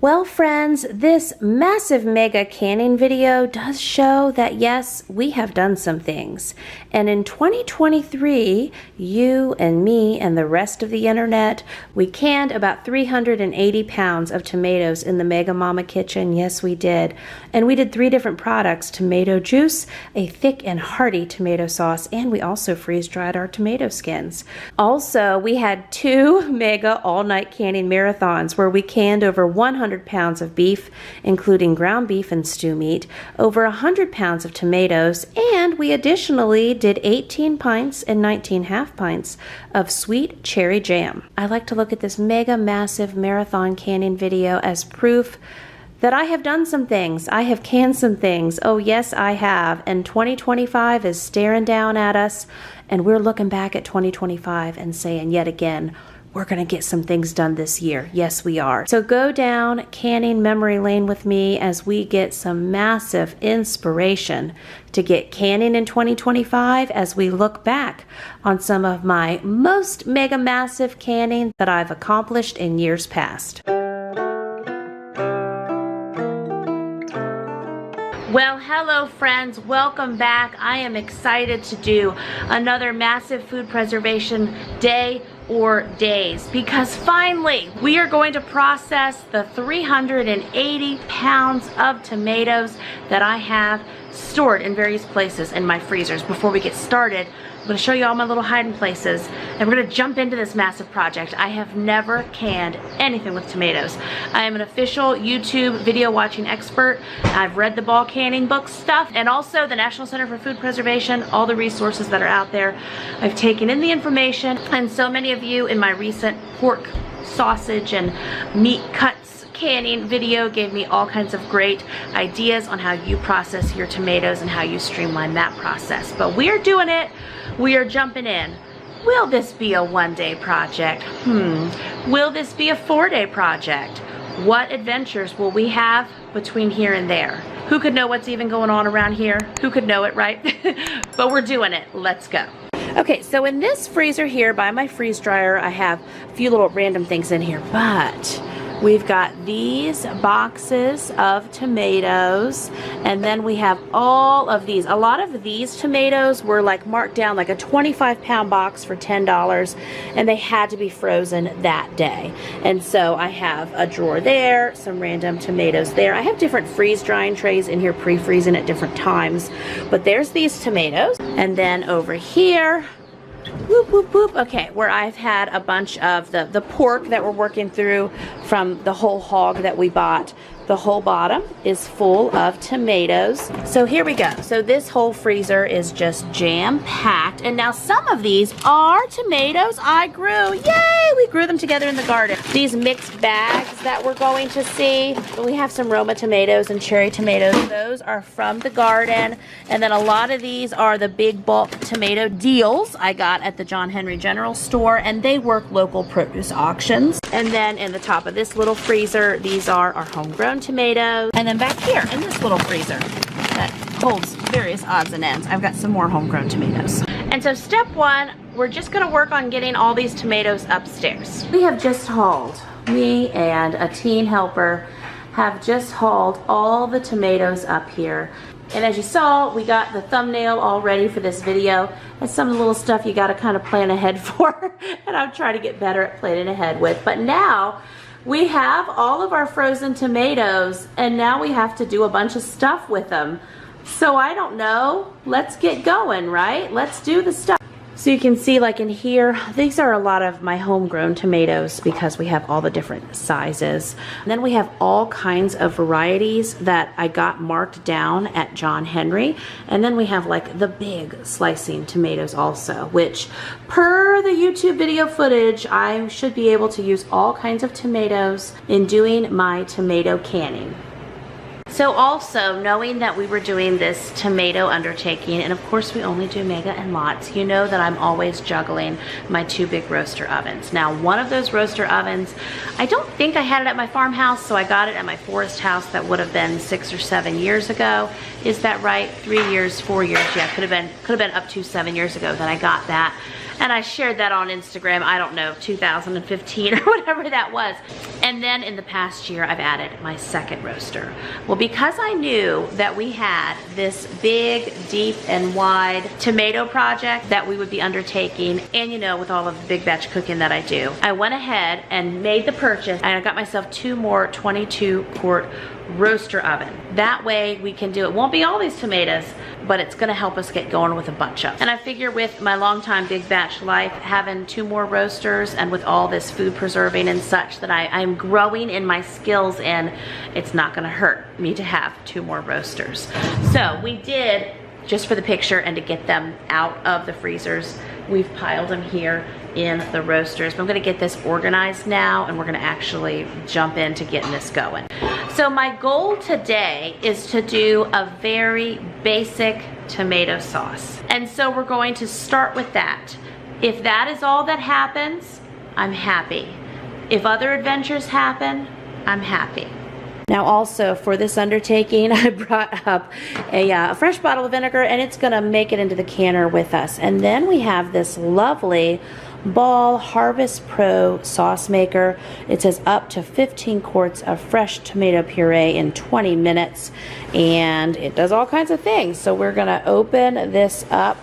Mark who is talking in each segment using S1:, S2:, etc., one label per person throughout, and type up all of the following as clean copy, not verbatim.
S1: Well, friends, this massive mega canning video does show that yes, we have done some things. And in 2023, you and me and the rest of the internet, we canned about 380 pounds of tomatoes in the Mega Mama kitchen. Yes, we did. And we did 3 different products: tomato juice, a thick and hearty tomato sauce, and we also freeze-dried our tomato skins. Also, we had 2 mega all-night canning marathons where we canned over 100 pounds of beef, including ground beef and stew meat, over 100 pounds of tomatoes, and we additionally did 18 pints and 19 half pints of sweet cherry jam. I like to look at this mega massive marathon canning video as proof that I have done some things. I have canned some things. Oh yes, I have. And 2025 is staring down at us, and we're looking back at 2025 and saying yet again, we're gonna get some things done this year. Yes, we are. So go down canning memory lane with me as we get some massive inspiration to get canning in 2025 as we look back on some of my most mega massive canning that I've accomplished in years past. Well, hello friends, welcome back. I am excited to do another massive food preservation day or days because finally we are going to process the 380 pounds of tomatoes that I have stored in various places in my freezers. Before we get started, I'm going to show you all my little hiding places, and we're going to jump into this massive project. I have never canned anything with tomatoes. I am an official YouTube video watching expert. I've read the ball canning book stuff, and also the National Center for Food Preservation, all the resources that are out there. I've taken in the information, and so many of you in my recent pork, sausage, and meat cuts canning video gave me all kinds of great ideas on how you process your tomatoes and how you streamline that process. But we are doing it. We are jumping in. Will this be a one-day project? Will this be a 4-day project? What adventures will we have between here and there? Who could know what's even going on around here? Who could know it, right? But we're doing it. Let's go. Okay, so in this freezer here by my freeze dryer, I have a few little random things in here, but we've got these boxes of tomatoes, and then we have all of these. A lot of these tomatoes were like marked down like a 25-pound box for $10, and they had to be frozen that day. And so I have a drawer there, some random tomatoes there. I have different freeze drying trays in here pre-freezing at different times, but there's these tomatoes. And then over here, whoop, whoop, whoop. Okay, where I've had a bunch of the pork that we're working through from the whole hog that we bought. The whole bottom is full of tomatoes. So here we go. So this whole freezer is just jam-packed. And now some of these are tomatoes I grew. Yay! We grew them together in the garden. These mixed bags that we're going to see, we have some Roma tomatoes and cherry tomatoes. Those are from the garden. And then a lot of these are the big bulk tomato deals I got at the John Henry General Store, and they work local produce auctions. And then in the top of this little freezer, these are our homegrown tomatoes. And then back here in this little freezer that holds various odds and ends, I've got some more homegrown tomatoes. And so step 1, we're just gonna work on getting all these tomatoes upstairs. We have just hauled, me and a teen helper have just hauled all the tomatoes up here. And as you saw, we got the thumbnail all ready for this video. That's some of the little stuff you gotta kind of plan ahead for, and I'm trying to get better at planning ahead with. But now, we have all of our frozen tomatoes, and now we have to do a bunch of stuff with them. So I don't know, let's get going, right? Let's do the stuff. So you can see like in here, these are a lot of my homegrown tomatoes because we have all the different sizes. And then we have all kinds of varieties that I got marked down at John Henry. And then we have like the big slicing tomatoes also, which per the YouTube video footage, I should be able to use all kinds of tomatoes in doing my tomato canning. So also, knowing that we were doing this tomato undertaking, and of course we only do mega and lots, you know that I'm always juggling my 2 big roaster ovens. Now, one of those roaster ovens, I don't think I had it at my farmhouse, so I got it at my forest house. That would have been 6 or 7 years ago. Is that right? 3 years, 4 years? Yeah, could have been up to 7 years ago that I got that. And I shared that on Instagram, I don't know, 2015 or whatever that was. And then in the past year, I've added my second roaster. Well, because I knew that we had this big, deep, and wide tomato project that we would be undertaking, and you know, with all of the big batch cooking that I do, I went ahead and made the purchase, and I got myself 2 more 22-quart roaster oven. That way we can do, it won't be all these tomatoes, but it's gonna help us get going with a bunch of them. And I figure with my longtime big batch life, having 2 more roasters and with all this food preserving and such, that I'm growing in my skills, and it's not gonna hurt me to have 2 more roasters. So we did, just for the picture and to get them out of the freezers, we've piled them here in the roasters. But I'm gonna get this organized now, and we're gonna actually jump into getting this going. So my goal today is to do a very basic tomato sauce. And so we're going to start with that. If that is all that happens, I'm happy. If other adventures happen, I'm happy. Now also for this undertaking, I brought up a fresh bottle of vinegar, and it's gonna make it into the canner with us. And then we have this lovely Ball Harvest Pro sauce maker. It says up to 15 quarts of fresh tomato puree in 20 minutes, and it does all kinds of things. So we're gonna open this up,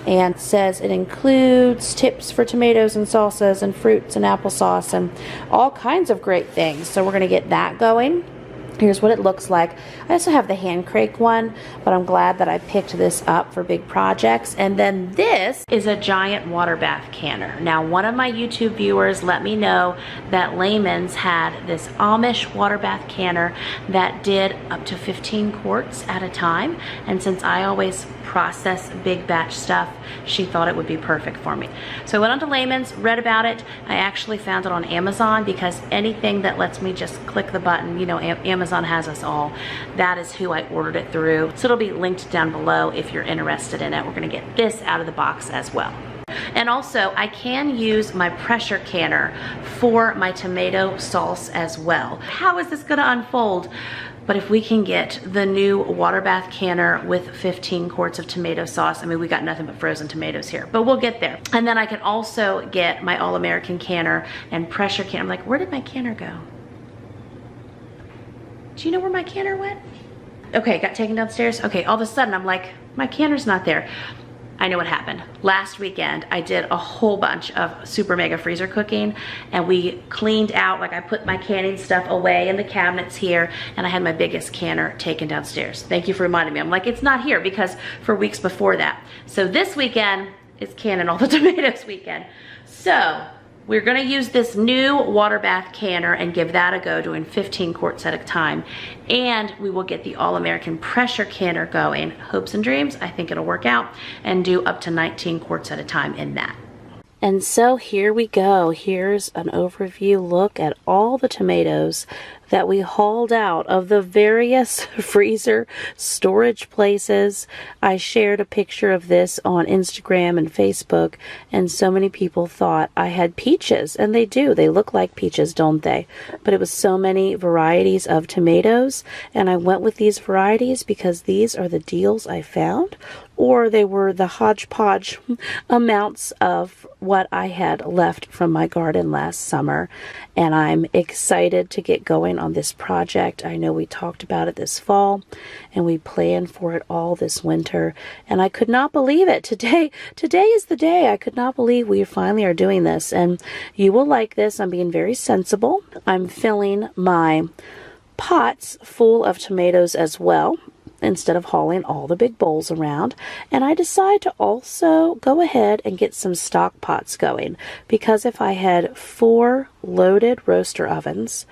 S1: and it says it includes tips for tomatoes and salsas and fruits and applesauce and all kinds of great things. So we're gonna get that going. Here's what it looks like. I also have the hand crank one, but I'm glad that I picked this up for big projects. And then this is a giant water bath canner. Now, one of my YouTube viewers let me know that Layman's had this Amish water bath canner that did up to 15 quarts at a time. And since I always process big batch stuff, she thought it would be perfect for me. So I went on to Layman's, read about it. I actually found it on Amazon, because anything that lets me just click the button, you know, Amazon has us all. That is who I ordered it through. So it'll be linked down below if you're interested in it. We're gonna get this out of the box as well. And also, I can use my pressure canner for my tomato sauce as well. How is this gonna unfold? But if we can get the new water bath canner with 15 quarts of tomato sauce, I mean, we got nothing but frozen tomatoes here, but we'll get there. And then I can also get my All-American canner and pressure canner. I'm like, where did my canner go? Do you know where my canner went? Okay, got taken downstairs. Okay, all of a sudden I'm like, my canner's not there. I know what happened. Last weekend, I did a whole bunch of super mega freezer cooking, and we cleaned out, like I put my canning stuff away in the cabinets here, and I had my biggest canner taken downstairs. Thank you for reminding me. I'm like, it's not here, because for weeks before that. So this weekend is canning all the tomatoes weekend. So we're gonna use this new water bath canner and give that a go, doing 15 quarts at a time. And we will get the All-American pressure canner going. Hopes and dreams, I think it'll work out, and do up to 19 quarts at a time in that. And so here we go. Here's an overview look at all the tomatoes that we hauled out of the various freezer storage places. I shared a picture of this on Instagram and Facebook, and so many people thought I had peaches, and they do. They look like peaches, don't they? But it was so many varieties of tomatoes, and I went with these varieties because these are the deals I found, or they were the hodgepodge amounts of what I had left from my garden last summer. And I'm excited to get going on this project. I know we talked about it this fall, and we planned for it all this winter, and I could not believe it. Today is the day. I could not believe we finally are doing this, and you will like this. I'm being very sensible. I'm filling my pots full of tomatoes as well, instead of hauling all the big bowls around. And I decided to also go ahead and get some stock pots going, because if I had 4 loaded roaster ovens,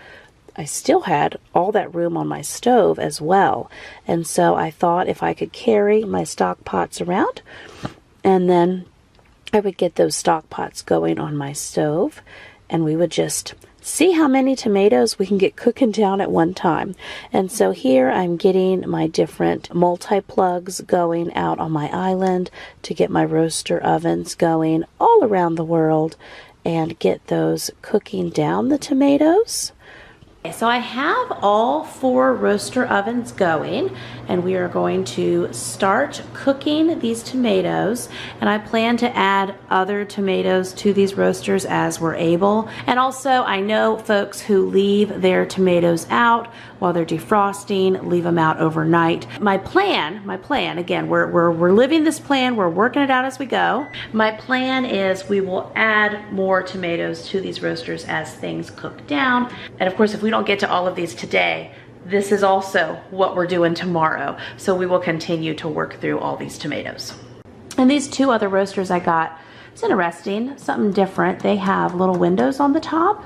S1: I still had all that room on my stove as well. And so I thought if I could carry my stock pots around, and then I would get those stock pots going on my stove, and we would just see how many tomatoes we can get cooking down at one time. And so here I'm getting my different multi-plugs going out on my island to get my roaster ovens going all around the world and get those cooking down the tomatoes. So I have all 4 roaster ovens going, and we are going to start cooking these tomatoes, and I plan to add other tomatoes to these roasters as we're able. And also, I know folks who leave their tomatoes out while they're defrosting, leave them out overnight. My plan, again, we're living this plan, we're working it out as we go. My plan is we will add more tomatoes to these roasters as things cook down. And of course, if we don't get to all of these today, this is also what we're doing tomorrow. So we will continue to work through all these tomatoes. And these 2 other roasters I got, it's interesting, something different. They have little windows on the top.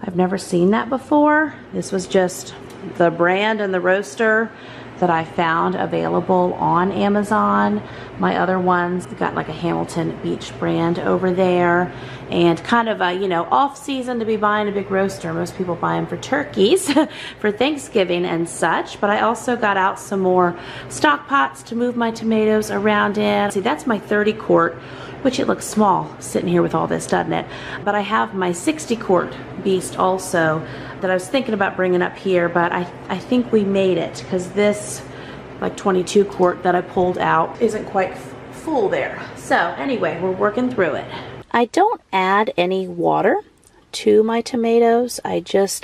S1: I've never seen that before. This was just the brand and the roaster that I found available on Amazon. My other ones got like a Hamilton Beach brand over there, and kind of a, you know, off season to be buying a big roaster. Most people buy them for turkeys for Thanksgiving and such, but I also got out some more stock pots to move my tomatoes around in. See, that's my 30 quart, which it looks small sitting here with all this, doesn't it? But I have my 60 quart beast also that I was thinking about bringing up here, but I think we made it because this like 22 quart that I pulled out isn't quite full there. So anyway, we're working through it. I don't add any water to my tomatoes. I hear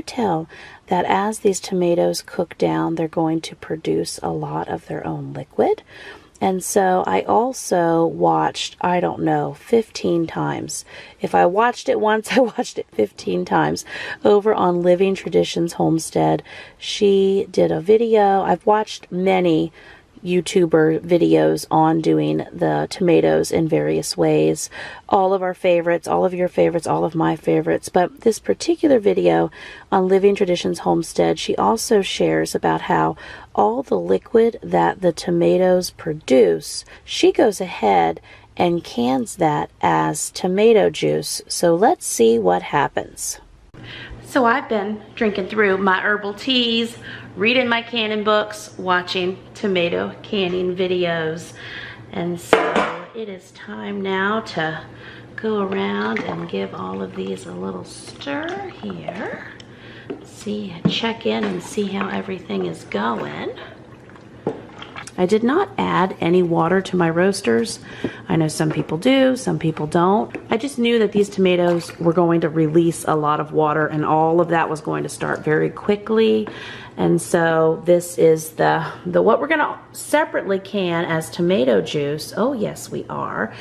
S1: tell that as these tomatoes cook down, they're going to produce a lot of their own liquid. And so I also watched, I don't know, 15 times. If I watched it once, I watched it 15 times over on Living Traditions Homestead. She did a video. I've watched many YouTuber videos on doing the tomatoes in various ways. All of our favorites, all of your favorites, all of my favorites. But this particular video on Living Traditions Homestead, she also shares about how all the liquid that the tomatoes produce, she goes ahead and cans that as tomato juice. So let's see what happens. So I've been drinking through my herbal teas, reading my canning books, watching tomato canning videos. And so it is time now to go around and give all of these a little stir here. Check in and see how everything is going. I did not add any water to my roasters. I know some people do, some people don't. I just knew that these tomatoes were going to release a lot of water, and all of that was going to start very quickly. And so this is the what we're gonna separately can as tomato juice. Oh yes, we are.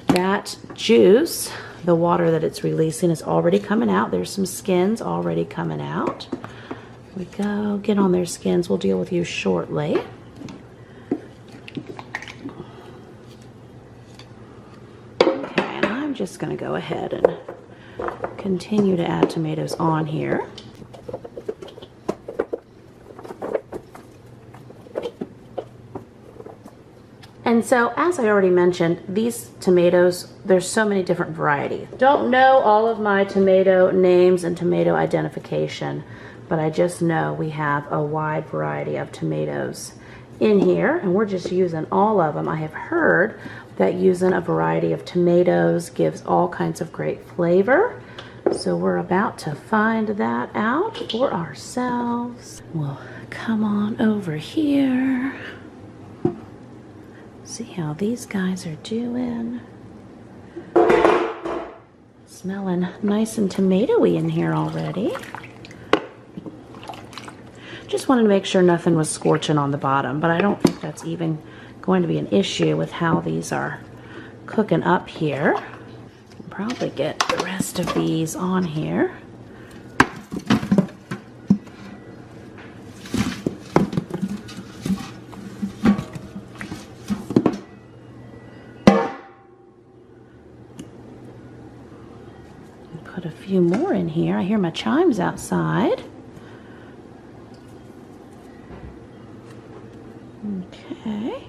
S1: That juice, the water that it's releasing, is already coming out. There's some skins already coming out. We go, get on their skins. We'll deal with you shortly. Just going to go ahead and continue to add tomatoes on here. And so, as I already mentioned, these tomatoes, there's so many different varieties. Don't know all of my tomato names and tomato identification, but I just know we have a wide variety of tomatoes in here, and we're just using all of them. I have heard that using a variety of tomatoes gives all kinds of great flavor. So we're about to find that out for ourselves. We'll come on over here. See how these guys are doing. Smelling nice and tomatoey in here already. Just wanted to make sure nothing was scorching on the bottom, but I don't think that's even going to be an issue with how these are cooking up here. I'll probably get the rest of these on here. Put a few more in here. I hear my chimes outside. Okay.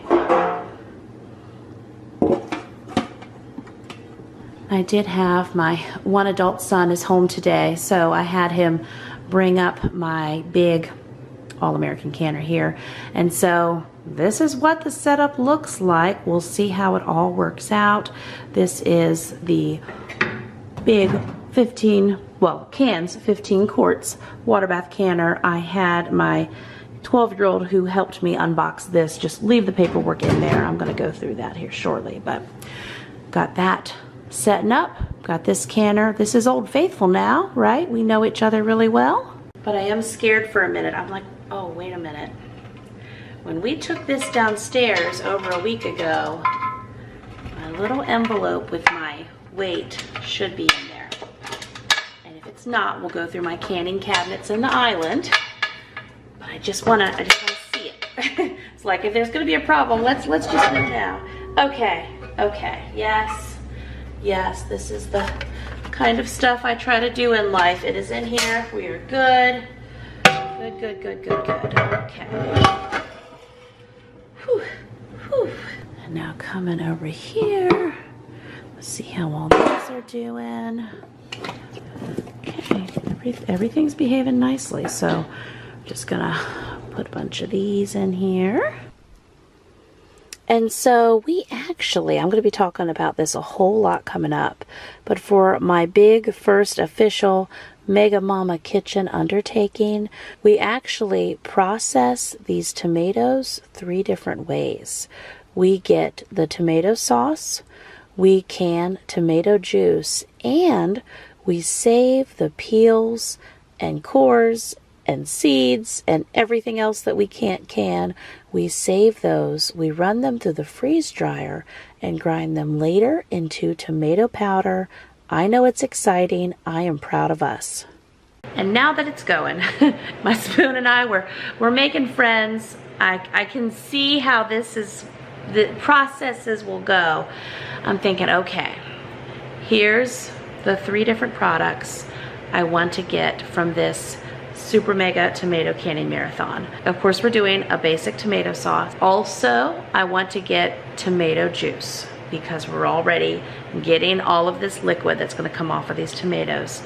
S1: I did have my one adult son is home today, so I had him bring up my big All-American canner here. And so this is what the setup looks like. We'll see how it all works out. This is the big 15, well, cans, 15 quarts water bath canner. I had my 12-year-old who helped me unbox this just leave the paperwork in there. I'm going to go through that here shortly, but got that setting up. Got this canner. This is Old Faithful now, right? We know each other really well. But I am scared for a minute. I'm like, oh, wait a minute. When we took this downstairs over a week ago, my little envelope with my weight should be in there. And if it's not, we'll go through my canning cabinets in the island. But I just wanna see it. It's like if there's gonna be a problem, let's just know now. Okay, yes, this is the kind of stuff I try to do in life. It is in here. We are good. Good. Okay. Whew. And now coming over here. Let's see how all these are doing. Okay, everything's behaving nicely. So I'm just gonna put a bunch of these in here. And so I'm going to be talking about this a whole lot coming up, but for my big first official Mega Mama Kitchen undertaking, we actually process these tomatoes 3 different ways. We get the tomato sauce, we can tomato juice, and we save the peels and cores and seeds and everything else that we can't can. We save those, we run them through the freeze dryer and grind them later into tomato powder. I know it's exciting. I am proud of us. And now that it's going, my spoon and I, we're making friends. I can see how the processes will go. I'm thinking, okay, here's the 3 different products I want to get from this super mega tomato canning marathon. Of course, we're doing a basic tomato sauce. Also, I want to get tomato juice because we're already getting all of this liquid that's going to come off of these tomatoes.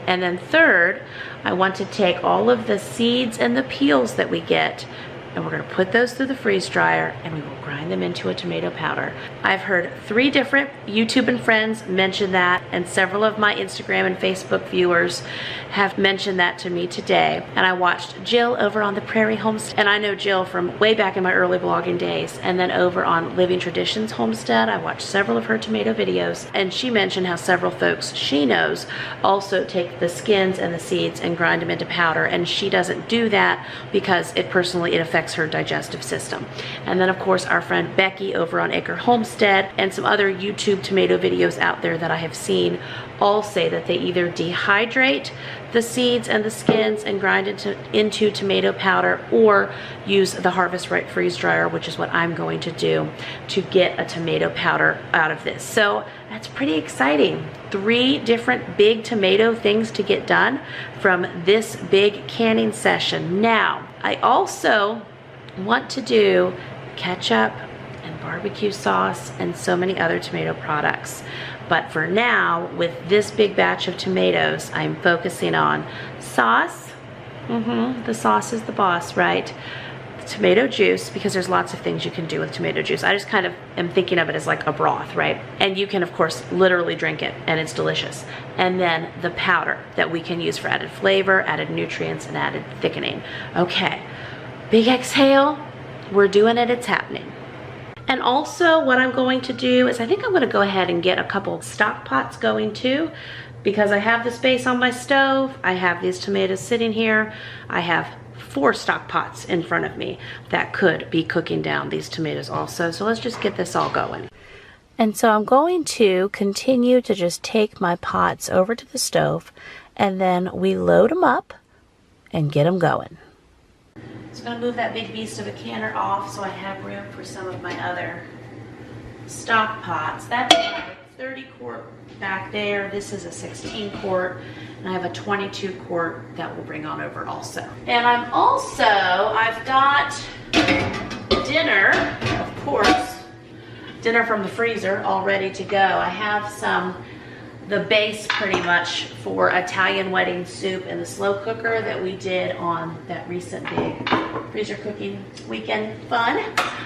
S1: And then third, I want to take all of the seeds and the peels that we get, and we're going to put those through the freeze dryer and we will grind them into a tomato powder. I've heard 3 different YouTube and friends mention that, and several of my Instagram and Facebook viewers have mentioned that to me today. And I watched Jill over on the Prairie Homestead, and I know Jill from way back in my early blogging days, and then over on Living Traditions Homestead, I watched several of her tomato videos, and she mentioned how several folks she knows also take the skins and the seeds and grind them into powder, and she doesn't do that because it affects her digestive system. And then of course our friend Becky over on Acre Homestead and some other YouTube tomato videos out there that I have seen all say that they either dehydrate the seeds and the skins and grind into tomato powder, or use the Harvest Right freeze dryer, which is what I'm going to do to get a tomato powder out of this. So that's pretty exciting. 3 different big tomato things to get done from this big canning session. Now, I also want to do ketchup and barbecue sauce and so many other tomato products. But for now, with this big batch of tomatoes, I'm focusing on sauce. The sauce is the boss, right? The tomato juice, because there's lots of things you can do with tomato juice. I just kind of am thinking of it as like a broth, right? And you can, of course, literally drink it, and it's delicious. And then the powder that we can use for added flavor, added nutrients, and added thickening. Okay, big exhale. We're doing it. It's happening. And also what I'm going to do is I think I'm going to go ahead and get a couple stock pots going too, because I have the space on my stove. I have these tomatoes sitting here. I have 4 stock pots in front of me that could be cooking down these tomatoes also. So let's just get this all going. And so I'm going to continue to just take my pots over to the stove, and then we load them up and get them going. So I'm going to move that big beast of a canner off so I have room for some of my other stock pots. That's my 30 quart back there. This is a 16 quart, and I have a 22 quart that we'll bring on over also. And I've got dinner, of course, dinner from the freezer all ready to go. I have some the base pretty much for Italian wedding soup in the slow cooker that we did on that recent big freezer cooking weekend fun.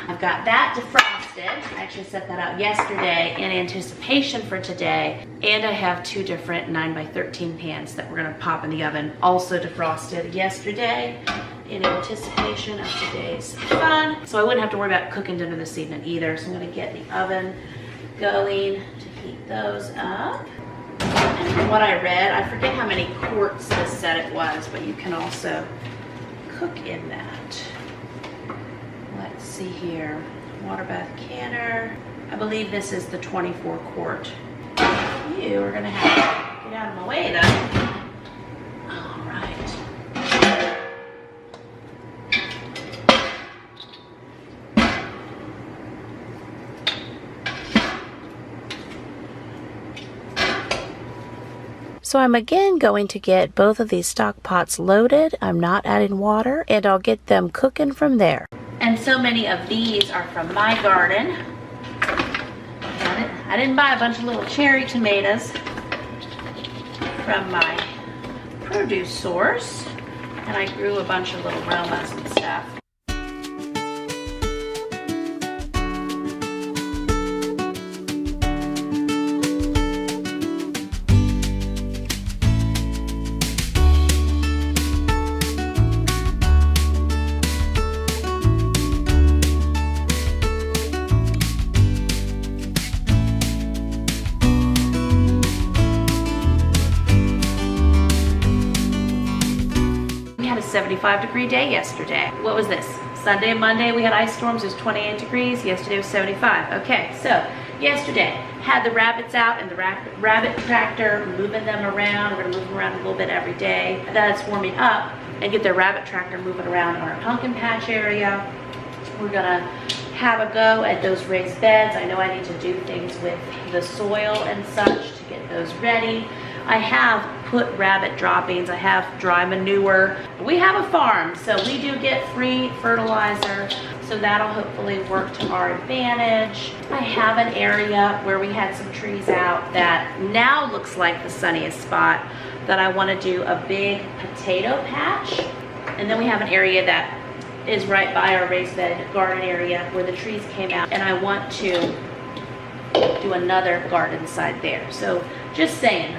S1: I've got that defrosted. I actually set that out yesterday in anticipation for today. And I have 2 different 9x13 pans that we're gonna pop in the oven, also defrosted yesterday in anticipation of today's fun. So I wouldn't have to worry about cooking dinner this evening either. So I'm gonna get the oven going to heat those up. And from what I read, I forget how many quarts this said it was, but you can also cook in that. Let's see here. Water bath canner. I believe this is the 24 quart. You are gonna have to get out of my way though. All right. So I'm again going to get both of these stock pots loaded. I'm not adding water, and I'll get them cooking from there. And so many of these are from my garden. I didn't buy a bunch of little cherry tomatoes from my produce source, and I grew a bunch of little Romas and stuff. We had a 75-degree day yesterday. What was this? Sunday and Monday we had ice storms. It was 28 degrees. Yesterday was 75. Okay, so yesterday had the rabbits out in the rabbit tractor, moving them around. We're gonna move them around a little bit every day. Then it's warming up and get the rabbit tractor moving around in our pumpkin patch area. We're gonna have a go at those raised beds. I know I need to do things with the soil and such to get those ready. I have put rabbit droppings, I have dry manure. We have a farm, so we do get free fertilizer, so that'll hopefully work to our advantage. I have an area where we had some trees out that now looks like the sunniest spot that I want to do a big potato patch. And then we have an area that is right by our raised bed garden area where the trees came out, and I want to do another garden side there. So just saying,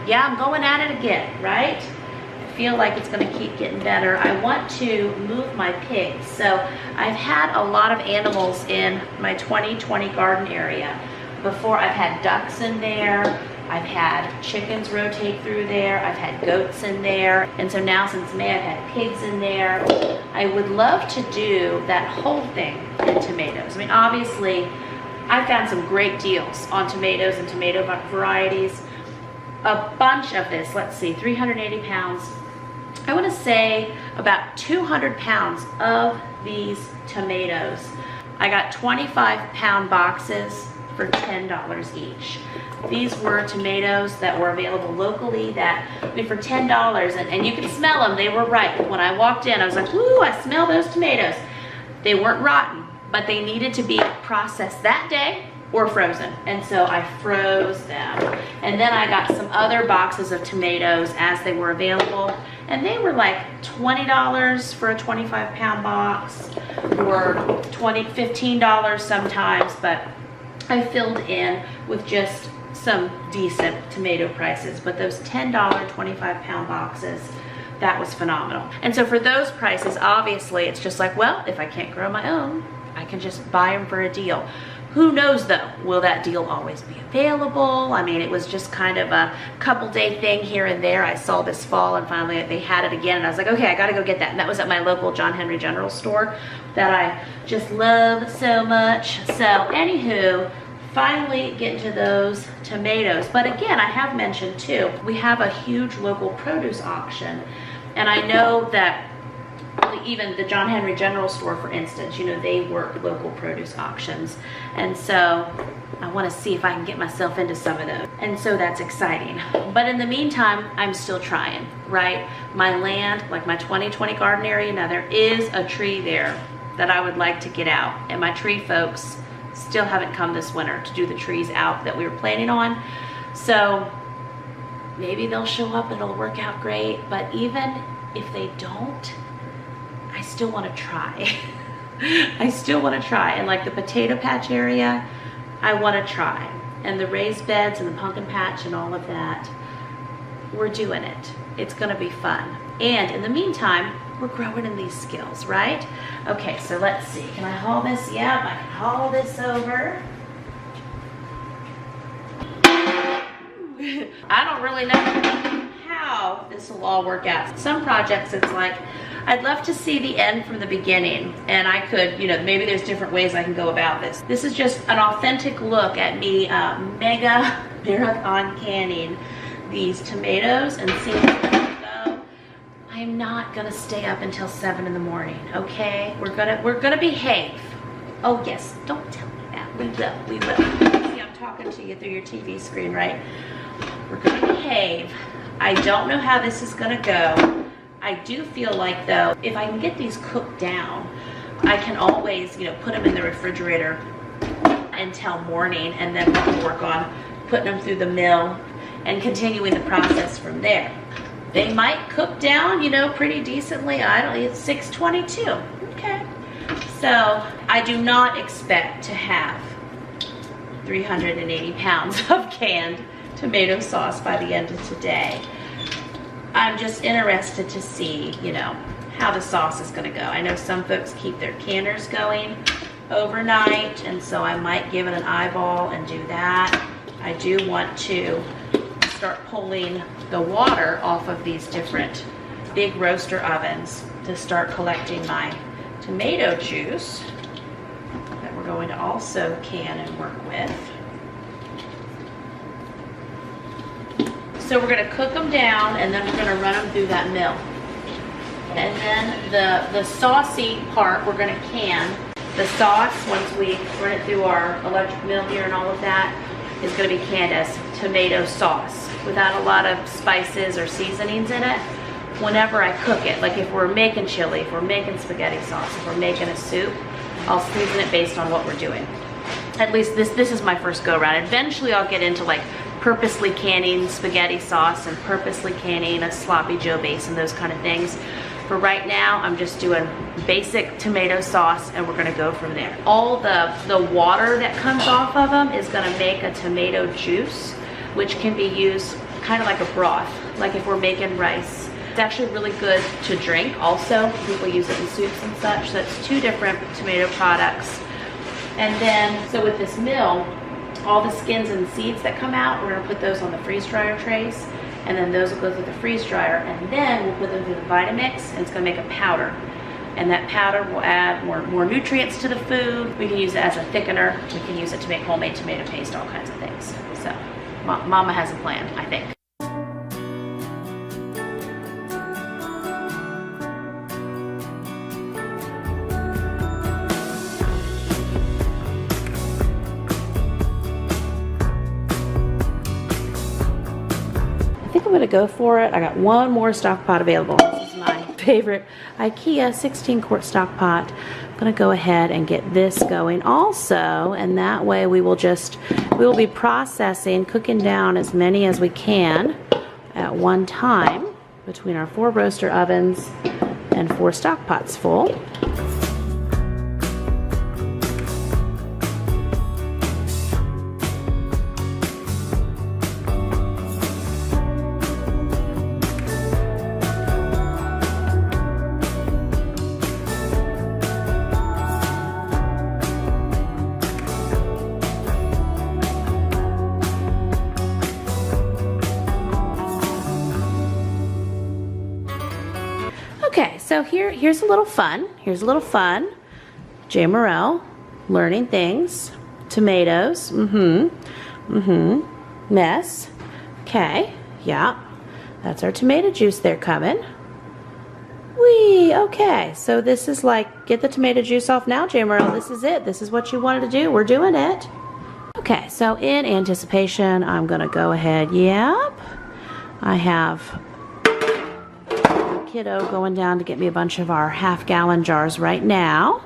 S1: yeah, I'm going at it again, right? I feel like it's gonna keep getting better. I want to move my pigs. So I've had a lot of animals in my 2020 garden area. Before, I've had ducks in there, I've had chickens rotate through there, I've had goats in there, and so now since May I've had pigs in there. I would love to do that whole thing in tomatoes. I mean, obviously, I found some great deals on tomatoes and tomato varieties. A bunch of this, let's see, 380 pounds. I want to say about 200 pounds of these tomatoes. I got 25-pound boxes for $10 each. These were tomatoes that were available locally that, I mean, for $10, and you could smell them, they were ripe. When I walked in, I was like, ooh, I smell those tomatoes. They weren't rotten, but they needed to be processed that day or frozen, and so I froze them. And then I got some other boxes of tomatoes as they were available, and they were like $20 for a 25-pound box, or $15 sometimes, but I filled in with just some decent tomato prices. But those $10 25-pound boxes, that was phenomenal. And so for those prices, obviously it's just like, well, if I can't grow my own, I can just buy them for a deal. Who knows though, will that deal always be available? I mean, it was just kind of a couple-day thing here and there. I saw this fall and finally they had it again, and I was like, okay, I gotta go get that. And that was at my local John Henry General store that I just love so much. So anywho, finally getting to those tomatoes. But again, I have mentioned too, we have a huge local produce auction, and I know that even the John Henry General Store, for instance, you know, they work local produce auctions. And so I want to see if I can get myself into some of those. And so that's exciting. But in the meantime, I'm still trying, right? My land, like my 2020 garden area, now there is a tree there that I would like to get out. And my tree folks still haven't come this winter to do the trees out that we were planning on. So maybe they'll show up and it'll work out great. But even if they don't, I still want to try. I still want to try. And like the potato patch area, I want to try. And the raised beds and the pumpkin patch and all of that, we're doing it. It's going to be fun. And in the meantime, we're growing in these skills, right? Okay, so let's see. Can I haul this? Yep, I can haul this over. I don't really know how this will all work out. Some projects, it's like, I'd love to see the end from the beginning, and I could, you know, maybe there's different ways I can go about this. This is just an authentic look at me mega marathon canning these tomatoes and seeing where they go. I'm not gonna stay up until 7 in the morning, okay? We're gonna behave. Oh yes, don't tell me that. We will. See, I'm talking to you through your TV screen, right? We're gonna behave. I don't know how this is gonna go. I do feel like though, if I can get these cooked down, I can always, you know, put them in the refrigerator until morning, and then we can work on putting them through the mill and continuing the process from there. They might cook down, you know, pretty decently. It's 6:22, okay. So I do not expect to have 380 pounds of canned tomato sauce by the end of today. I'm just interested to see, you know, how the sauce is gonna go. I know some folks keep their canners going overnight, and so I might give it an eyeball and do that. I do want to start pulling the water off of these different big roaster ovens to start collecting my tomato juice that we're going to also can and work with. So we're going to cook them down, and then we're going to run them through that mill. And then the saucy part we're going to can. The sauce, once we run it through our electric mill here and all of that, is going to be canned as tomato sauce without a lot of spices or seasonings in it. Whenever I cook it, like if we're making chili, if we're making spaghetti sauce, if we're making a soup, I'll season it based on what we're doing. At least this is my first go around. Eventually I'll get into like purposely canning spaghetti sauce and purposely canning a sloppy Joe base and those kind of things. For right now, I'm just doing basic tomato sauce, and we're gonna go from there. All the water that comes off of them is gonna make a tomato juice, which can be used kind of like a broth, like if we're making rice. It's actually really good to drink also. People use it in soups and such. So that's 2 different tomato products. And then, so with this mill, all the skins and seeds that come out, we're gonna put those on the freeze dryer trays, and then those will go through the freeze dryer, and then we'll put them through the Vitamix, and it's gonna make a powder. And that powder will add more nutrients to the food. We can use it as a thickener. We can use it to make homemade tomato paste, all kinds of things. So, Mama has a plan, I think. I'm gonna go for it. I got one more stock pot available. This is my favorite IKEA 16-quart stock pot. I'm gonna go ahead and get this going also, and that way we will be processing, cooking down as many as we can at one time between our 4 roaster ovens and 4 stock pots full. Okay, so here's a little fun. Here's a little fun. Jamerrill, learning things. Tomatoes, mess. Okay, yeah. That's our tomato juice there coming. Whee, okay. So this is like, get the tomato juice off now, Jamerrill. This is it. This is what you wanted to do. We're doing it. Okay, so in anticipation, I'm gonna go ahead, yep. I have kiddo going down to get me a bunch of our half-gallon jars right now.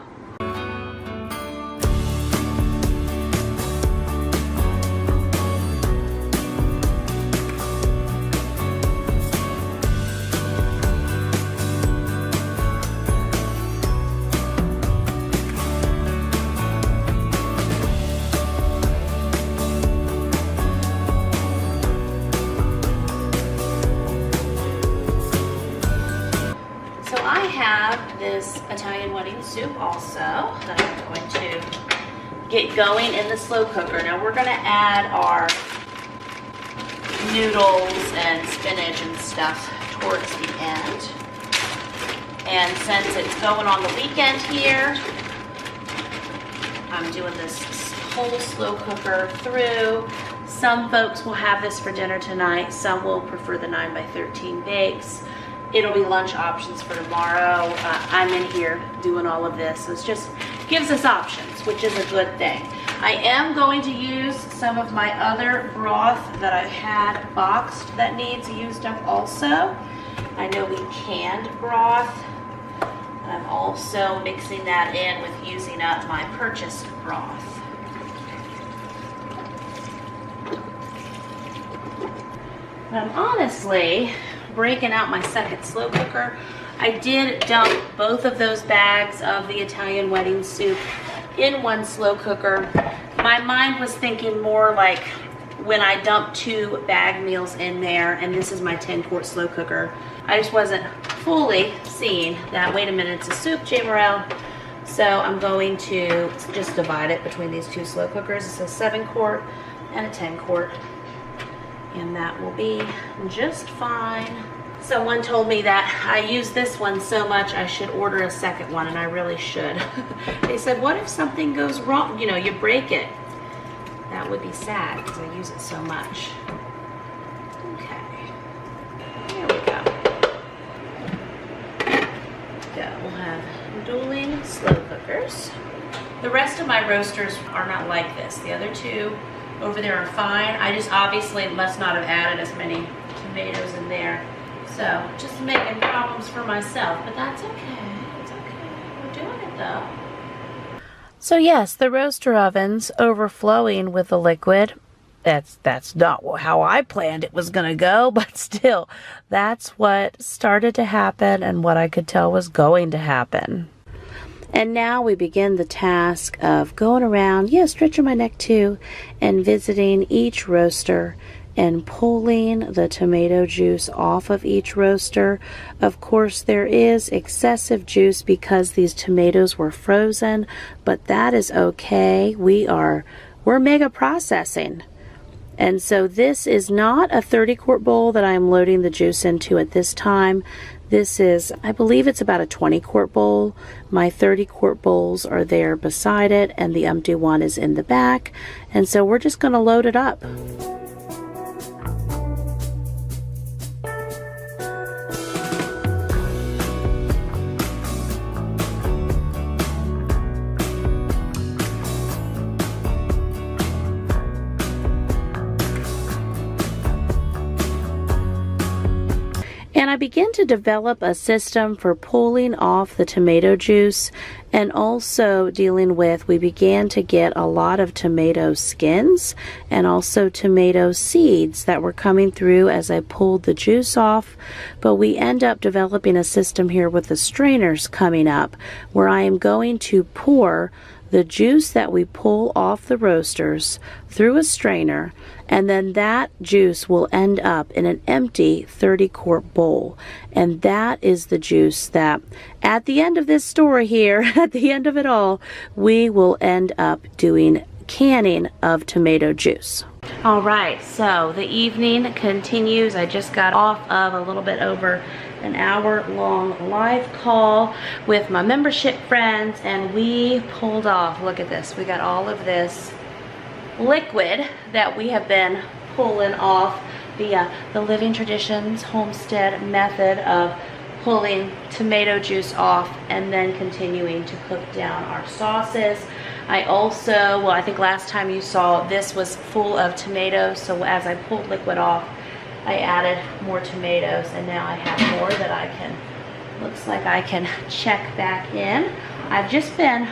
S1: have this Italian wedding soup also that I'm going to get going in the slow cooker. Now we're going to add our noodles and spinach and stuff towards the end. And since it's going on the weekend here, I'm doing this whole slow cooker through. Some folks will have this for dinner tonight. Some will prefer the 9x13 bakes. It'll be lunch options for tomorrow. I'm in here doing all of this. So it just gives us options, which is a good thing. I am going to use some of my other broth that I had boxed that needs used up also. I know we canned broth. And I'm also mixing that in with using up my purchased broth. I'm honestly breaking out my second slow cooker. I did dump both of those bags of the Italian wedding soup in one slow cooker. My mind was thinking more like when I dumped 2 bag meals in there, and this is my 10-quart slow cooker. I just wasn't fully seeing that, wait a minute, it's a soup, Jamerrill. So I'm going to just divide it between these 2 slow cookers. It's a 7-quart and a 10-quart. And that will be just fine. Someone told me that I use this one so much I should order a second one, and I really should. They said, what if something goes wrong? You know, you break it. That would be sad because I use it so much. Okay. There we go. We'll have dueling slow cookers. The rest of my roasters are not like this. The other 2 over there are fine. I just obviously must not have added as many tomatoes in there. So just making problems for myself, but that's okay. It's okay. We're doing it though. So yes, the roaster oven's overflowing with the liquid. That's not how I planned it was going to go, but still, that's what started to happen and what I could tell was going to happen. And now we begin the task of going around, stretching my neck too, and visiting each roaster and pulling the tomato juice off of each roaster. Of course, there is excessive juice because these tomatoes were frozen, but that is okay. We're mega processing. And so this is not a 30-quart bowl that I'm loading the juice into at this time. This is, I believe it's about a 20-quart bowl. My 30-quart bowls are there beside it, and the empty one is in the back. And so we're just going to load it up. And I began to develop a system for pulling off the tomato juice, and also dealing with, we began to get a lot of tomato skins and also tomato seeds that were coming through as I pulled the juice off. But we end up developing a system here with the strainers coming up, where I am going to pour the juice that we pull off the roasters through a strainer, and then that juice will end up in an empty 30-quart bowl. And that is the juice that, at the end of this story here, at the end of it all, we will end up doing canning of tomato juice. All right, so the evening continues. I just got off of a little bit over an hour-long live call with my membership friends, and we pulled off, look at this, we got all of this liquid that we have been pulling off via the Living Traditions Homestead method of pulling tomato juice off and then continuing to cook down our sauces. I also, well, I think last time you saw this was full of tomatoes, so as I pulled liquid off, I added more tomatoes, and now I have more that I can, looks like I can check back in. I've just been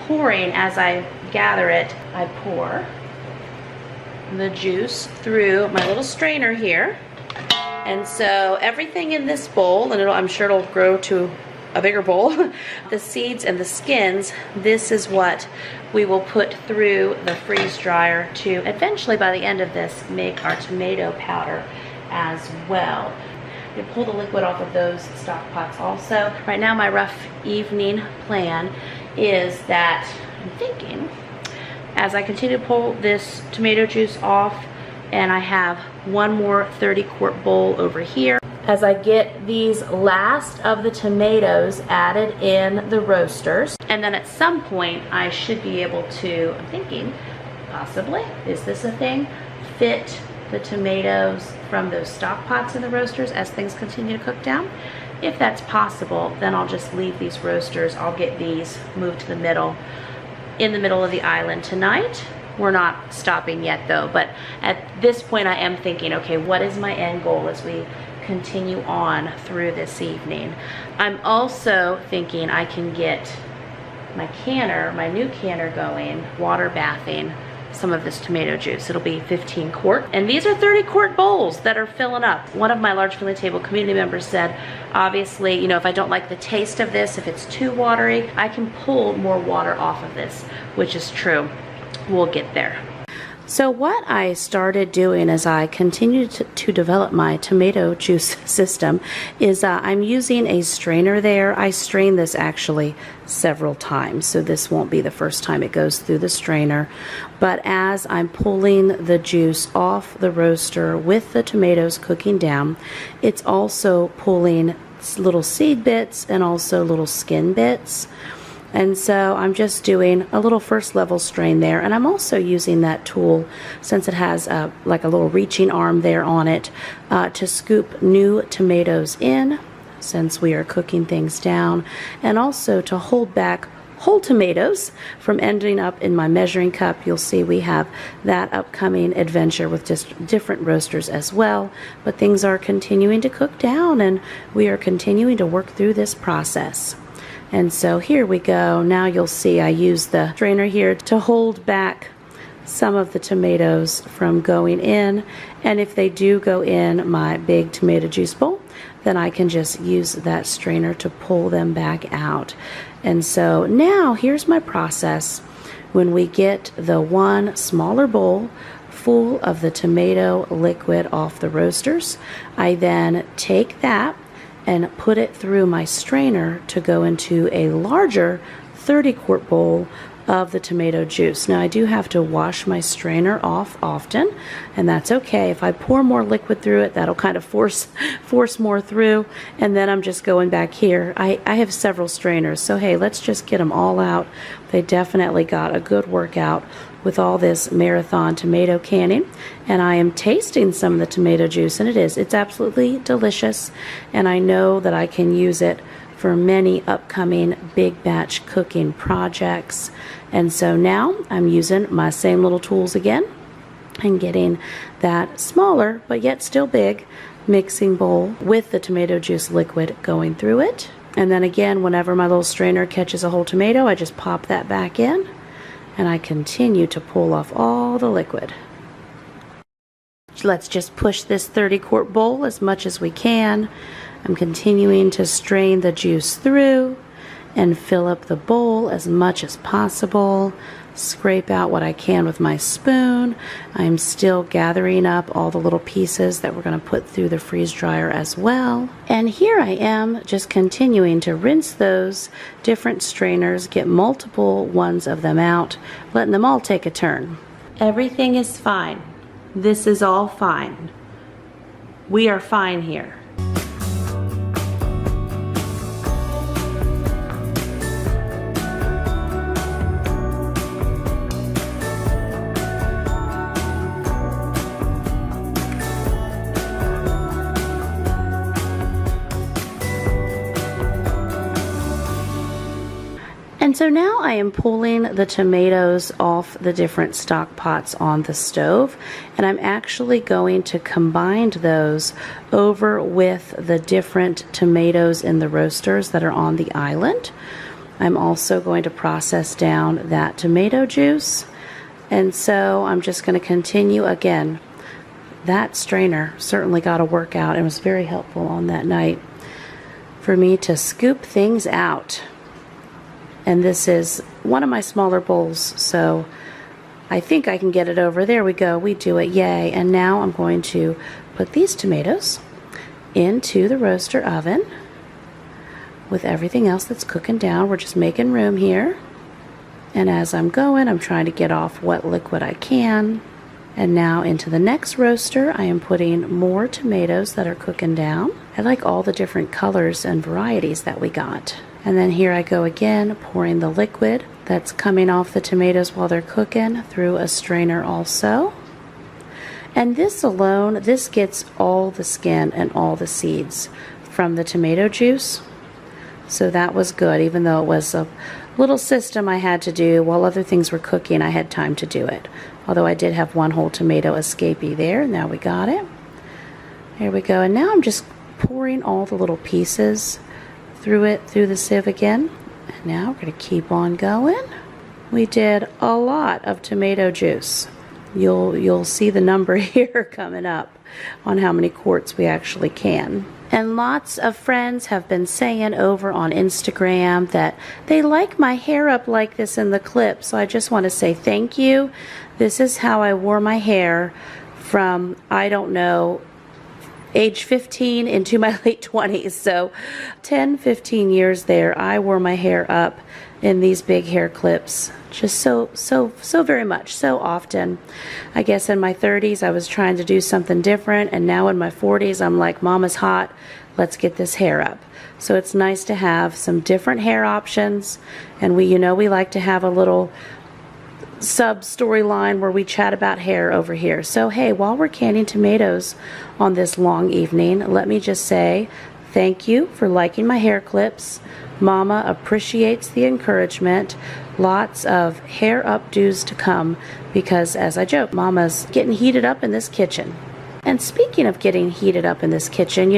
S1: pouring, as I gather it, I pour the juice through my little strainer here. And so everything in this bowl, and I'm sure it'll grow to a bigger bowl, the seeds and the skins, this is what we will put through the freeze dryer to eventually, by the end of this, make our tomato powder as well. You pull the liquid off of those stock pots also. Right now my rough evening plan is that I'm thinking as I continue to pull this tomato juice off, and I have one more 30-quart bowl over here. As I get these last of the tomatoes added in the roasters, and then at some point I should be able to, I'm thinking, possibly, is this a thing, fit the tomatoes from those stock pots in the roasters as things continue to cook down. If that's possible, then I'll just leave these roasters. I'll get these moved to the middle, in the middle of the island tonight. We're not stopping yet though, but at this point I am thinking, okay, what is my end goal as we continue on through this evening? I'm also thinking I can get my canner, my new canner going, water bathing some of this tomato juice. It'll be 15 quart, and these are 30 quart bowls that are filling up. One of my large family table community members said, obviously, you know, if I don't like the taste of this, if it's too watery, I can pull more water off of this, which is true. We'll get there. So what I started doing as I continued to develop my tomato juice system is I'm using a strainer there. I strain this actually several times, so this won't be the first time it goes through the strainer. But as I'm pulling the juice off the roaster with the tomatoes cooking down, it's also pulling little seed bits and also little skin bits. And so I'm just doing a little first level strain there, and I'm also using that tool, since it has like a little reaching arm there on it, to scoop new tomatoes in since we are cooking things down, and also to hold back whole tomatoes from ending up in my measuring cup. You'll see we have that upcoming adventure with just different roasters as well, but things are continuing to cook down and we are continuing to work through this process. And so here we go. Now you'll see I use the strainer here to hold back some of the tomatoes from going in. And if they do go in my big tomato juice bowl, then I can just use that strainer to pull them back out. And so now here's my process. When we get the one smaller bowl full of the tomato liquid off the roasters, I then take that and put it through my strainer to go into a larger 30-quart bowl of the tomato juice. Now I do have to wash my strainer off often, and that's okay. If I pour more liquid through it, that'll kind of force more through, and then I'm just going back here. I have several strainers, so hey, let's just get them all out. They definitely got a good workout with all this marathon tomato canning, and I am tasting some of the tomato juice, and it's absolutely delicious, and I know that I can use it for many upcoming big batch cooking projects. And so now I'm using my same little tools again and getting that smaller but yet still big mixing bowl with the tomato juice liquid going through it. And then again, whenever my little strainer catches a whole tomato, I just pop that back in and I continue to pull off all the liquid. Let's just push this 30-quart bowl as much as we can. I'm continuing to strain the juice through and fill up the bowl as much as possible. Scrape out what I can with my spoon. I'm still gathering up all the little pieces that we're going to put through the freeze dryer as well. And here I am just continuing to rinse those different strainers, get multiple ones of them out, letting them all take a turn. Everything is fine. This is all fine. We are fine here. And so now I am pulling the tomatoes off the different stock pots on the stove, and I'm actually going to combine those over with the different tomatoes in the roasters that are on the island. I'm also going to process down that tomato juice, and so I'm just going to continue again. That strainer certainly got a workout and was very helpful on that night for me to scoop things out. And this is one of my smaller bowls, so I think I can get it over. There we go, we do it, yay. And now I'm going to put these tomatoes into the roaster oven with everything else that's cooking down. We're just making room here. And as I'm going, I'm trying to get off what liquid I can. And now into the next roaster, I am putting more tomatoes that are cooking down. I like all the different colors and varieties that we got. And then here I go again, pouring the liquid that's coming off the tomatoes while they're cooking through a strainer also. And this alone, this gets all the skin and all the seeds from the tomato juice. So that was good, even though it was a little system I had to do while other things were cooking. I had time to do it. Although I did have one whole tomato escapee there. Now we got it. Here we go. And now I'm just pouring all the little pieces through the sieve again. And now we're going to keep on going. We did a lot of tomato juice. You'll see the number here coming up on how many quarts we actually can. And lots of friends have been saying over on Instagram that they like my hair up like this in the clip. So I just want to say thank you. This is how I wore my hair from, I don't know, age 15 into my late 20s. So 10, 15 years there, I wore my hair up in these big hair clips just so very much, so often. I guess in my 30s I was trying to do something different, and now in my 40s I'm like, Mama's hot, let's get this hair up. So it's nice to have some different hair options, and we like to have a little sub storyline where we chat about hair over here. So hey, while we're canning tomatoes on this long evening, let me just say thank you for liking my hair clips. Mama appreciates the encouragement. Lots of hair updos to come because, as I joke, Mama's getting heated up in this kitchen. And speaking of getting heated up in this kitchen,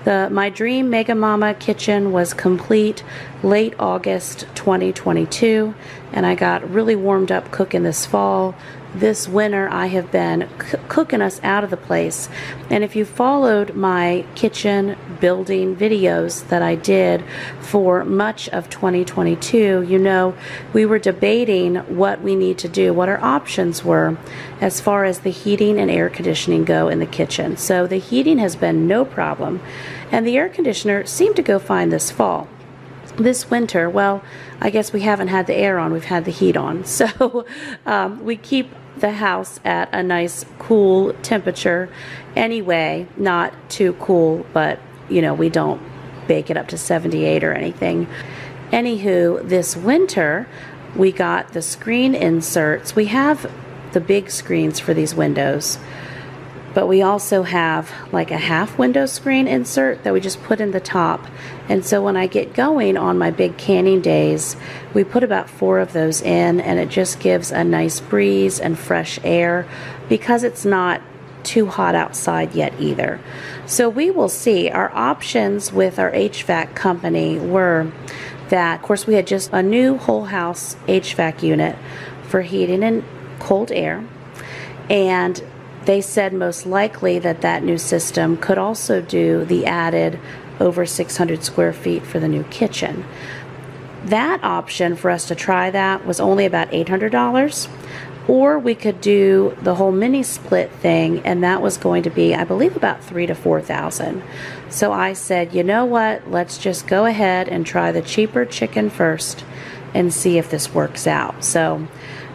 S1: my dream Mega Mama kitchen was complete late August 2022, and I got really warmed up cooking this fall. This winter I have been cooking us out of the place, and if you followed my kitchen building videos that I did for much of 2022, we were debating what we need to do, what our options were as far as the heating and air conditioning go in the kitchen. So the heating has been no problem, and the air conditioner seemed to go fine this fall. This winter, well, I guess we haven't had the air on, we've had the heat on. So we keep the house at a nice cool temperature anyway, not too cool, but we don't bake it up to 78 or anything. Anywho, this winter we got the screen inserts. We have the big screens for these windows, but we also have like a half window screen insert that we just put in the top. And so when I get going on my big canning days, we put about 4 of those in, and it just gives a nice breeze and fresh air because it's not too hot outside yet either. So we will see. Our options with our HVAC company were that, of course, we had just a new whole house HVAC unit for heating and cold air, and they said most likely that new system could also do the added over 600 square feet for the new kitchen. That option for us to try that was only about $800, or we could do the whole mini split thing, and that was going to be, I believe, about $3,000 to $4,000. So I said, you know what, let's just go ahead and try the cheaper chicken first and see if this works out. So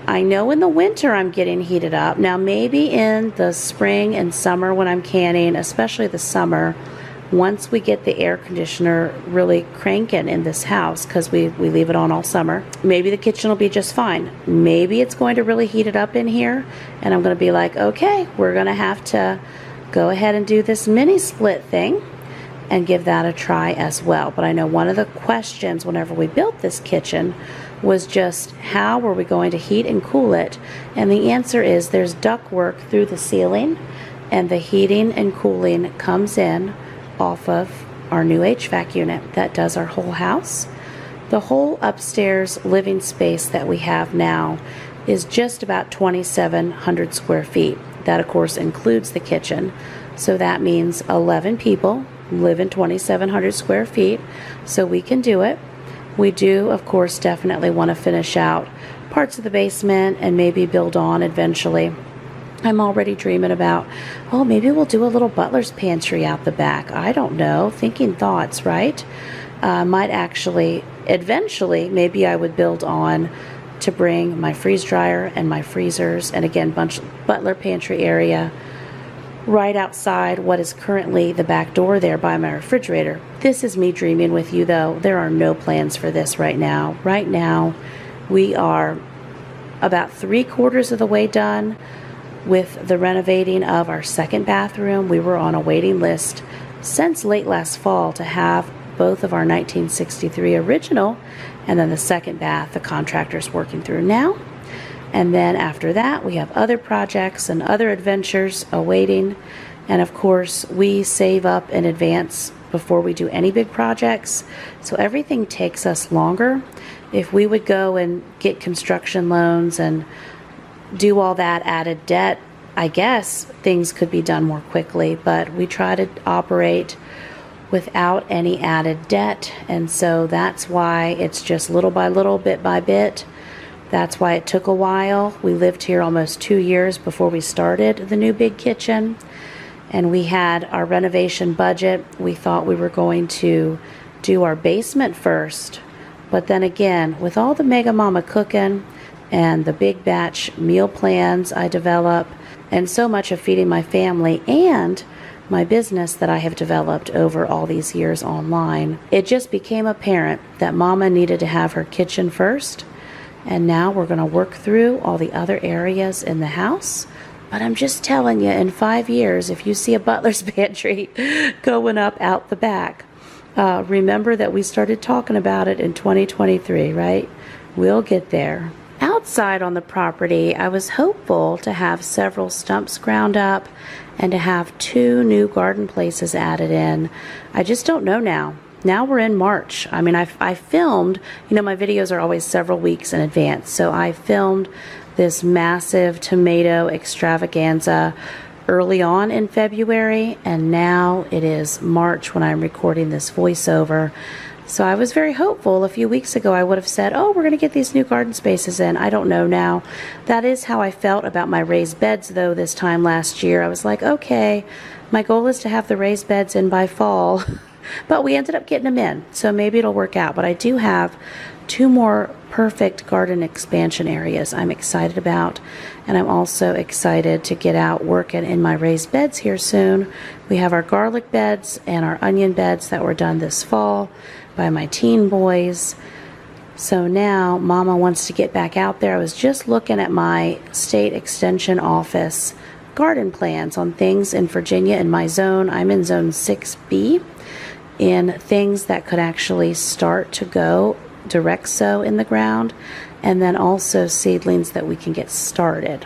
S1: I know in the winter I'm getting heated up. Now maybe in the spring and summer when I'm canning, especially the summer, once we get the air conditioner really cranking in this house, because we leave it on all summer, maybe the kitchen will be just fine. Maybe it's going to really heat it up in here, and I'm going to be like, okay, we're going to have to go ahead and do this mini split thing and give that a try as well. But I know one of the questions whenever we built this kitchen was just how were we going to heat and cool it, and the answer is there's ductwork through the ceiling, and the heating and cooling comes in off of our new HVAC unit that does our whole house. The whole upstairs living space that we have now is just about 2,700 square feet. That of course includes the kitchen, so that means 11 people live in 2,700 square feet, so we can do it. We do of course definitely want to finish out parts of the basement and maybe build on eventually. I'm already dreaming about, oh, maybe we'll do a little butler's pantry out the back. I don't know. Thinking thoughts, right? Might actually, eventually, maybe I would build on to bring my freeze dryer and my freezers, and again, butler pantry area right outside what is currently the back door there by my refrigerator. This is me dreaming with you, though. There are no plans for this right now. Right now, we are about 3/4 of the way done with the renovating of our second bathroom. We were on a waiting list since late last fall to have both of our 1963 original and then the second bath the contractor's working through now. And then after that, we have other projects and other adventures awaiting. And of course, we save up in advance before we do any big projects. So everything takes us longer. If we would go and get construction loans and do all that added debt, I guess things could be done more quickly. But we try to operate without any added debt. And so that's why it's just little by little, bit by bit. That's why it took a while. We lived here almost 2 years before we started the new big kitchen. And we had our renovation budget. We thought we were going to do our basement first. But then again, with all the Mega Mama cooking and the big batch meal plans I develop, and so much of feeding my family and my business that I have developed over all these years online, it just became apparent that Mama needed to have her kitchen first. And now we're going to work through all the other areas in the house. But I'm just telling you, in 5 years, if you see a butler's pantry going up out the back, remember that we started talking about it in 2023, right? We'll get there. Outside on the property, I was hopeful to have several stumps ground up and to have 2 new garden places added in. I just don't know now. Now we're in March. I mean, I filmed, you know, my videos are always several weeks in advance. So I filmed this massive tomato extravaganza early on in February, and now it is March when I'm recording this voiceover. So I was very hopeful. A few weeks ago I would have said, oh, we're going to get these new garden spaces in. I don't know now. That is how I felt about my raised beds, though, this time last year. I was like, okay, my goal is to have the raised beds in by fall. But we ended up getting them in, so maybe it'll work out. But I do have 2 more perfect garden expansion areas I'm excited about. And I'm also excited to get out working in my raised beds here soon. We have our garlic beds and our onion beds that were done this fall by my teen boys. So now Mama wants to get back out there. I was just looking at my state extension office garden plans on things in Virginia in my zone. I'm in zone 6B. In things that could actually start to go direct sow in the ground, and then also seedlings that we can get started.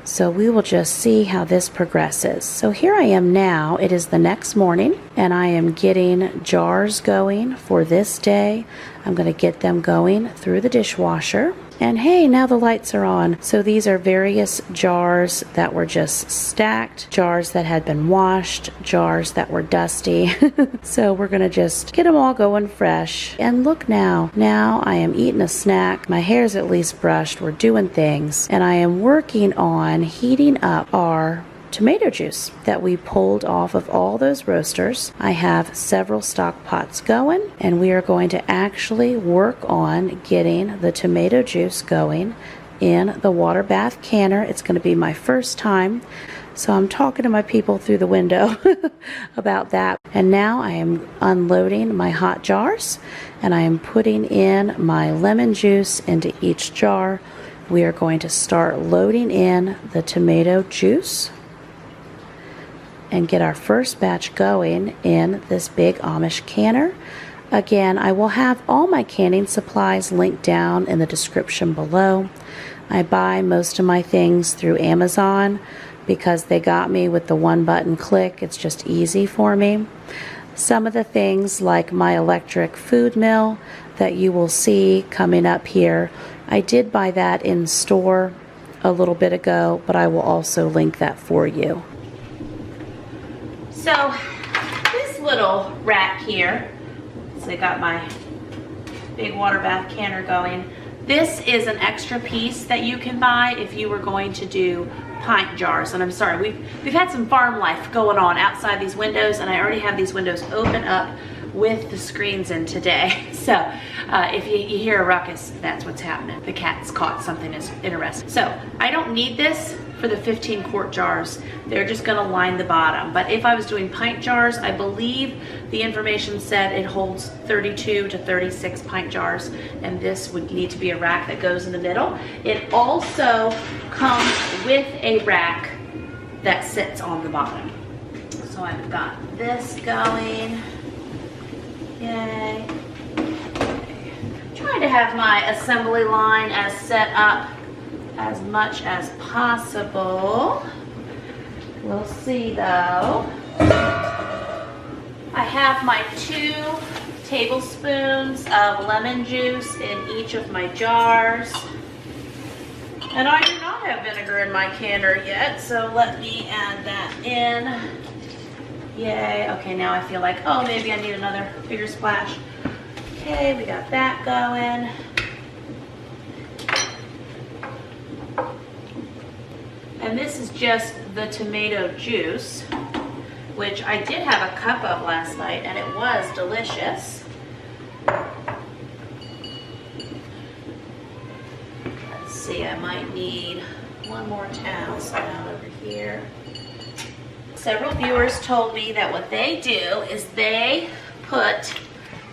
S1: So we will just see how this progresses. So here I am now. It is the next morning, and I am getting jars going for this day. I'm going to get them going through the dishwasher. And hey, now the lights are on. So these are various jars that were just stacked, jars that had been washed, jars that were dusty. So we're going to just get them all going fresh. And look now. Now I am eating a snack. My hair's at least brushed. We're doing things. And I am working on heating up our tomato juice that we pulled off of all those roasters. I have several stock pots going, and we are going to actually work on getting the tomato juice going in the water bath canner. It's going to be my first time, so I'm talking to my people through the window about that. And now I am unloading my hot jars, and I am putting in my lemon juice into each jar. We are going to start loading in the tomato juice and get our first batch going in this big Amish canner. Again, I will have all my canning supplies linked down in the description below. I buy most of my things through Amazon because they got me with the one button click. It's just easy for me. Some of the things like my electric food mill that you will see coming up here, I did buy that in store a little bit ago, but I will also link that for you. So this little rack here, so I got my big water bath canner going. This is an extra piece that you can buy if you were going to do pint jars. And I'm sorry, we've had some farm life going on outside these windows, and I already have these windows open up with the screens in today. So if you hear a ruckus, that's what's happening. The cat's caught something is interesting. So I don't need this for the 15 quart jars. They're just gonna line the bottom. But if I was doing pint jars, I believe the information said it holds 32 to 36 pint jars, and this would need to be a rack that goes in the middle. It also comes with a rack that sits on the bottom. So I've got this going. Yay. Trying to have my assembly line as set up as much as possible. We'll see though. I have my 2 tablespoons of lemon juice in each of my jars. And I do not have vinegar in my canner yet, so let me add that in. Yay, okay, now I feel like, oh, maybe I need another bigger splash. Okay, we got that going. And this is just the tomato juice, which I did have a cup of last night, and it was delicious. Let's see, I might need one more towel down over here. Several viewers told me that what they do is they put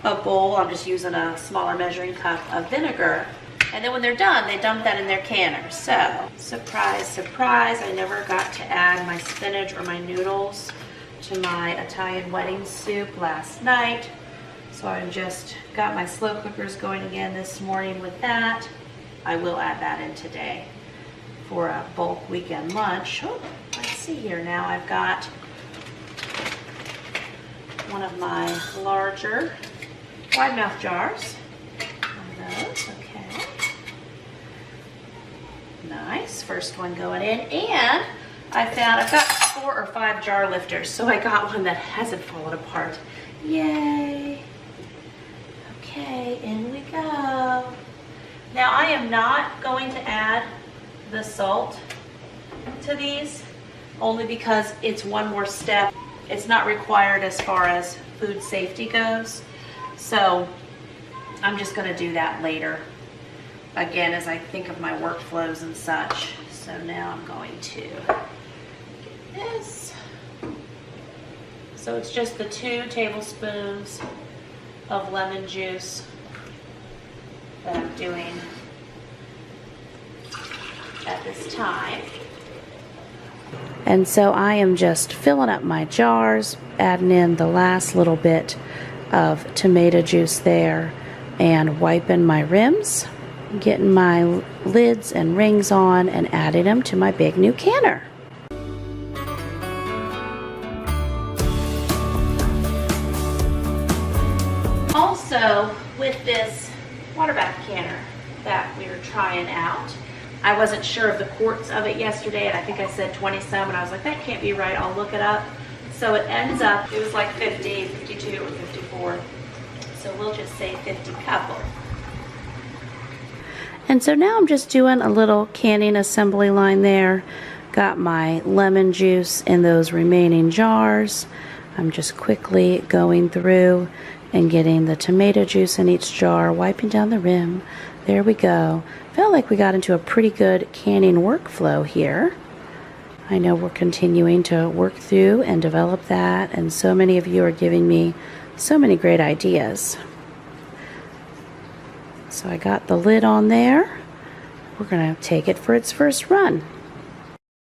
S1: a bowl, I'm just using a smaller measuring cup of vinegar, and then when they're done, they dump that in their canner. So, surprise, surprise, I never got to add my spinach or my noodles to my Italian wedding soup last night. So I just got my slow cookers going again this morning with that. I will add that in today for a bulk weekend lunch. Oh, let's see here now. I've got one of my larger wide mouth jars. One of those, okay. Nice, first one going in. And I've got 4 or 5 jar lifters, so I got one that hasn't fallen apart. Yay. Okay, in we go. Now I am not going to add the salt to these, only because it's one more step. It's not required as far as food safety goes. So I'm just gonna do that later, again, as I think of my workflows and such. So now I'm going to get this. So it's just the 2 tablespoons of lemon juice that I'm doing at this time. And so I am just filling up my jars, adding in the last little bit of tomato juice there, and wiping my rims, getting my lids and rings on, and adding them to my big new canner. Also, with this water bath canner that we were trying out, I wasn't sure of the quarts of it yesterday, and I think I said 20 some, and I was like, that can't be right, I'll look it up. So it ends up, it was like 50, 52, or 54. So we'll just say 50 couple. And so now I'm just doing a little canning assembly line there. Got my lemon juice in those remaining jars. I'm just quickly going through and getting the tomato juice in each jar, wiping down the rim. There we go. Felt like we got into a pretty good canning workflow here. I know we're continuing to work through and develop that, and so many of you are giving me so many great ideas. So I got the lid on there. We're going to take it for its first run.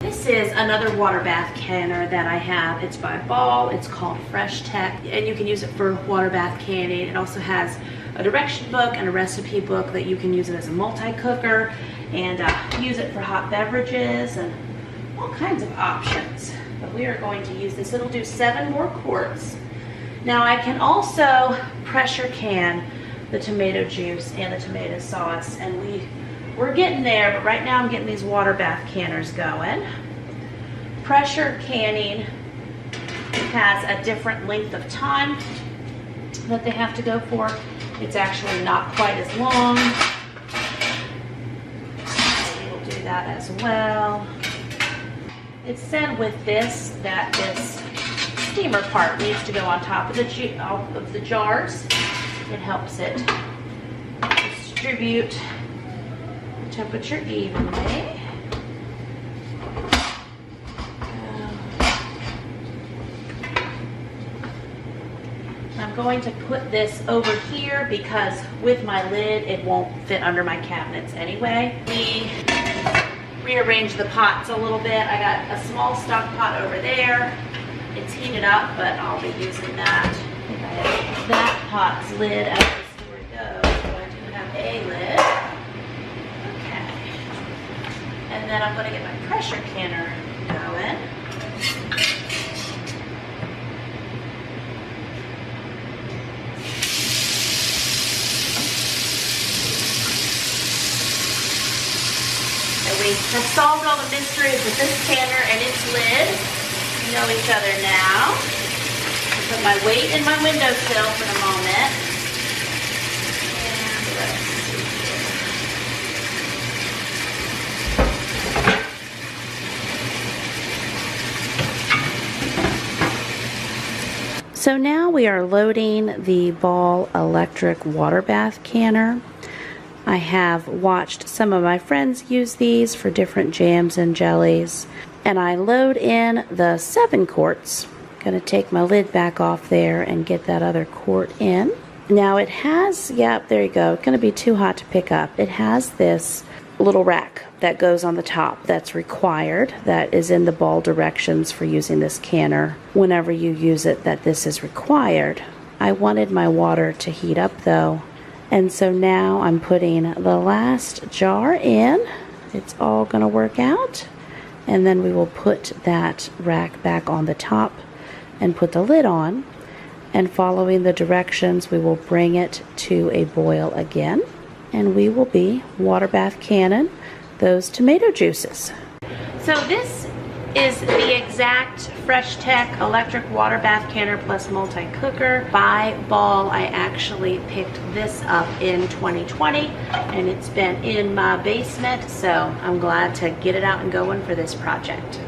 S1: This is another water bath canner that I have. It's by Ball. It's called Fresh Tech, and you can use it for water bath canning. It also has a direction book and a recipe book that you can use it as a multi-cooker and use it for hot beverages and all kinds of options. But we are going to use this. It'll do 7 more quarts. Now I can also pressure can the tomato juice and the tomato sauce, and we're getting there, but right now I'm getting these water bath canners going. Pressure canning has a different length of time that they have to go for. It's actually not quite as long. So we'll do that as well. It said with this that this steamer part needs to go on top of the jars. It helps it distribute the temperature evenly. I'm going to put this over here because with my lid it won't fit under my cabinets anyway. We rearrange the pots a little bit. I got a small stock pot over there. It's heated up, but I'll be using that. That pot's lid as the Stewart goes, so I do have a lid. Okay. And then I'm going to get my pressure canner going. We have solved all the mysteries with this canner and its lid. We know each other now. I'll put my weight in my windowsill for the moment. And let's see. So now we are loading the Ball electric water bath canner. I have watched some of my friends use these for different jams and jellies. And I load in the 7 quarts. Going to take my lid back off there and get that other quart in. Now it has, yep, there you go. It's going to be too hot to pick up. It has this little rack that goes on the top that's required, that is in the Ball directions for using this canner. Whenever you use it, that this is required. I wanted my water to heat up though. And so now I'm putting the last jar in. It's all going to work out. And then we will put that rack back on the top and put the lid on. And following the directions, we will bring it to a boil again. And we will be water bath canning those tomato juices. So this is the exact Fresh Tech electric water bath canner plus multi-cooker by Ball. I actually picked this up in 2020 and it's been in my basement, so I'm glad to get it out and going for this project.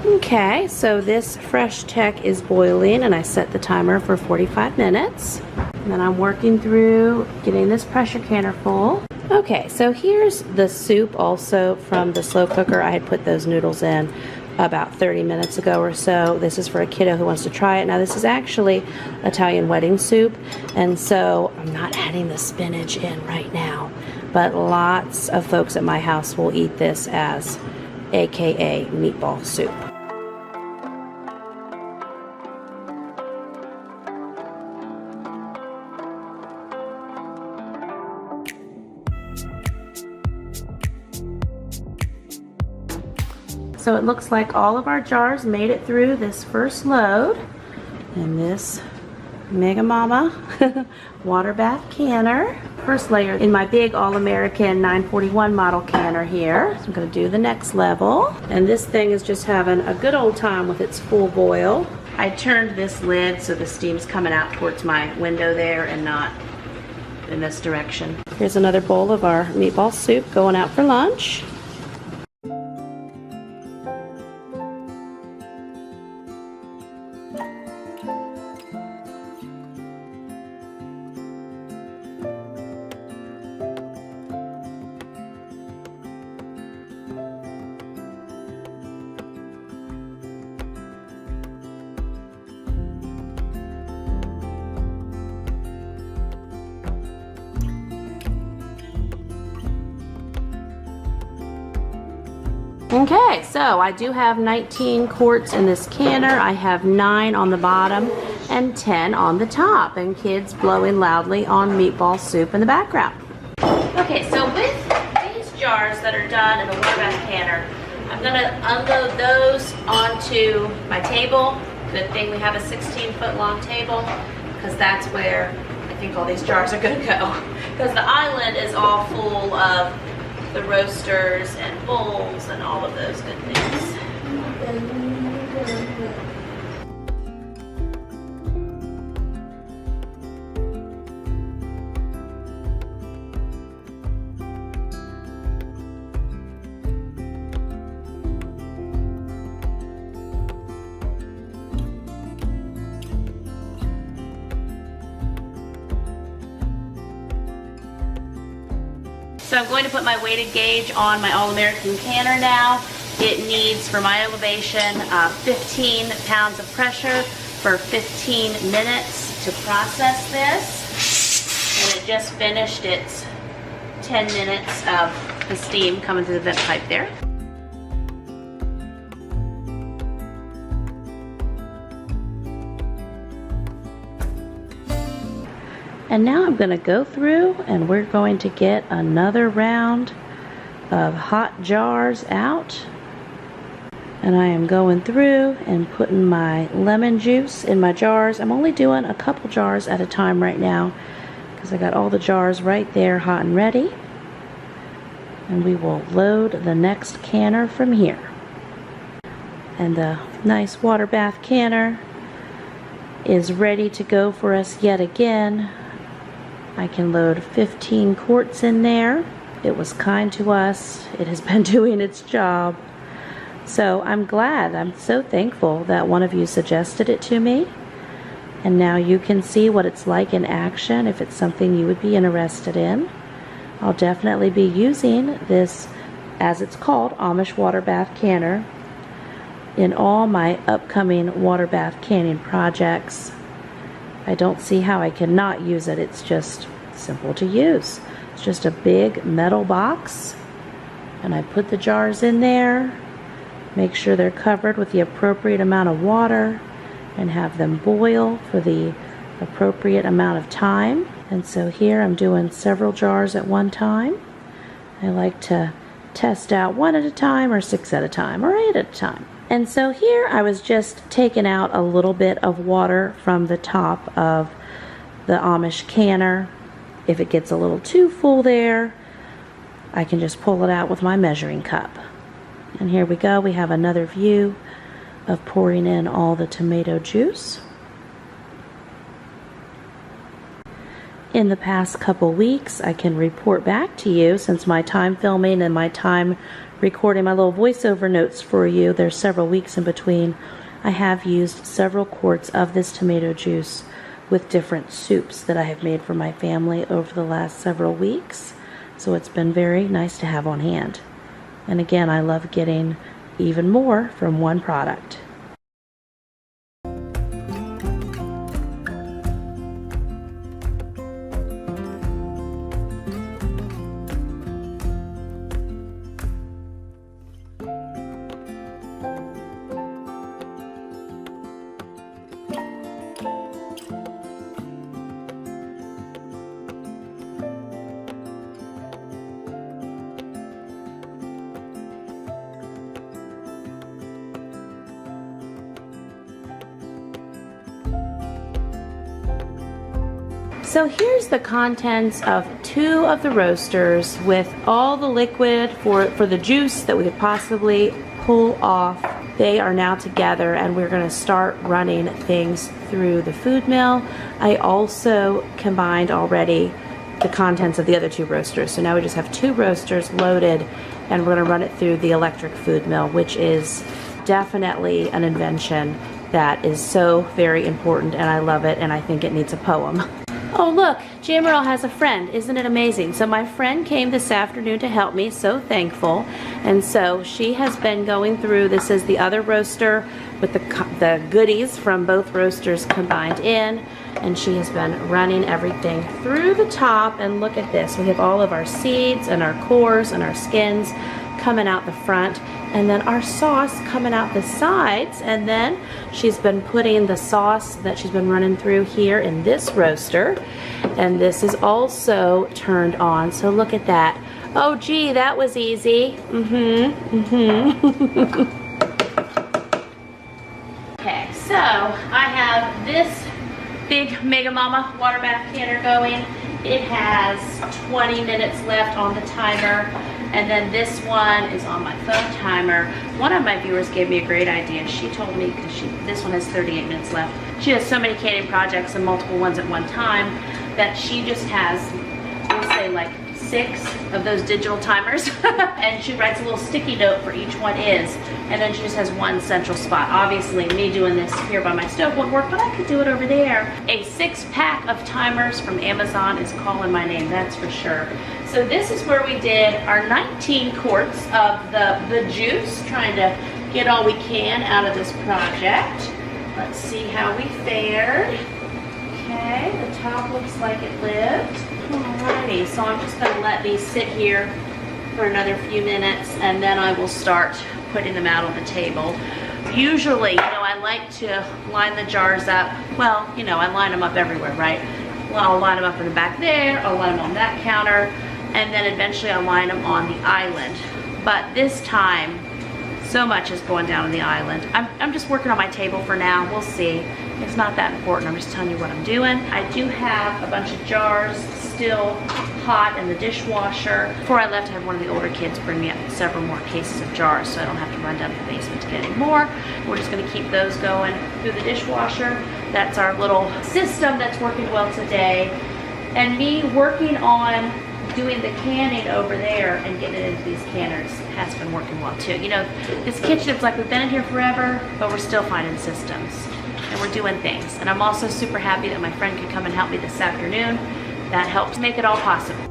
S1: Okay, so this Fresh Tech is boiling and I set the timer for 45 minutes. And then I'm working through getting this pressure canner full. Okay, so here's the soup also from the slow cooker. I had put those noodles in about 30 minutes ago or so. This is for a kiddo who wants to try it. Now this is actually Italian wedding soup, and so I'm not adding the spinach in right now, but lots of folks at my house will eat this as AKA meatball soup. So it looks like all of our jars made it through this first load. And this Mega Mama water bath canner. First layer in my big All-American 941 model canner here. So I'm going to do the next level. And this thing is just having a good old time with its full boil. I turned this lid so the steam's coming out towards my window there and not in this direction. Here's another bowl of our meatball soup going out for lunch. Okay, so I do have 19 quarts in this canner. I have 9 on the bottom and 10 on the top, and kids blowing loudly on meatball soup in the background. Okay, so with these jars that are done in the water bath canner, I'm gonna unload those onto my table. Good thing we have a 16-foot long table, because that's where I think all these jars are gonna go. Because the island is all full of the roasters and bowls and all of those good things. So I'm going to put my weighted gauge on my All-American canner now. It needs, for my elevation, 15 pounds of pressure for 15 minutes to process this. And it just finished its 10 minutes of the steam coming through the vent pipe there. And now I'm going to go through and we're going to get another round of hot jars out. And I am going through and putting my lemon juice in my jars. I'm only doing a couple jars at a time right now because I got all the jars right there hot and ready. And we will load the next canner from here. And the nice water bath canner is ready to go for us yet again. I can load 15 quarts in there. It was kind to us. It has been doing its job. So I'm glad, I'm so thankful that one of you suggested it to me. And now you can see what it's like in action if it's something you would be interested in. I'll definitely be using this, as it's called, Amish water bath canner in all my upcoming water bath canning projects. I don't see how I cannot use it. It's just simple to use. It's just a big metal box, and I put the jars in there, make sure they're covered with the appropriate amount of water, and have them boil for the appropriate amount of time. And so here I'm doing several jars at one time. I like to test out 1 at a time, or 6 at a time, or 8 at a time. And so here I was just taking out a little bit of water from the top of the Amish canner. If it gets a little too full there, I can just pull it out with my measuring cup. And here we go, we have another view of pouring in all the tomato juice. In the past couple weeks, I can report back to you, since my time filming and my time recording my little voiceover notes for you, there's several weeks in between, I have used several quarts of this tomato juice with different soups that I have made for my family over the last several weeks. So it's been very nice to have on hand. And again, I love getting even more from one product. So here's the contents of 2 of the roasters with all the liquid for the juice that we could possibly pull off. They are now together and we're going to start running things through the food mill. I also combined already the contents of the other 2 roasters. So now we just have 2 roasters loaded and we're going to run it through the electric food mill, which is definitely an invention that is so very important, and I love it, and I think it needs a poem. Oh look, Jamerrill has a friend. Isn't it amazing? So my friend came this afternoon to help me, so thankful. And so she has been going through, this is the other roaster with the goodies from both roasters combined in, and she has been running everything through the top. And look at this, we have all of our seeds and our cores and our skins coming out the front, and then our sauce coming out the sides. And then she's been putting the sauce that she's been running through here in this roaster. And this is also turned on, so look at that. Oh gee, that was easy. Okay, so I have this big Mega Mama water bath canner going. It has 20 minutes left on the timer. And then this one is on my phone timer. One of my viewers gave me a great idea. She told me, because this one has 38 minutes left. She has so many canning projects and multiple ones at one time that she just has, we'll say like 6 of those digital timers. And she writes a little sticky note for each one is. And then she just has one central spot. Obviously, me doing this here by my stove wouldn't work, but I could do it over there. A 6-pack of timers from Amazon is calling my name, that's for sure. So this is where we did our 19 quarts of the juice, trying to get all we can out of this project. Let's see how we fared. Okay, the top looks like it lived. Alrighty, so I'm just going to let these sit here for another few minutes, and then I will start putting them out on the table. Usually, I like to line the jars up. Well, I line them up everywhere, right? Well, I'll line them up in the back there, I'll line them on that counter, and then eventually I'll line them on the island. But this time, so much is going down on the island. I'm just working on my table for now. We'll see. It's not that important. I'm just telling you what I'm doing. I do have a bunch of jars still hot in the dishwasher. Before I left, I had one of the older kids bring me up several more cases of jars, so I don't have to run down to the basement to get any more. We're just going to keep those going through the dishwasher. That's our little system that's working well today. And me working on doing the canning over there and getting it into these canners has been working well too. This kitchen, it's like we've been in here forever, but we're still finding systems and we're doing things. And I'm also super happy that my friend could come and help me this afternoon. That helps make it all possible.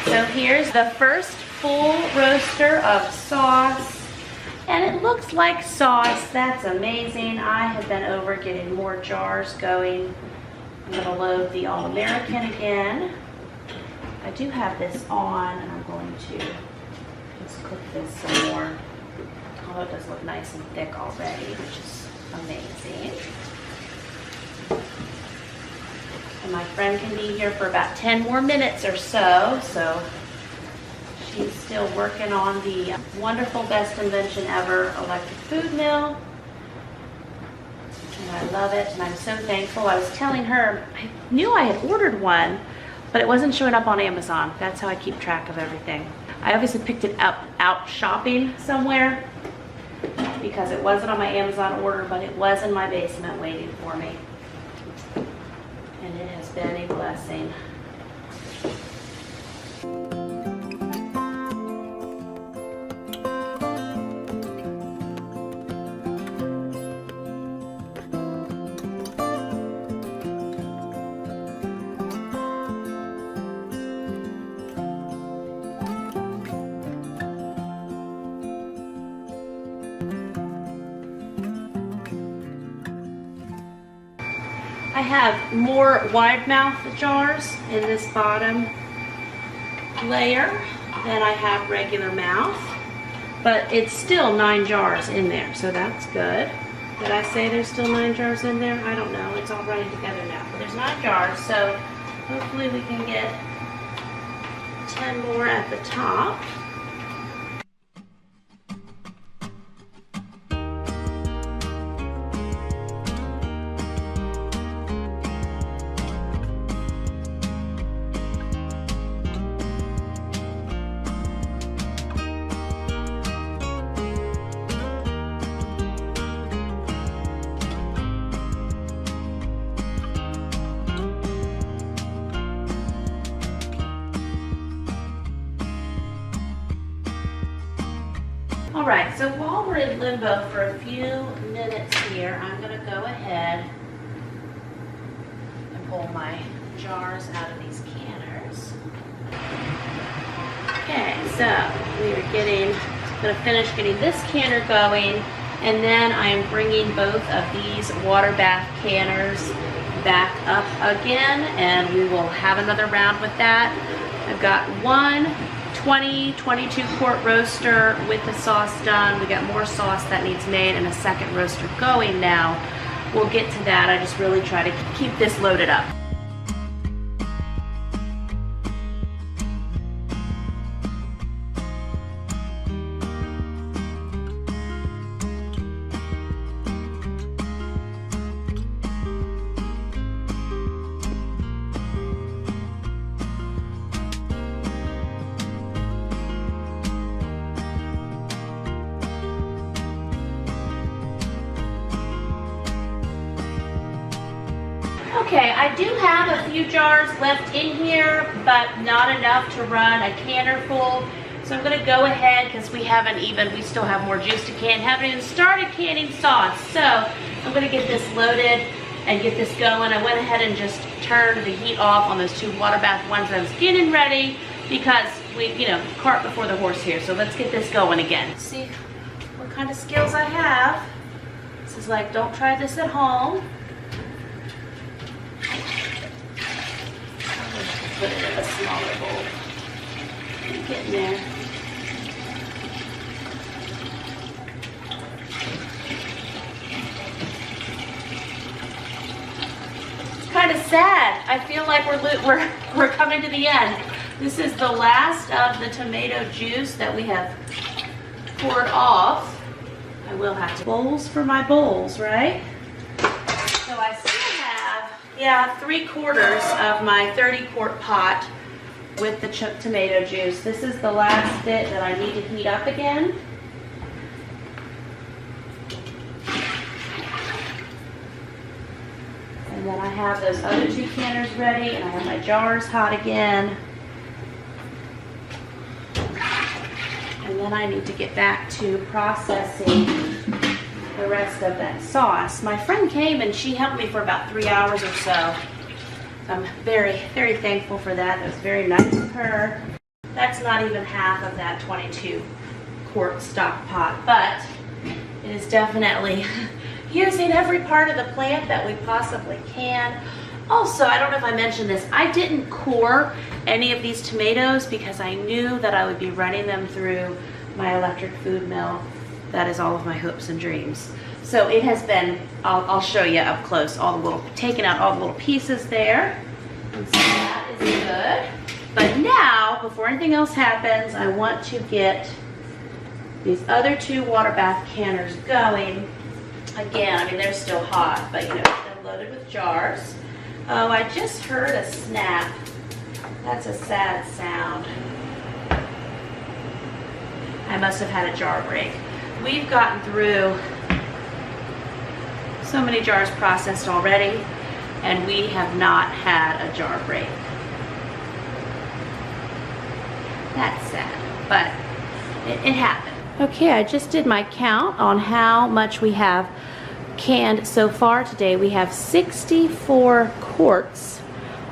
S1: So here's the first full roaster of sauce, and it looks like sauce. That's amazing. I have been over getting more jars going. I'm gonna load the All-American again. I do have this on, and I'm going to just cook this some more. Although it does look nice and thick already, which is amazing. And my friend can be here for about 10 more minutes or so. So she's still working on the wonderful, best invention ever electric food mill. And I love it, and I'm so thankful. I was telling her, I knew I had ordered one, but it wasn't showing up on Amazon. That's how I keep track of everything. I obviously picked it up out shopping somewhere because it wasn't on my Amazon order, but it was in my basement waiting for me. And it has been a blessing. I have more wide mouth jars in this bottom layer than I have regular mouth, but it's still 9 jars in there, so that's good. Did I say there's still 9 jars in there? I don't know. It's all running together now, but there's 9 jars, so hopefully we can get 10 more at the top. All right, so while we're in limbo for a few minutes here, I'm gonna go ahead and pull my jars out of these canners. Okay, so gonna finish getting this canner going, and then I am bringing both of these water bath canners back up again, and we will have another round with that. I've got one 22 quart roaster with the sauce done. We got more sauce that needs made and a second roaster going now. We'll get to that. I just really try to keep this loaded up. Okay, I do have a few jars left in here, but not enough to run a canner full. So I'm gonna go ahead, because we still have more juice to can, haven't even started canning sauce. So I'm gonna get this loaded and get this going. I went ahead and just turned the heat off on those two water bath ones that I was getting ready, because cart before the horse here. So let's get this going again. See what kind of skills I have. This is like, don't try this at home. Put it in a smaller bowl. Get in there. It's kind of sad. I feel like we're coming to the end. This is the last of the tomato juice that we have poured off. I will have to bowls for my bowls, right? So I still have, 3/4 of my 30 quart pot with the tomato juice. This is the last bit that I need to heat up again. And then I have those other two canners ready, and I have my jars hot again. And then I need to get back to processing the rest of that sauce. My friend came and she helped me for about 3 hours or so. I'm very, very thankful for that. It was very nice of her. That's not even half of that 22 quart stock pot, but it is definitely using every part of the plant that we possibly can. Also, I don't know if I mentioned this, I didn't core any of these tomatoes because I knew that I would be running them through my electric food mill. That is all of my hopes and dreams. So it has been, I'll show you up close, taking out all the little pieces there. And so that is good. But now, before anything else happens, I want to get these other two water bath canners going. Again, I mean, they're still hot, but they're loaded with jars. Oh, I just heard a snap. That's a sad sound. I must have had a jar break. We've gotten through so many jars processed already, and we have not had a jar break. That's sad, but it happened. Okay, I just did my count on how much we have canned so far today. We have 64 quarts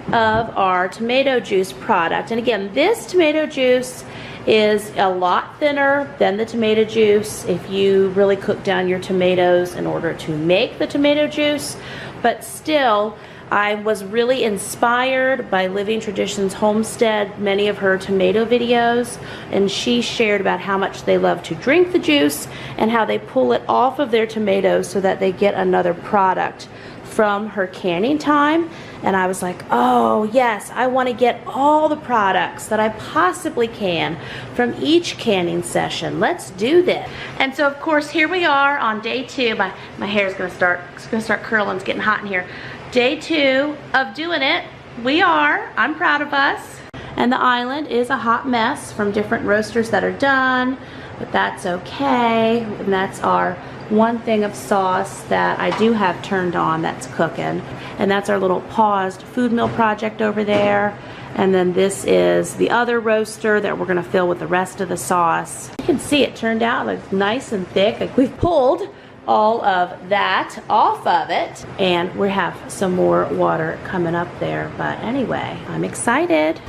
S1: of our tomato juice product. And again, this tomato juice is a lot thinner than the tomato juice if you really cook down your tomatoes in order to make the tomato juice. But still, I was really inspired by Living Traditions Homestead, many of her tomato videos, and she shared about how much they love to drink the juice and how they pull it off of their tomatoes so that they get another product from her canning time. And I was like, oh yes, I want to get all the products that I possibly can from each canning session. Let's do this. And so of course here we are on day 2. My hair is gonna start curling. It's getting hot in here. Day 2 of doing it. I'm proud of us. And the island is a hot mess from different roasters that are done, but that's okay. And that's our one thing of sauce that I do have turned on that's cooking. And that's our little paused food mill project over there. And then this is the other roaster that we're gonna fill with the rest of the sauce. You can see it turned out like nice and thick. Like we've pulled all of that off of it, and we have some more water coming up there. But anyway, I'm excited.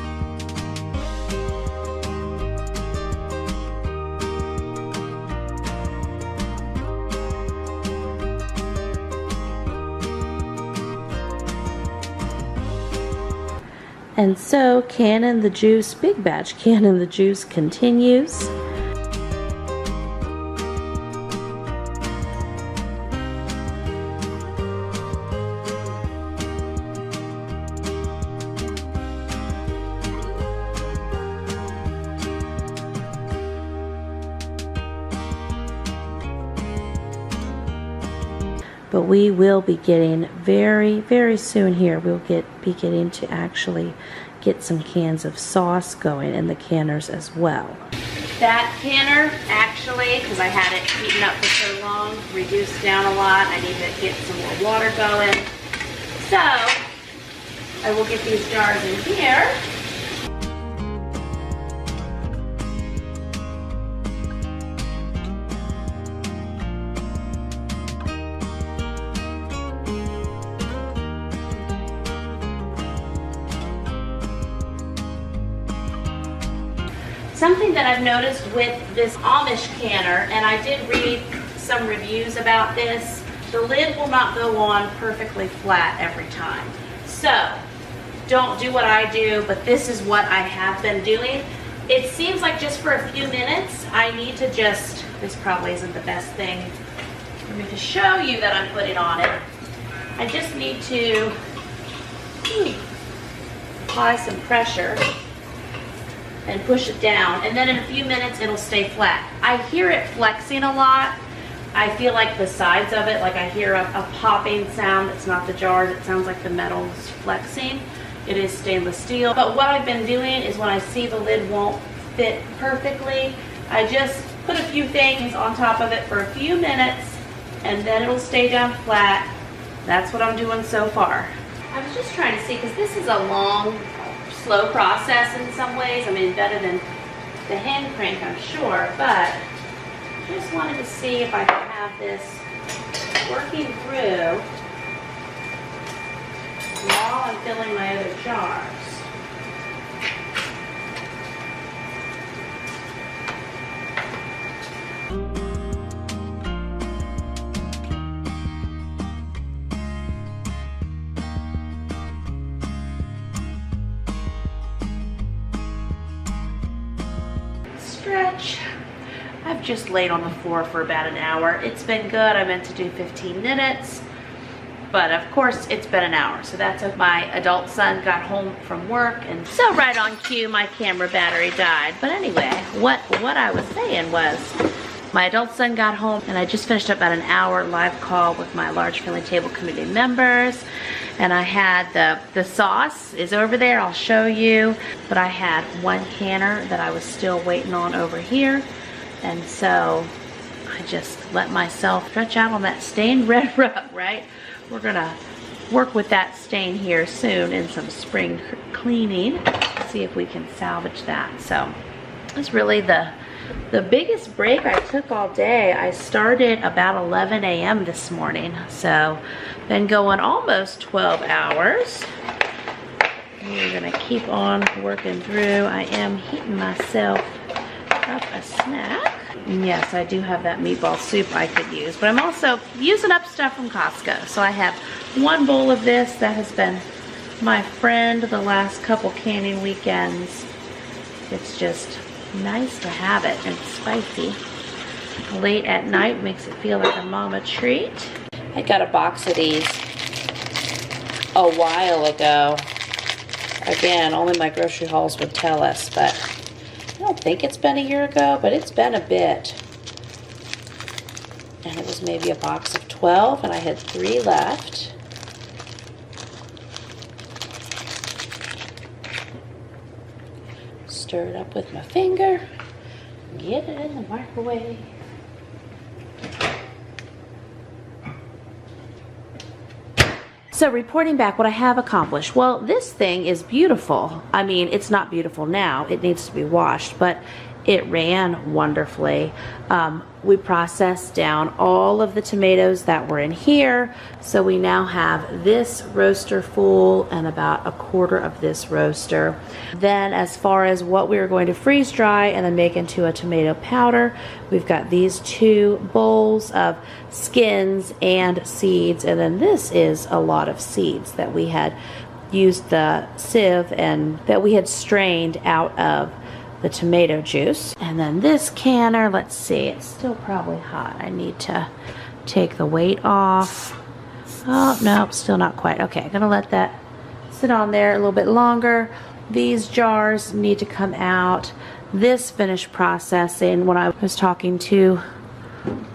S1: And so Cannon the Juice, Big Batch Cannon the Juice continues. But we will be getting very soon here, we'll be getting to actually get some cans of sauce going in the canners as well. That canner actually, because I had it heating up for so long, reduced down a lot. I need to get some more water going. So I will get these jars in here. Something that I've noticed with this Amish canner, and I did read some reviews about this, the lid will not go on perfectly flat every time. So don't do what I do, but this is what I have been doing. It seems like just for a few minutes, I need to just, this probably isn't the best thing for me to show you that I'm putting on it. I just need to apply some pressure and push it down, and then in a few minutes it'll stay flat. I hear it flexing a lot. I feel like the sides of it, like I hear a popping sound. It's not the jars, it sounds like the metal is flexing. It is stainless steel. But what I've been doing is when I see the lid won't fit perfectly, I just put a few things on top of it for a few minutes, and then it'll stay down flat. That's what I'm doing so far. I was just trying to see, because this is a long, slow process in some ways. I mean, better than the hand crank, I'm sure, but just wanted to see if I could have this working through while I'm filling my other jars. Stretch. I've just laid on the floor for about an hour. It's been good. I meant to do 15 minutes, but of course it's been an hour. So that's if my adult son got home from work, and so right on cue my camera battery died. But anyway, what I was saying was my adult son got home, and I just finished up about an hour live call with my large family table community members. And I had the sauce is over there, I'll show you. But I had one canner that I was still waiting on over here. And so I just let myself stretch out on that stained red rug, right? We're gonna work with that stain here soon in some spring cleaning. See if we can salvage that. So that's really the biggest break I took all day. I started about 11 a.m. this morning. So been going almost 12 hours. We're gonna keep on working through. I am heating myself up a snack. And yes, I do have that meatball soup I could use, but I'm also using up stuff from Costco. So I have one bowl of this that has been my friend the last couple canning weekends. It's just nice to have it, and spicy. Late at night makes it feel like a mama treat. I got a box of these a while ago. Again, only my grocery hauls would tell us, but I don't think it's been a year ago, but it's been a bit. And it was maybe a box of 12, and I had 3 left. Stir it up with my finger, get it in the microwave. So reporting back what I have accomplished. Well, this thing is beautiful. I mean, it's not beautiful now. It needs to be washed, but it ran wonderfully. We processed down all of the tomatoes that were in here. So we now have this roaster full and about a quarter of this roaster. Then as far as what we are going to freeze dry and then make into a tomato powder, we've got these 2 bowls of skins and seeds. And then this is a lot of seeds that we had used the sieve and that we had strained out of the tomato juice. And then this canner, let's see, it's still probably hot. I need to take the weight off. Oh, no, still not quite. Okay, I'm gonna let that sit on there a little bit longer. These jars need to come out. This finished processing, when I was talking to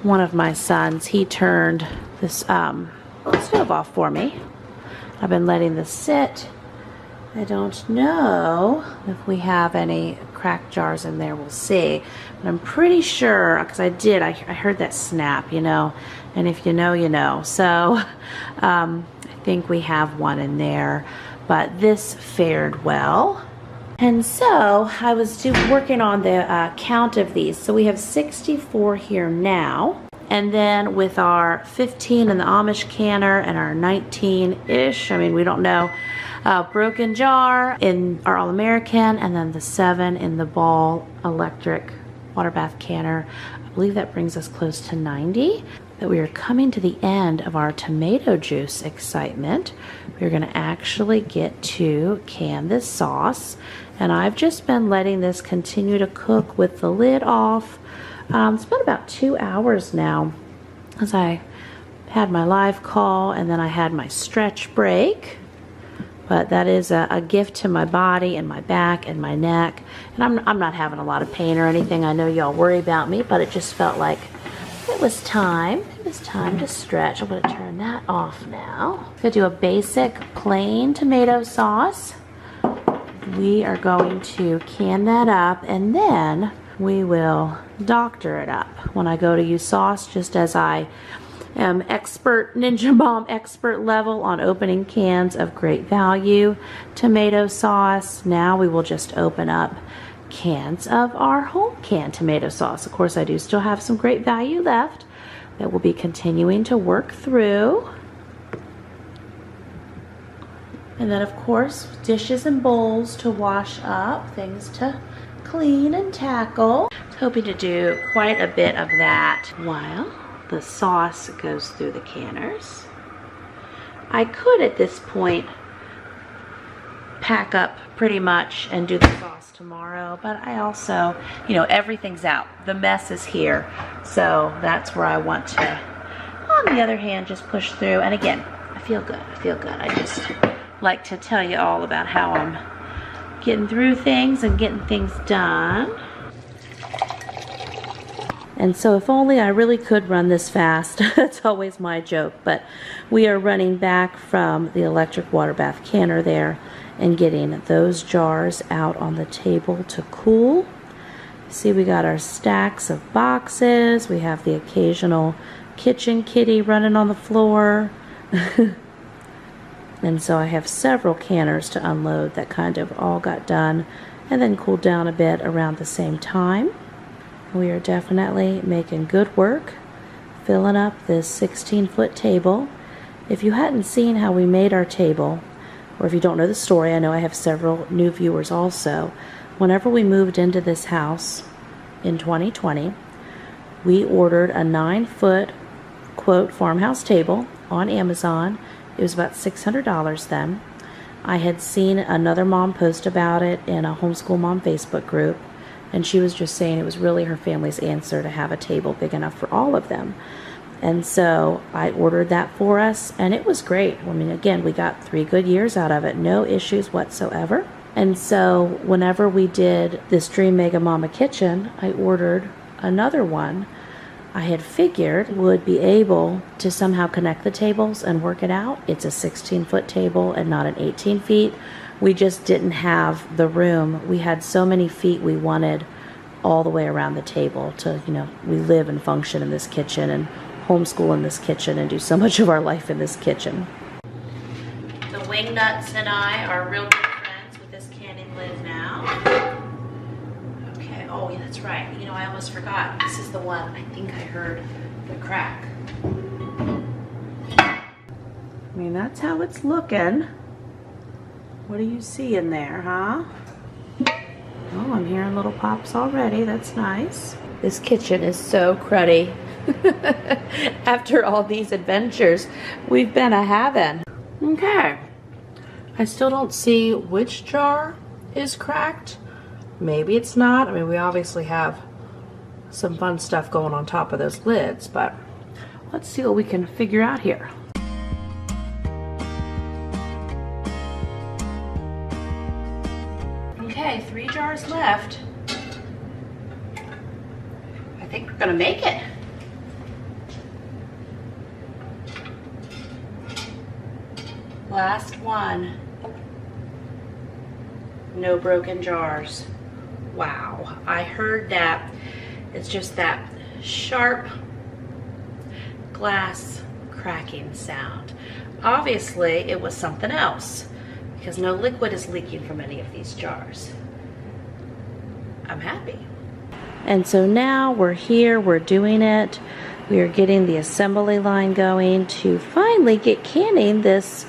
S1: one of my sons, he turned this stove off for me. I've been letting this sit. I don't know if we have any cracked jars in there. We'll see. But I'm pretty sure, because I heard that snap, you know, and if you know, you know. So I think we have one in there, but this fared well. And so I was working on the count of these. So we have 64 here now. And then with our 15 in the Amish canner and our 19-ish, I mean, we don't know, broken jar in our All-American, and then the 7 in the Ball electric water bath canner. I believe that brings us close to 90. That we are coming to the end of our tomato juice excitement. We're going to actually get to can this sauce. And I've just been letting this continue to cook with the lid off. It's been about 2 hours now, as I had my live call and then I had my stretch break. But that is a gift to my body and my back and my neck. And I'm not having a lot of pain or anything. I know y'all worry about me, but it just felt like it was time. It was time to stretch. I'm going to turn that off now. I'm going to do a basic plain tomato sauce. We are going to can that up, and then we will doctor it up when I go to use sauce, just as I am expert, Ninja Mom expert level on opening cans of Great Value tomato sauce. Now we will just open up cans of our home canned tomato sauce. Of course, I do still have some Great Value left that we'll be continuing to work through. And then, of course, dishes and bowls to wash up, things to clean and tackle. I was hoping to do quite a bit of that while the sauce goes through the canners. I could at this point pack up pretty much and do the sauce tomorrow, but I also, you know, everything's out. The mess is here, so that's where I want to, on the other hand, just push through. And again, I feel good. I feel good. I just like to tell you all about how I'm getting through things and getting things done. And so if only I really could run this fast. That's always my joke. But we are running back from the electric water bath canner there and getting those jars out on the table to cool. See, we got our stacks of boxes. We have the occasional kitchen kitty running on the floor. And so I have several canners to unload that kind of all got done and then cooled down a bit around the same time. We are definitely making good work filling up this 16-foot table. If you hadn't seen how we made our table, or if you don't know the story, I know I have several new viewers also. Whenever we moved into this house in 2020, we ordered a 9-foot, quote, farmhouse table on Amazon. It was about $600 then. I had seen another mom post about it in a homeschool mom Facebook group, and she was just saying it was really her family's answer to have a table big enough for all of them. And so I ordered that for us, and it was great. I mean, again, we got 3 good years out of it, no issues whatsoever. And so whenever we did this Dream Mega Mama kitchen, I ordered another one. I had figured would be able to somehow connect the tables and work it out. It's a 16-foot table and not an 18 feet. We just didn't have the room. We had so many feet we wanted all the way around the table to, you know, we live and function in this kitchen and homeschool in this kitchen and do so much of our life in this kitchen. Nuts and I are real good friends with this canning lid now. Okay, oh yeah, that's right. You know, I almost forgot. This is the one I think I heard the crack. I mean, that's how it's looking. What do you see in there, huh? Oh, I'm hearing little pops already. That's nice. This kitchen is so cruddy. After all these adventures we've been a-having. Okay. I still don't see which jar is cracked. Maybe it's not. I mean, we obviously have some fun stuff going on top of those lids, but let's see what we can figure out here. Okay, 3 jars left. I think we're gonna make it. Last one. No broken jars. Wow, I heard that. It's just that sharp glass cracking sound. Obviously, it was something else because no liquid is leaking from any of these jars. I'm happy. And so now we're here, we're doing it. We are getting the assembly line going to finally get canning this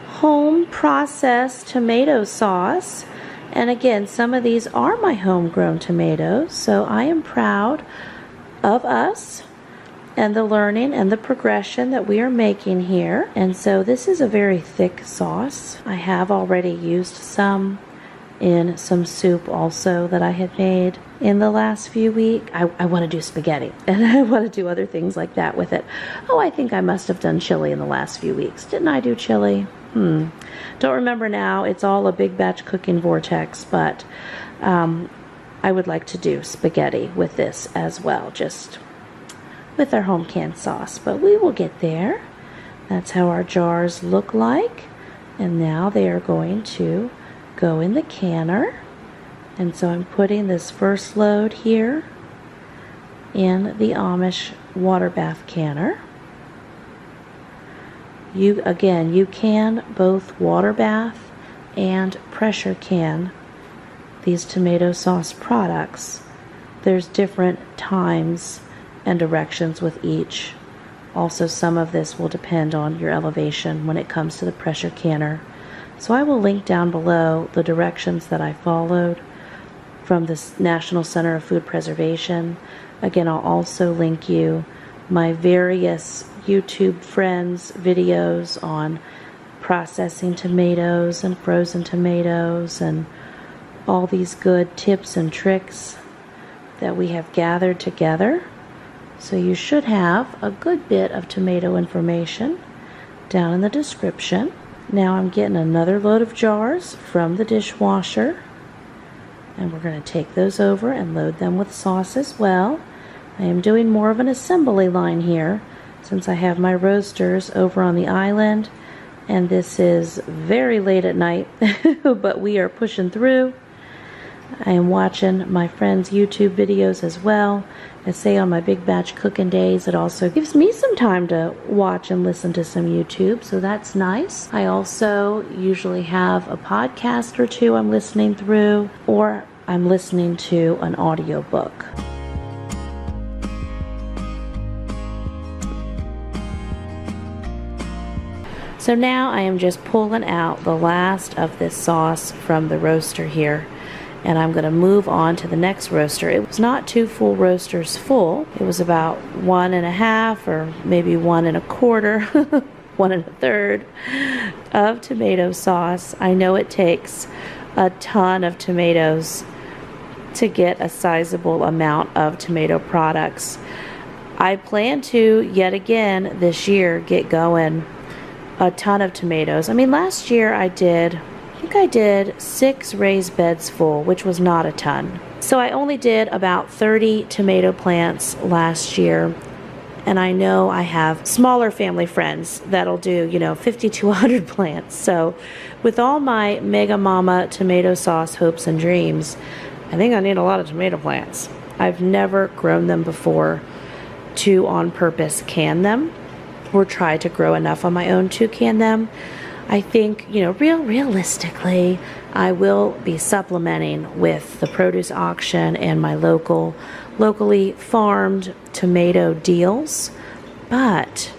S1: home processed tomato sauce. And again, some of these are my homegrown tomatoes, so I am proud of us and the learning and the progression that we are making here. And so this is a very thick sauce. I have already used some in some soup also that I had made in the last few weeks. I want to do spaghetti and I want to do other things like that with it. Oh, I think I must have done chili in the last few weeks. Didn't I do chili? Don't remember now. It's all a big batch cooking vortex, but I would like to do spaghetti with this as well, just with our home canned sauce, but we will get there. That's how our jars look like, and now they are going to go in the canner. And so I'm putting this first load here in the Amish water bath canner. You can both water bath and pressure can these tomato sauce products. There's different times and directions with each. Also, some of this will depend on your elevation when it comes to the pressure canner. So I will link down below the directions that I followed from the National Center of Food Preservation. Again, I'll also link you my various YouTube friends' videos on processing tomatoes and frozen tomatoes and all these good tips and tricks that we have gathered together. So you should have a good bit of tomato information down in the description. Now I'm getting another load of jars from the dishwasher, and we're going to take those over and load them with sauce as well. I am doing more of an assembly line here since I have my roasters over on the island, and this is very late at night, but we are pushing through. I am watching my friends' YouTube videos as well. I say on my big batch cooking days, it also gives me some time to watch and listen to some YouTube, so that's nice. I also usually have a podcast or two I'm listening through, or I'm listening to an audiobook. So now I am just pulling out the last of this sauce from the roaster here, and I'm going to move on to the next roaster. It was not 2 full roasters full. It was about 1.5 or maybe 1.25, 1 1/3 of tomato sauce. I know it takes a ton of tomatoes to get a sizable amount of tomato products. I plan to, yet again this year, get going a ton of tomatoes. I mean, last year I think I did 6 raised beds full, which was not a ton. So I only did about 30 tomato plants last year, and I know I have smaller family friends that'll do, 50 to 100 plants. So with all my Mega Mama tomato sauce hopes and dreams, I think I need a lot of tomato plants. I've never grown them before to on purpose can them, or try to grow enough on my own to can them. I think, you know, realistically, I will be supplementing with the produce auction and my locally farmed tomato deals, but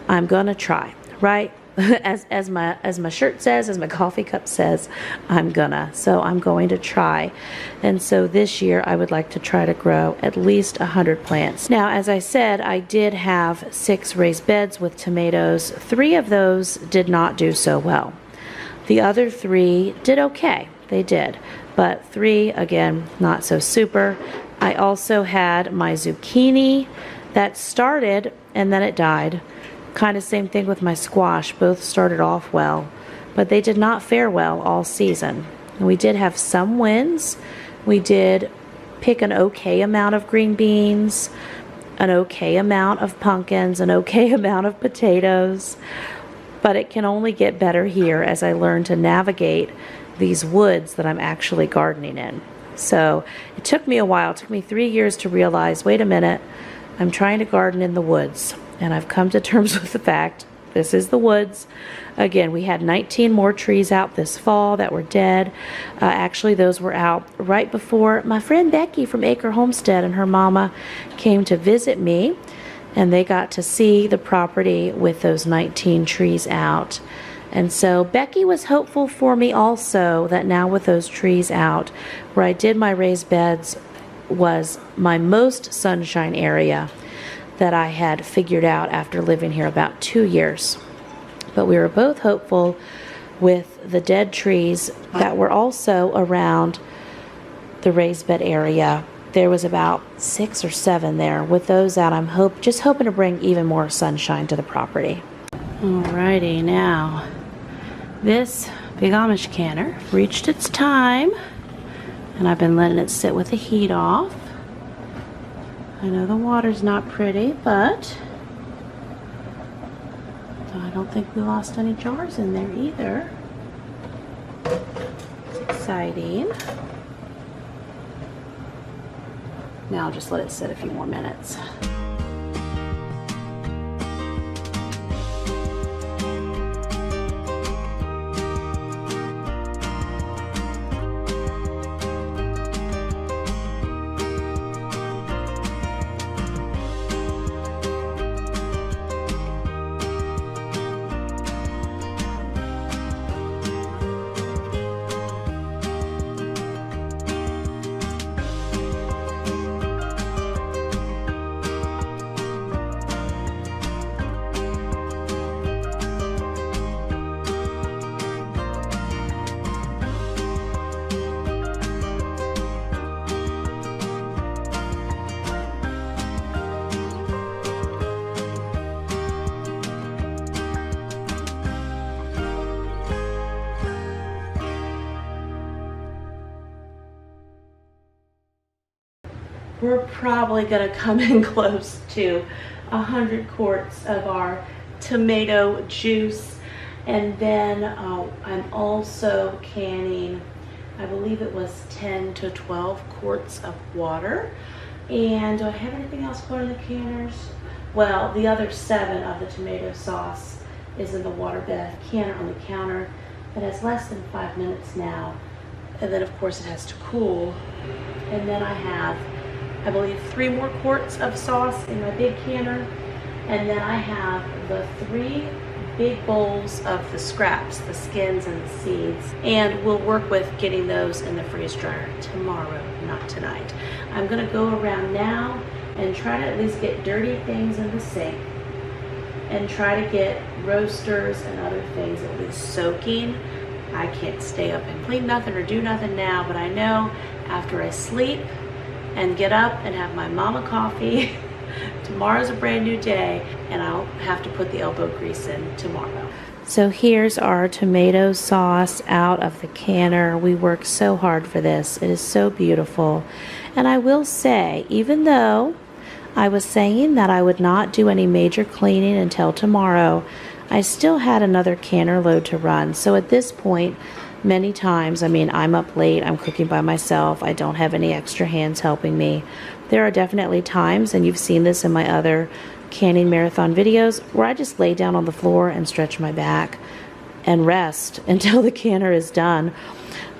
S1: I'm gonna try, right? As my shirt says, as my coffee cup says, I'm going to try. And so this year I would like to try to grow at least 100 plants. Now, as I said, I did have 6 raised beds with tomatoes. 3 of those did not do so well. The other 3 did okay. They did. But 3, again, not so super. I also had my zucchini that started and then it died. Kind of same thing with my squash. Both started off well, but they did not fare well all season. We did have some wins. We did pick an okay amount of green beans, an okay amount of pumpkins, an okay amount of potatoes, but it can only get better here as I learn to navigate these woods that I'm actually gardening in. So it took me a while. It took me 3 years to realize, wait a minute, I'm trying to garden in the woods. And I've come to terms with the fact, this is the woods. Again, we had 19 more trees out this fall that were dead. Actually, those were out right before my friend Becky from Acre Homestead and her mama came to visit me. And they got to see the property with those 19 trees out. And so Becky was hopeful for me also that now with those trees out, where I did my raised beds was my most sunshine area that I had figured out after living here about 2 years. But we were both hopeful with the dead trees that were also around the raised bed area. There was about 6 or 7 there. With those out, I'm just hoping to bring even more sunshine to the property. Alrighty, now this big Amish canner reached its time, and I've been letting it sit with the heat off. I know the water's not pretty, but I don't think we lost any jars in there either. It's exciting. Now I'll just let it sit a few more minutes. We're probably gonna come in close to 100 quarts of our tomato juice. And then I'm also canning, I believe it was 10 to 12 quarts of water. And do I have anything else going in the canners? Well, the other 7 of the tomato sauce is in the waterbed canner on the counter. It has less than 5 minutes now. And then of course it has to cool. And then I have, I believe, 3 more quarts of sauce in my big canner. And then I have the 3 big bowls of the scraps, the skins and the seeds. And we'll work with getting those in the freeze dryer tomorrow, not tonight. I'm gonna go around now and try to at least get dirty things in the sink and try to get roasters and other things at least soaking. I can't stay up and clean nothing or do nothing now, but I know after I sleep and get up and have my mama coffee, tomorrow's a brand new day, and I'll have to put the elbow grease in tomorrow. So here's our tomato sauce out of the canner. We worked so hard for this. It is so beautiful. And I will say, even though I was saying that I would not do any major cleaning until tomorrow, I still had another canner load to run. So at this point, many times, I mean, I'm up late, I'm cooking by myself, I don't have any extra hands helping me. There are definitely times, and you've seen this in my other canning marathon videos, where I just lay down on the floor and stretch my back. and rest until the canner is done.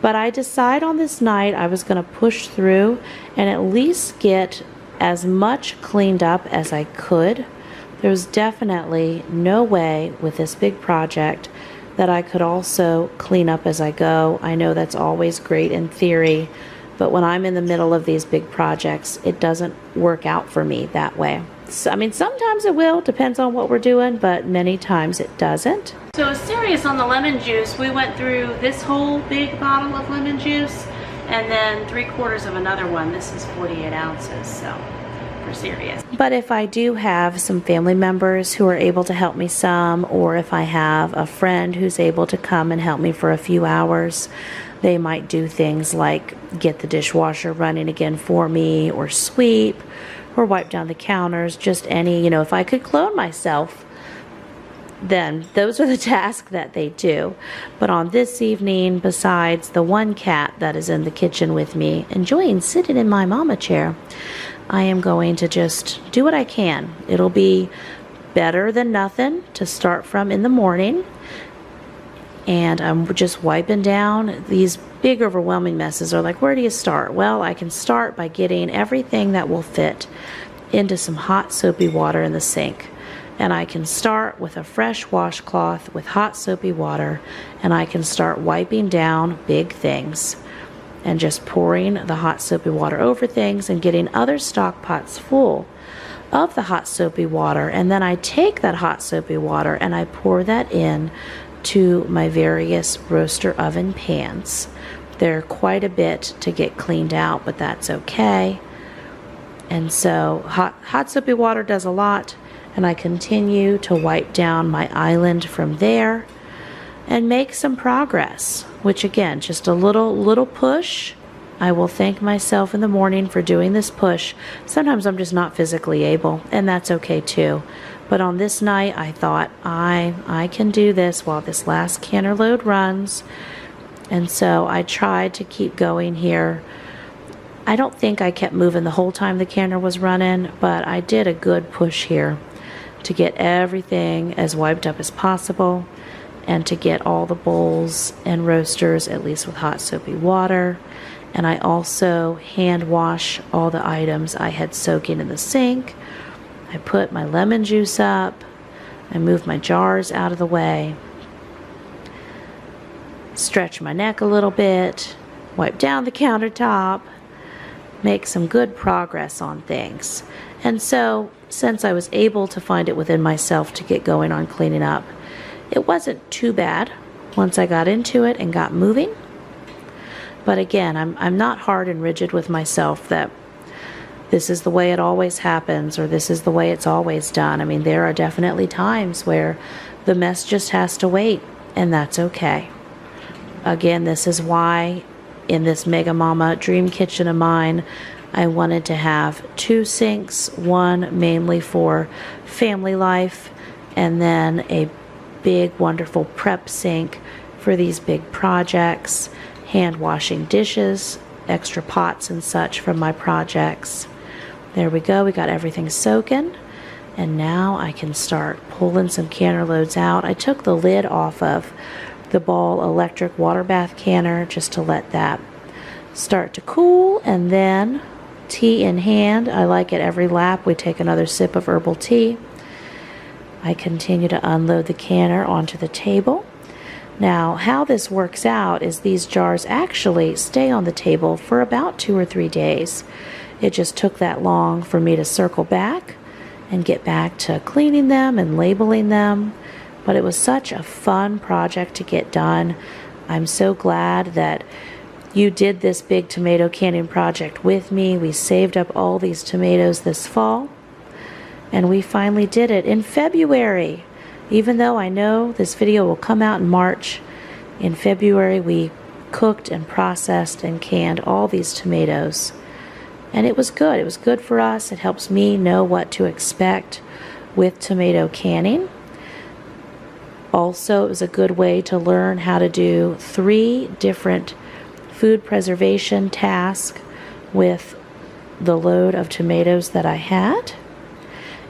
S1: But I decided on this night I was going to push through and at least get as much cleaned up as I could. There's definitely no way with this big project that I could also clean up as I go. I know that's always great in theory, but when I'm in the middle of these big projects, it doesn't work out for me that way. So, I mean, sometimes it will, depends on what we're doing, but many times it doesn't. So serious on the lemon juice, we went through this whole big bottle of lemon juice and then 3/4 of another one. This is 48 ounces, so we're serious. But if I do have some family members who are able to help me some, or if I have a friend who's able to come and help me for a few hours, they might do things like get the dishwasher running again for me, or sweep, or wipe down the counters, just any, you know, if I could clone myself, then those are the tasks that they do. But on this evening, besides the one cat that is in the kitchen with me, enjoying sitting in my mama chair, I am going to just do what I can. It'll be better than nothing to start from in the morning. And I'm just wiping down these big overwhelming messes. Are like, where do you start? Well, I can start by getting everything that will fit into some hot soapy water in the sink. And I can start with a fresh washcloth with hot soapy water, and I can start wiping down big things and just pouring the hot soapy water over things and getting other stock pots full of the hot soapy water. And then I take that hot soapy water and I pour that in to my various roaster oven pans. They're quite a bit to get cleaned out, but that's okay. And so hot soapy water does a lot. And I continue to wipe down my island from there and make some progress, which again, just a little push. I will thank myself in the morning for doing this push. Sometimes I'm just not physically able, and that's okay too. But on this night, I thought I can do this while this last canner load runs. And so I tried to keep going here. I don't think I kept moving the whole time the canner was running, but I did a good push here to get everything as wiped up as possible and to get all the bowls and roasters at least with hot soapy water. And I also hand wash all the items I had soaking in the sink. I put my lemon juice up. I move my jars out of the way. Stretch my neck a little bit. Wipe down the countertop. Make some good progress on things. And so, since I was able to find it within myself to get going on cleaning up, it wasn't too bad once I got into it and got moving. But again, I'm not hard and rigid with myself that this is the way it always happens or this is the way it's always done. I mean, there are definitely times where the mess just has to wait, and that's okay. Again, this is why in this Mega Mama dream kitchen of mine, I wanted to have 2 sinks, one mainly for family life, and then a big, wonderful prep sink for these big projects, hand washing dishes, extra pots and such from my projects. There we go, we got everything soaking, and now I can start pulling some canner loads out. I took the lid off of the Ball electric water bath canner just to let that start to cool, and then tea in hand. I like it every lap we take another sip of herbal tea. I continue to unload the canner onto the table. Now, how this works out is these jars actually stay on the table for about 2 or 3 days. It just took that long for me to circle back and get back to cleaning them and labeling them. But it was such a fun project to get done. I'm so glad that you did this big tomato canning project with me. We saved up all these tomatoes this fall, and we finally did it in February. Even though I know this video will come out in March, in February we cooked and processed and canned all these tomatoes. And it was good. It was good for us. It helps me know what to expect with tomato canning. Also, it was a good way to learn how to do 3 different food preservation tasks with the load of tomatoes that I had.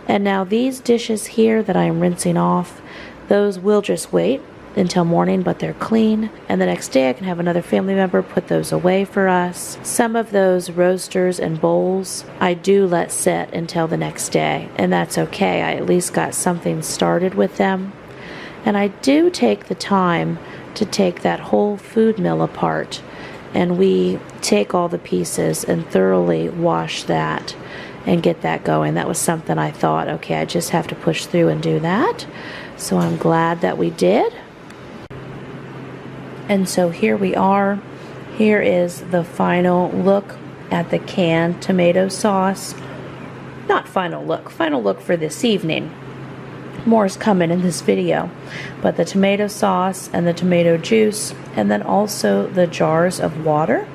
S1: And now these dishes here that I am rinsing off, those will just wait until morning, but they're clean. And the next day I can have another family member put those away for us. Some of those roasters and bowls I do let sit until the next day, and that's okay. I at least got something started with them. And I do take the time to take that whole food mill apart, and we take all the pieces and thoroughly wash that and get that going. That was something I thought, okay, I just have to push through and do that. So I'm glad that we did. And so here we are. Here is the final look at the canned tomato sauce. Not final look for this evening. More is coming in this video. But the tomato sauce and the tomato juice, and then also the jars of water.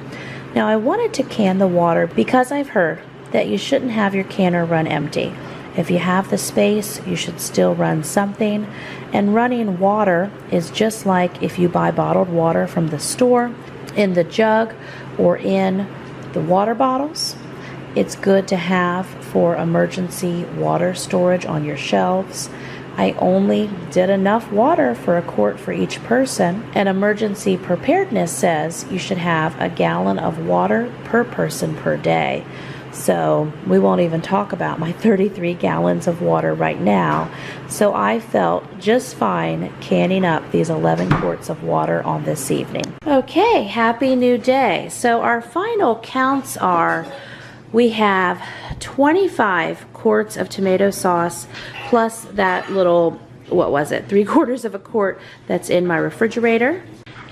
S1: Now I wanted to can the water because I've heard that you shouldn't have your canner run empty. If you have the space, you should still run something. And running water is just like if you buy bottled water from the store, in the jug or in the water bottles. It's good to have for emergency water storage on your shelves. I only did enough water for a quart for each person, and emergency preparedness says you should have a gallon of water per person per day. So we won't even talk about my 33 gallons of water right now. So I felt just fine canning up these 11 quarts of water on this evening. Okay, happy new day. So our final counts are, we have 25 quarts of tomato sauce plus that little, what was it, 3/4 of a quart that's in my refrigerator.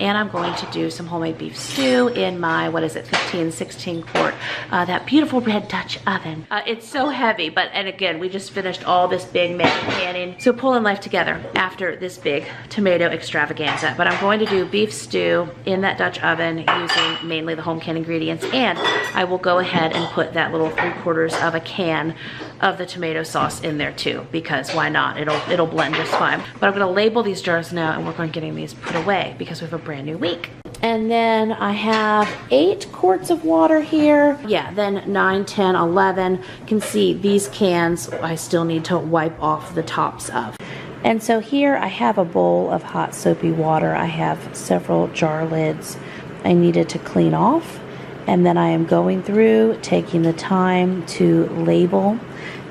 S1: And I'm going to do some homemade beef stew in my, 15, 16 quart, that beautiful red Dutch oven. It's so heavy, and again, we just finished all this big mega canning. So pulling life together after this big tomato extravaganza. But I'm going to do beef stew in that Dutch oven using mainly the home canned ingredients. And I will go ahead and put that little 3/4 of a can of the tomato sauce in there too, because why not? It'll blend just fine. But I'm gonna label these jars now, and work on getting these put away because we have a brand new week. And then I have 8 quarts of water here. Yeah, then 9, 10, 11. You can see these cans I still need to wipe off the tops of. And so here I have a bowl of hot soapy water. I have several jar lids I needed to clean off. And then I am going through, taking the time to label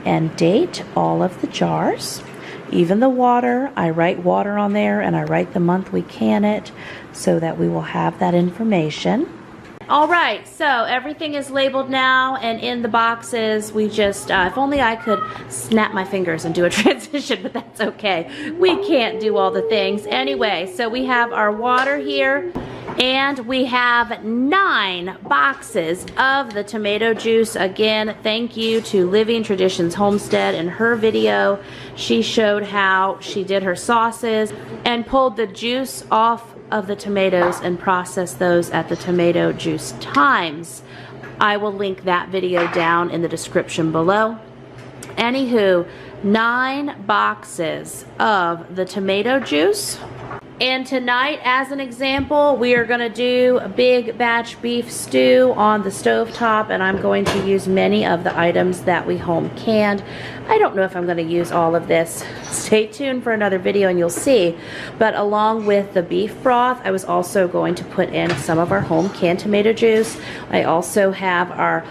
S1: and date all of the jars. Even the water, I write water on there, and I write the month we can it so that we will have that information. All right, so everything is labeled now and in the boxes. We just, if only I could snap my fingers and do a transition, but that's okay. We can't do all the things. Anyway, so we have our water here, and we have 9 boxes of the tomato juice. Again, thank you to Living Traditions Homestead. In her video, she showed how she did her sauces and pulled the juice off of the tomatoes and processed those at the Tomato Juice Times. I will link that video down in the description below. Anywho, 9 boxes of the tomato juice. And tonight, as an example, we are gonna do a big batch beef stew on the stovetop, and I'm going to use many of the items that we home canned. I don't know if I'm gonna use all of this. Stay tuned for another video and you'll see. But along with the beef broth, I was also going to put in some of our home canned tomato juice. I also have our,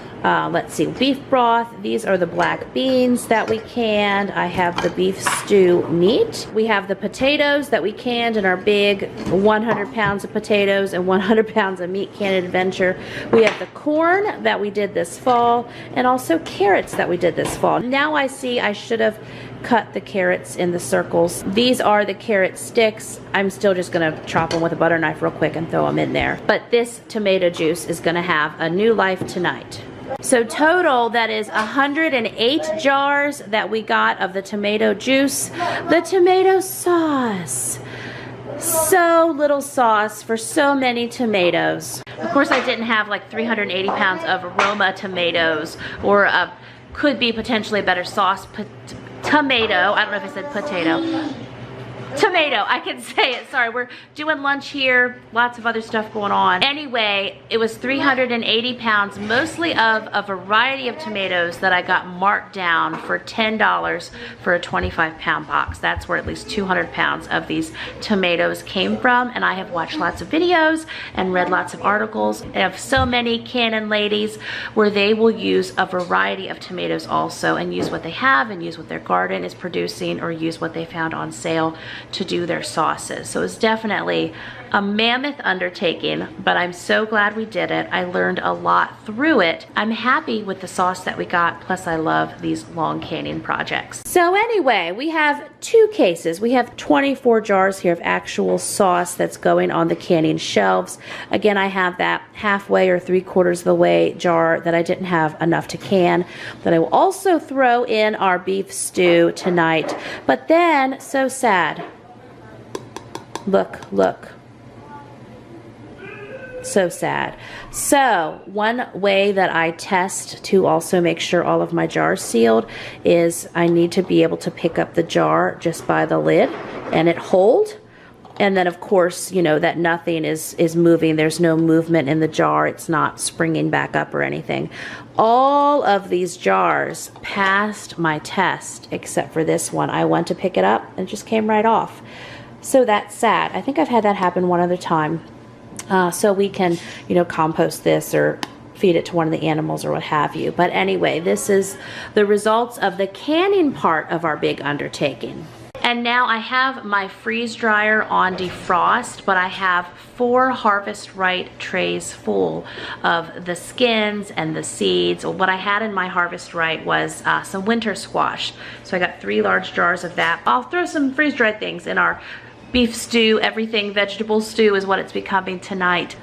S1: beef broth. These are the black beans that we canned. I have the beef stew meat. We have the potatoes that we canned in our big 100 pounds of potatoes and 100 pounds of meat can adventure. We have the corn that we did this fall, and also carrots that we did this fall. Now I see I should have cut the carrots in the circles. These are the carrot sticks. I'm still just gonna chop them with a butter knife real quick and throw them in there. But this tomato juice is gonna have a new life tonight. So total, that is 108 jars that we got of the tomato juice. The tomato sauce. So little sauce for so many tomatoes. Of course, I didn't have like 380 pounds of Roma tomatoes, or could be potentially a better sauce. Tomato, I don't know if I said potato. Tomato, I can say it. Sorry, we're doing lunch here. Lots of other stuff going on. Anyway, it was 380 pounds, mostly of a variety of tomatoes that I got marked down for $10 for a 25-pound box. That's where at least 200 pounds of these tomatoes came from. And I have watched lots of videos and read lots of articles of so many Canon ladies where they will use a variety of tomatoes also and use what they have and use what their garden is producing or use what they found on sale to do their sauces. So it's definitely a mammoth undertaking, but I'm so glad we did it. I learned a lot through it. I'm happy with the sauce that we got, plus I love these long canning projects. So anyway, we have 2 cases. We have 24 jars here of actual sauce that's going on the canning shelves. Again, I have that halfway or 3/4 of the way jar that I didn't have enough to can, that I will also throw in our beef stew tonight. But then, so sad. Look, look. So sad. So one way that I test to also make sure all of my jars sealed is I need to be able to pick up the jar just by the lid and it hold. And then of course, you know, that nothing is moving. There's no movement in the jar. It's not springing back up or anything. All of these jars passed my test except for this one. I went to pick it up and it just came right off. So that's sad. I think I've had that happen one other time. So we can, you know, compost this or feed it to one of the animals or what have you. But anyway, this is the results of the canning part of our big undertaking. And now I have my freeze dryer on defrost, but I have 4 Harvest Right trays full of the skins and the seeds. What I had in my Harvest Right was some winter squash. So I got 3 large jars of that. I'll throw some freeze dried things in our beef stew. Everything vegetable stew is what it's becoming tonight.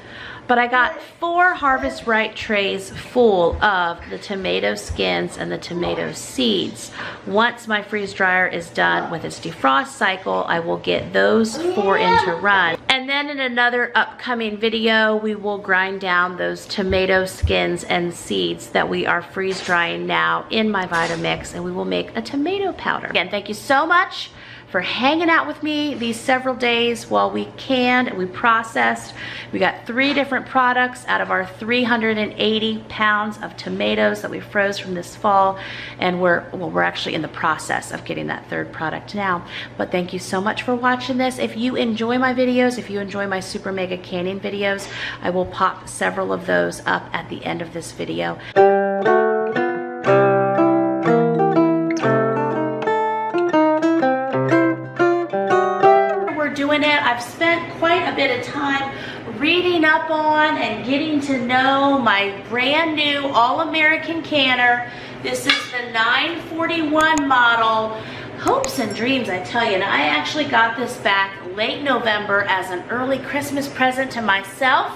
S1: But I got 4 Harvest Right trays full of the tomato skins and the tomato seeds. Once my freeze dryer is done with its defrost cycle, I will get those 4 into run. And then in another upcoming video, we will grind down those tomato skins and seeds that we are freeze drying now in my Vitamix, and we will make a tomato powder. Again, thank you so much for hanging out with me these several days while we canned and we processed. We got 3 different products out of our 380 pounds of tomatoes that we froze from this fall, and we're actually in the process of getting that 3rd product now. But thank you so much for watching this. If you enjoy my videos, if you enjoy my super mega canning videos, I will pop several of those up at the end of this video. I've spent quite a bit of time reading up on and getting to know my brand new All-American canner. This is the 941 model. Hopes and dreams, I tell you. And I actually got this back late November as an early Christmas present to myself.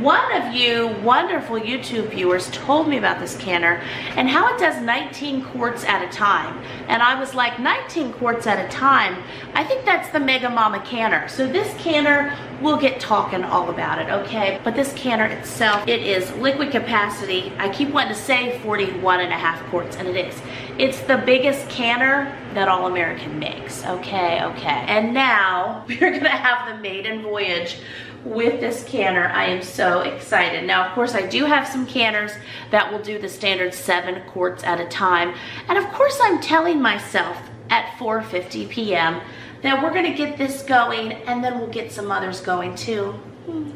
S1: One of you wonderful YouTube viewers told me about this canner and how it does 19 quarts at a time. And I was like, 19 quarts at a time? I think that's the Mega Mama canner. So this canner, we'll get talking all about it, okay? But this canner itself, it is liquid capacity. I keep wanting to say 41.5 quarts, and it is. It's the biggest canner that All American makes, okay? And now we're gonna have the maiden voyage with this canner. I am so excited. Now, of course, I do have some canners that will do the standard 7 quarts at a time. And of course, I'm telling myself at 4:50 p.m. that we're gonna get this going, and then we'll get some others going too.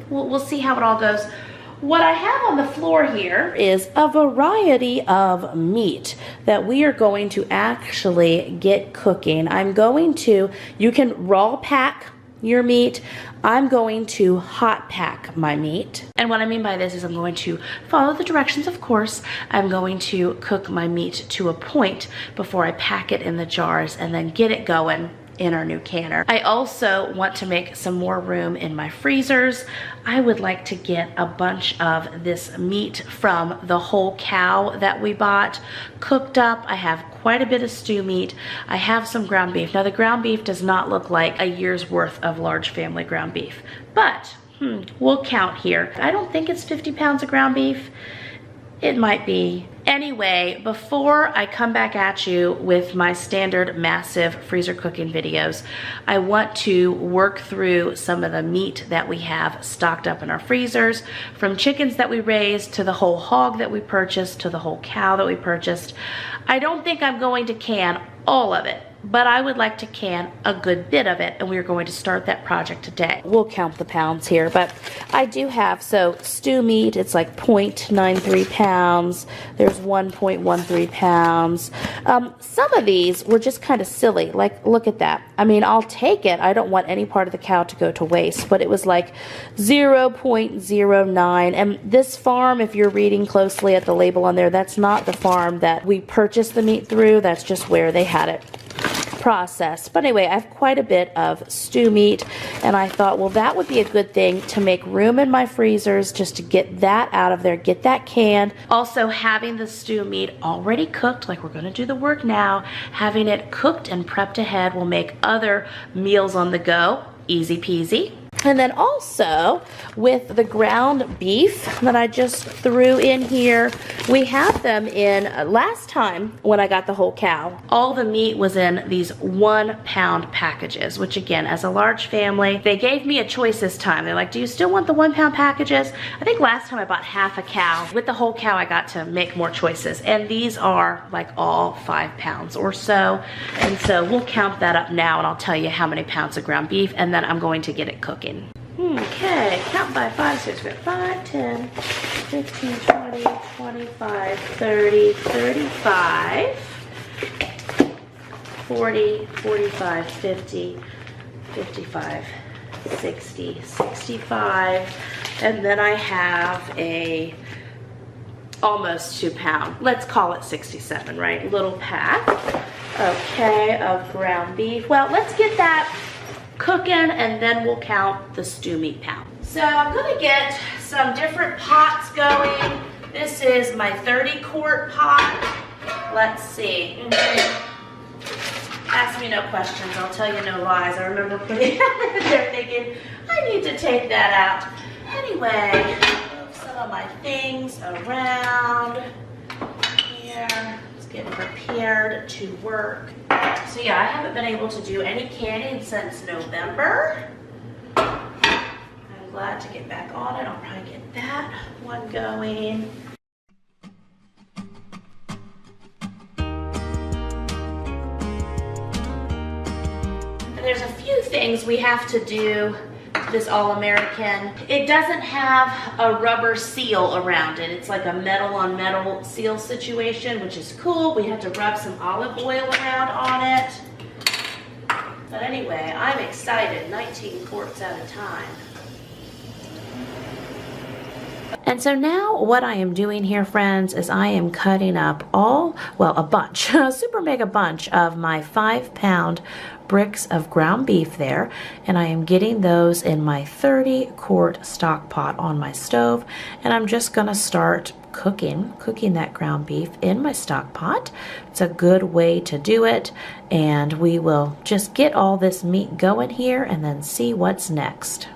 S1: We'll see how it all goes. What I have on the floor here is a variety of meat that we are going to actually get cooking. You can raw pack your meat. I'm going to hot pack my meat. And what I mean by this is I'm going to follow the directions, of course. I'm going to cook my meat to a point before I pack it in the jars and then get it going in our new canner. I also want to make some more room in my freezers. I would like to get a bunch of this meat from the whole cow that we bought cooked up. I have quite a bit of stew meat. I have some ground beef. Now the ground beef does not look like a year's worth of large family ground beef, but we'll count here. I don't think it's 50 pounds of ground beef. It might be. Anyway, before I come back at you with my standard massive freezer cooking videos, I want to work through some of the meat that we have stocked up in our freezers, from chickens that we raised to the whole hog that we purchased to the whole cow that we purchased. I don't think I'm going to can all of it, but I would like to can a good bit of it, and we're going to start that project today. We'll count the pounds here, but I do have, so stew meat, it's like 0.93 pounds. There's 1.13 pounds. Some of these were just kind of silly. Like, look at that. I mean, I'll take it. I don't want any part of the cow to go to waste, but it was like 0.09. And this farm, if you're reading closely at the label on there, that's not the farm that we purchased the meat through. That's just where they had it processed. But anyway, I have quite a bit of stew meat, and I thought, well, that would be a good thing to make room in my freezers just to get that out of there, get that canned. Also, having the stew meat already cooked, like we're going to do the work now, having it cooked and prepped ahead will make other meals on the go easy peasy. And then also, with the ground beef that I just threw in here, we have them in, last time when I got the whole cow, all the meat was in these 1 pound packages, which again, as a large family, they gave me a choice this time. They're like, do you still want the 1 pound packages? I think last time I bought half a cow. With the whole cow, I got to make more choices. And these are like all 5 pounds or so. And so we'll count that up now, and I'll tell you how many pounds of ground beef, and then I'm going to get it cooking. Okay, count by 5, 6, 5, 10, 15, 20, 25, 30, 35, 40, 45, 50, 55, 60, 65, and then I have a almost 2 pound, let's call it 67, right? Little pack, okay, of ground beef. Well, let's get that cooking, and then we'll count the stew meat pound. So I'm gonna get some different pots going. This is my 30-quart pot. Let's see. Ask me no questions, I'll tell you no lies. I remember putting it in there thinking, I need to take that out. Anyway, move some of my things around here. Getting prepared to work. So yeah, I haven't been able to do any canning since November. I'm glad to get back on it. I'll probably get that one going. And there's a few things we have to do. This All-American, it doesn't have a rubber seal around it. It's like a metal on metal seal situation, which is cool. We had to rub some olive oil around on it. But anyway, I'm excited. 19 quarts at a time. And so now what I am doing here, friends, is I am cutting up a bunch, a super mega bunch of my 5 pound bricks of ground beef there, and I am getting those in my 30-quart stock pot on my stove, and I'm just gonna start cooking that ground beef in my stock pot. It's a good way to do it, and we will just get all this meat going here and then see what's next.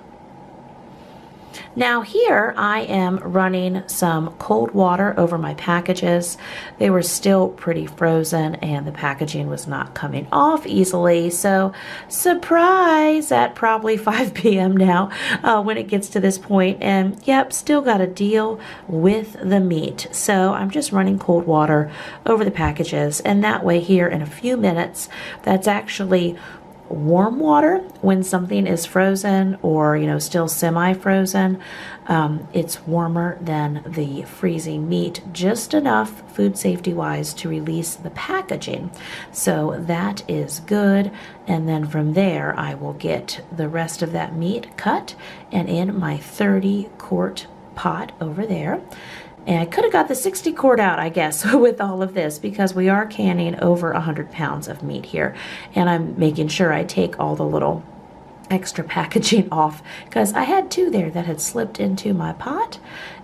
S1: Now here I am running some cold water over my packages. They were still pretty frozen and the packaging was not coming off easily. So surprise at probably 5 p.m. now when it gets to this point. And yep, still got to deal with the meat. So I'm just running cold water over the packages, and that way here in a few minutes, that's actually warm water when something is frozen or, you know, still semi-frozen. It's warmer than the freezing meat, just enough food safety wise to release the packaging. So that is good. And then from there, I will get the rest of that meat cut and in my 30-quart pot over there. And I could have got the 60 quart out, I guess, with all of this, because we are canning over 100 pounds of meat here. And I'm making sure I take all the little extra packaging off, because I had 2 there that had slipped into my pot.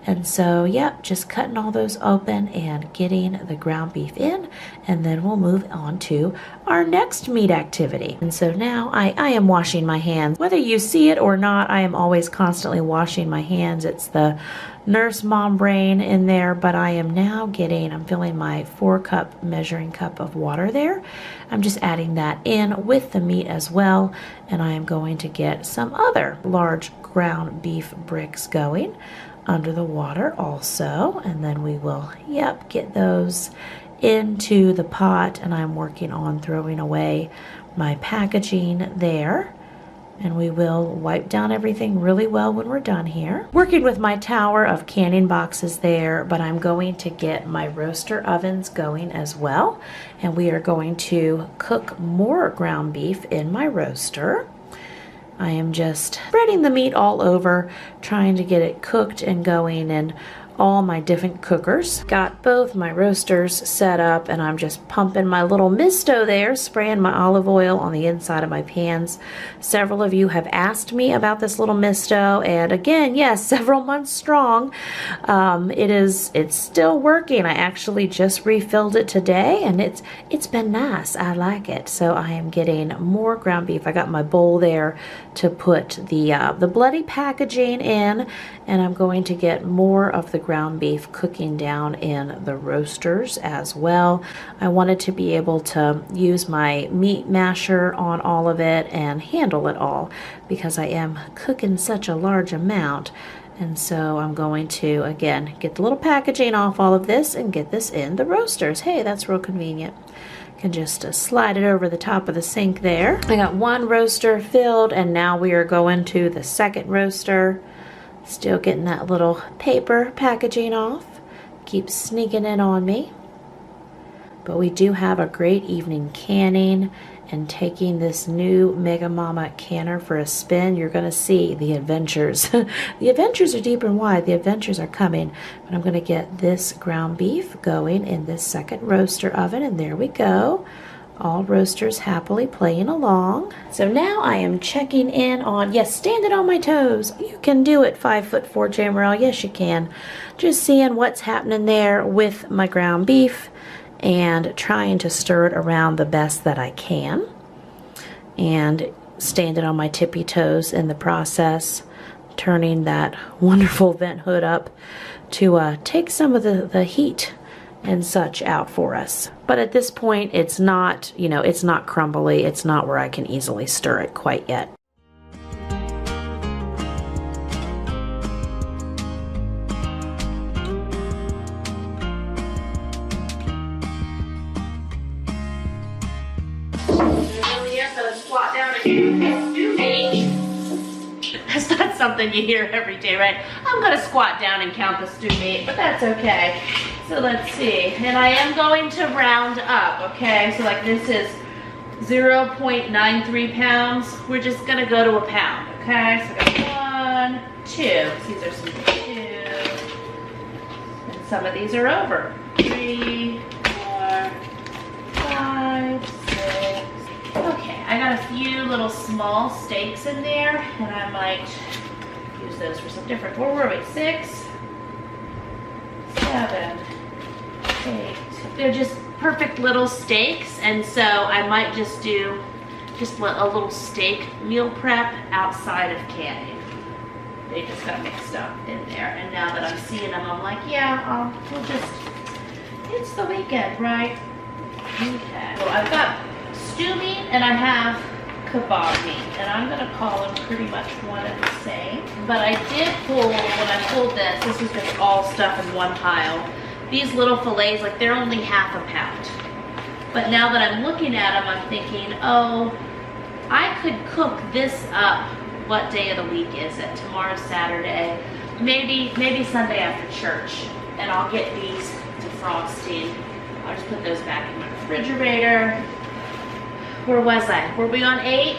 S1: And so, yep, just cutting all those open and getting the ground beef in, and then we'll move on to our next meat activity. And so now I am washing my hands. Whether you see it or not, I am always constantly washing my hands. It's the nurse mom brain in there, but I am now I'm filling my 4-cup measuring cup of water there. I'm just adding that in with the meat as well, and I am going to get some other large ground beef bricks going under the water also, and then we will, yep, get those into the pot, and I'm working on throwing away my packaging there. And we will wipe down everything really well when we're done here. Working with my tower of canning boxes there, but I'm going to get my roaster ovens going as well. And we are going to cook more ground beef in my roaster. I am just spreading the meat all over, trying to get it cooked and going in all my different cookers. Got both my roasters set up, and I'm just pumping my little misto there, spraying my olive oil on the inside of my pans. Several of you have asked me about this little misto, and again, yes, several months strong. It's still working. I actually just refilled it today, and it's been nice. I like it. So I am getting more ground beef. I got my bowl there to put the bloody packaging in, and I'm going to get more of the ground beef cooking down in the roasters as well. I wanted to be able to use my meat masher on all of it and handle it all because I am cooking such a large amount. And so I'm going to, again, get the little packaging off all of this and get this in the roasters. Hey, that's real convenient. Can just slide it over the top of the sink there. I got one roaster filled, and now we are going to the second roaster. Still getting that little paper packaging off. Keeps sneaking in on me. But we do have a great evening canning and taking this new Mega Mama canner for a spin. You're going to see the adventures. The adventures are deep and wide. The adventures are coming. But I'm going to get this ground beef going in this second roaster oven, and there we go. All roasters happily playing along. So now I am checking in on, yes, standing on my toes. You can do it, 5'4" Jamerrill. Yes, you can. Just seeing what's happening there with my ground beef and trying to stir it around the best that I can. And standing on my tippy toes in the process, turning that wonderful vent hood up to take some of the heat and such out for us. But at this point, it's not, it's not crumbly. It's not where I can easily stir it quite yet. That's not something you hear every day, right? I'm gonna squat down and count the stew meat, but that's okay. So let's see, and I am going to round up, okay? So like this is 0.93 pounds. We're just gonna go to a pound, okay? So I got 1, 2. These are some 2. And some of these are over. 3, 4, 5, 6. Okay, I got a few little small steaks in there, and I might use those for some different. Where were we? 6, 7, 8. They're just perfect little steaks, and so I might just do a little steak meal prep outside of canning. They just got mixed up in there, and now that I'm seeing them, I'm like, yeah, it's the weekend, right? Okay. So I've got stew meat and I have kebab meat, and I'm gonna call them pretty much one and the same. But I did pull, when I pulled this was just all stuff in one pile. These little fillets, like they're only half a pound. But now that I'm looking at them, I'm thinking, oh, I could cook this up. What day of the week is it? Tomorrow's Saturday. Maybe Sunday after church. And I'll get these defrosting. I'll just put those back in my refrigerator. Where was I? Were we on 8?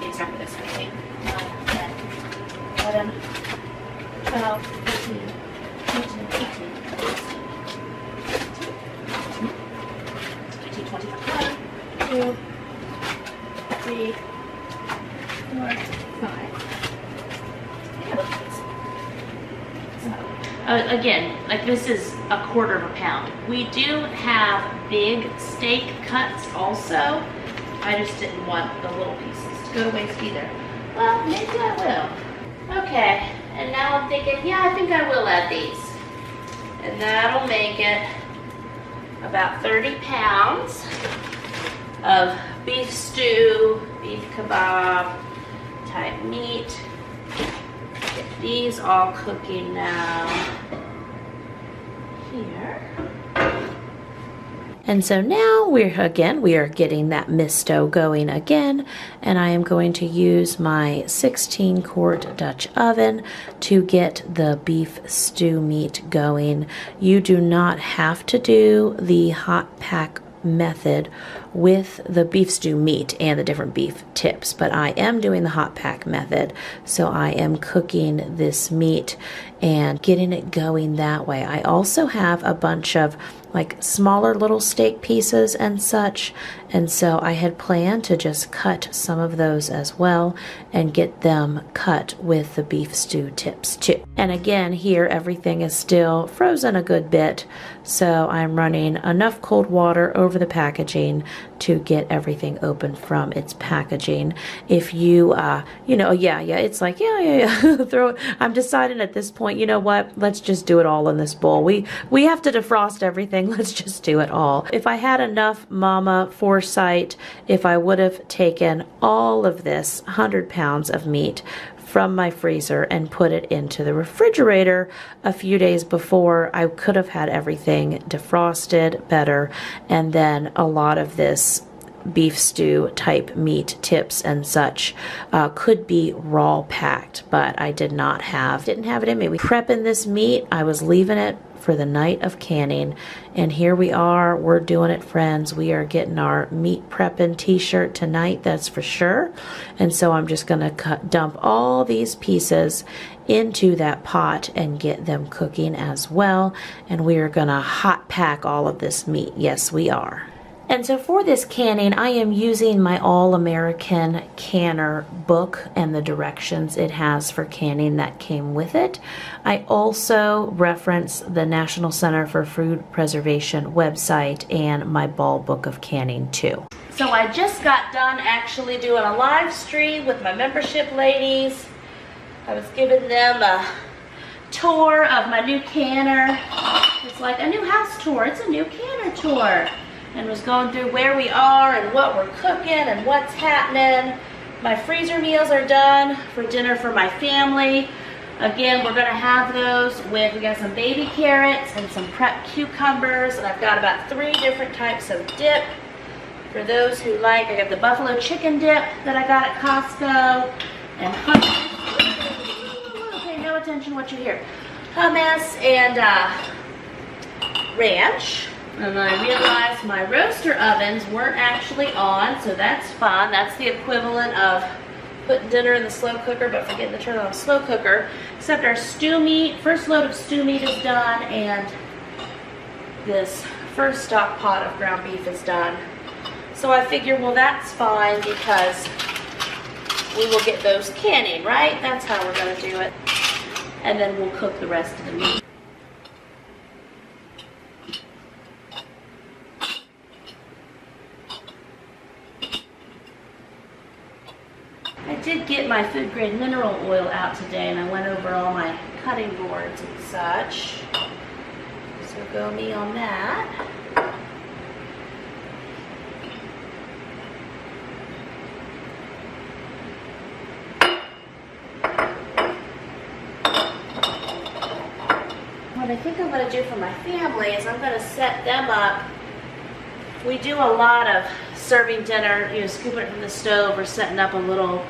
S1: Let's start with this one. 8, 9, 10, 11, 12, 13, 14, 18, 19, 20, 21, 2, 3, 4, 5. Yeah, look at this. again, like this is a 1/4 of a pound. We do have big steak cuts also. I just didn't want the little pieces to go to waste either. Well, maybe I will. Okay, and now I'm thinking, yeah, I think I will add these. And that'll make it about 30 pounds of beef stew, beef kebab type meat. Get these all cooking now here. And so now we are getting that misto going again, and I am going to use my 16-quart Dutch oven to get the beef stew meat going. You do not have to do the hot pack method with the beef stew meat and the different beef tips, but I am doing the hot pack method, so I am cooking this meat and getting it going that way. I also have a bunch of like smaller little steak pieces and such, and so I had planned to just cut some of those as well and get them cut with the beef stew tips too. And again, here everything is still frozen a good bit, so I'm running enough cold water over the packaging to get everything open from its packaging. If you, it's like, throw it. I'm deciding at this point, you know what, let's just do it all in this bowl. We have to defrost everything, let's just do it all. If I had enough mama foresight, if I would have taken all of this 100 pounds of meat from my freezer and put it into the refrigerator a few days before, I could have had everything defrosted better, and then a lot of this beef stew type meat tips and such could be raw packed, but I didn't have it in me. We prepping this meat, I was leaving it for the night of canning, and here we are, we're doing it, friends. We are getting our meat prepping t-shirt tonight, that's for sure. And so I'm just gonna dump all these pieces into that pot and get them cooking as well, and we are gonna hot pack all of this meat. Yes, we are. And so for this canning, I am using my All-American Canner book and the directions it has for canning that came with it. I also reference the National Center for Food Preservation website and my Ball Book of Canning too. So I just got done actually doing a live stream with my membership ladies. I was giving them a tour of my new canner. It's like a new house tour, it's a new canner tour. And was going through where we are and what we're cooking and what's happening. My freezer meals are done for dinner for my family. Again, we're gonna have those with, we got some baby carrots and some prep cucumbers, and I've got about 3 different types of dip. For those who like, I got the buffalo chicken dip that I got at Costco, and pay no attention what you hear. Hummus and ranch. And I realized my roaster ovens weren't actually on, so that's fun. That's the equivalent of putting dinner in the slow cooker, but forgetting to turn on the slow cooker. Except our stew meat, first load of stew meat is done, and this first stock pot of ground beef is done. So I figure, well, that's fine because we will get those canning, right? That's how we're gonna do it. And then we'll cook the rest of the meat. I did get my food grade mineral oil out today, and I went over all my cutting boards and such. So go me on that. What I think I'm going to do for my family is I'm going to set them up. We do a lot of serving dinner, scooping it from the stove or setting up a little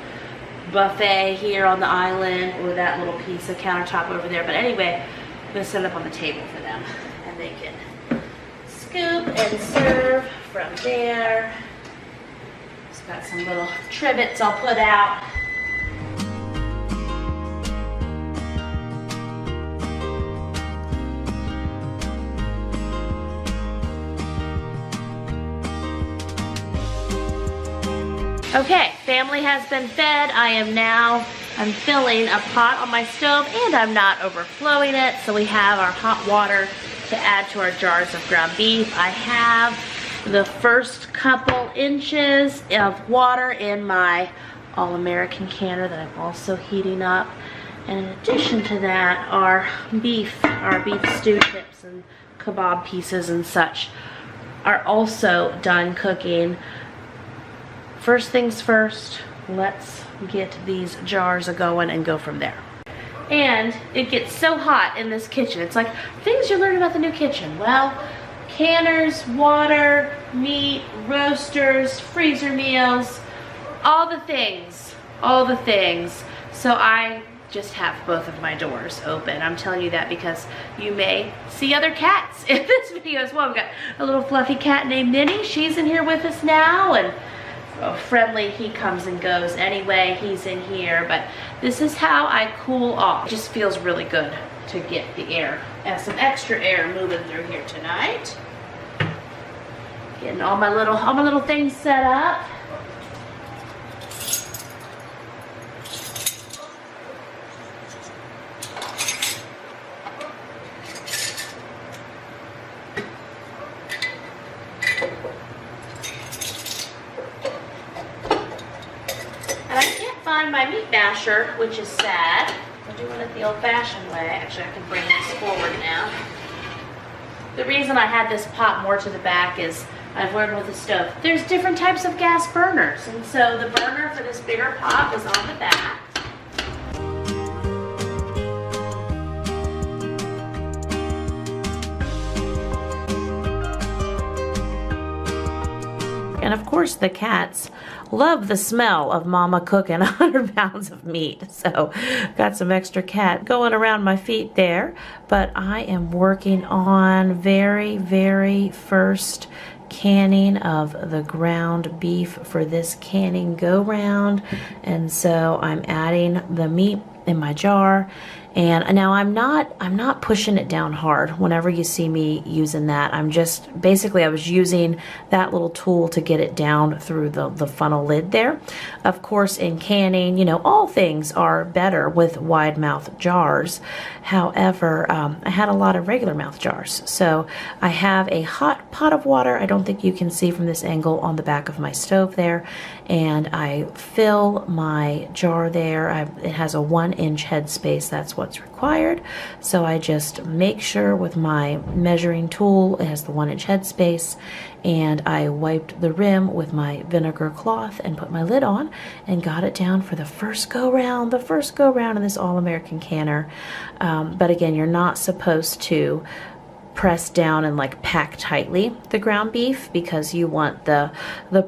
S1: buffet here on the island or that little piece of countertop over there. But anyway, I'm going to set it up on the table for them and they can scoop and serve from there. Just got some little trivets I'll put out. Okay, family has been fed. I I'm filling a pot on my stove and I'm not overflowing it. So we have our hot water to add to our jars of ground beef. I have the first couple inches of water in my All-American canner that I'm also heating up. And in addition to that, our beef stew tips and kebab pieces and such are also done cooking. First things first, let's get these jars a-going and go from there. And it gets so hot in this kitchen. It's like things you learn about the new kitchen. Well, canners, water, meat, roasters, freezer meals, all the things, all the things. So I just have both of my doors open. I'm telling you that because you may see other cats in this video as well. We've got a little fluffy cat named Minnie. She's in here with us now, and Friendly, he comes and goes anyway. He's in here, but this is how I cool off. It just feels really good to get the air, some extra air moving through here tonight. Getting all my little things set up. My meat masher, which is sad. I'm doing it the old-fashioned way. Actually, I can bring this forward now. The reason I had this pot more to the back is I've learned with the stove, there's different types of gas burners, and so the burner for this bigger pot was on the back. And of course the cats love the smell of Mama cooking 100 pounds of meat. So got some extra cat going around my feet there. But I am working on very first canning of the ground beef for this canning go round. And so I'm adding the meat in my jar. And now I'm not pushing it down hard. Whenever you see me using that, I'm just basically I was using that little tool to get it down through the funnel lid there. Of course, in canning, you know, all things are better with wide mouth jars. However, I had a lot of regular mouth jars. So I have a hot pot of water. I don't think you can see from this angle on the back of my stove there. And I fill my jar there. It has a 1-inch headspace. That's what's required. So I just make sure with my measuring tool, it has the 1-inch headspace, and I wiped the rim with my vinegar cloth and put my lid on and got it down for the first go round in this All-American canner. But again, you're not supposed to press down and like pack tightly the ground beef because you want the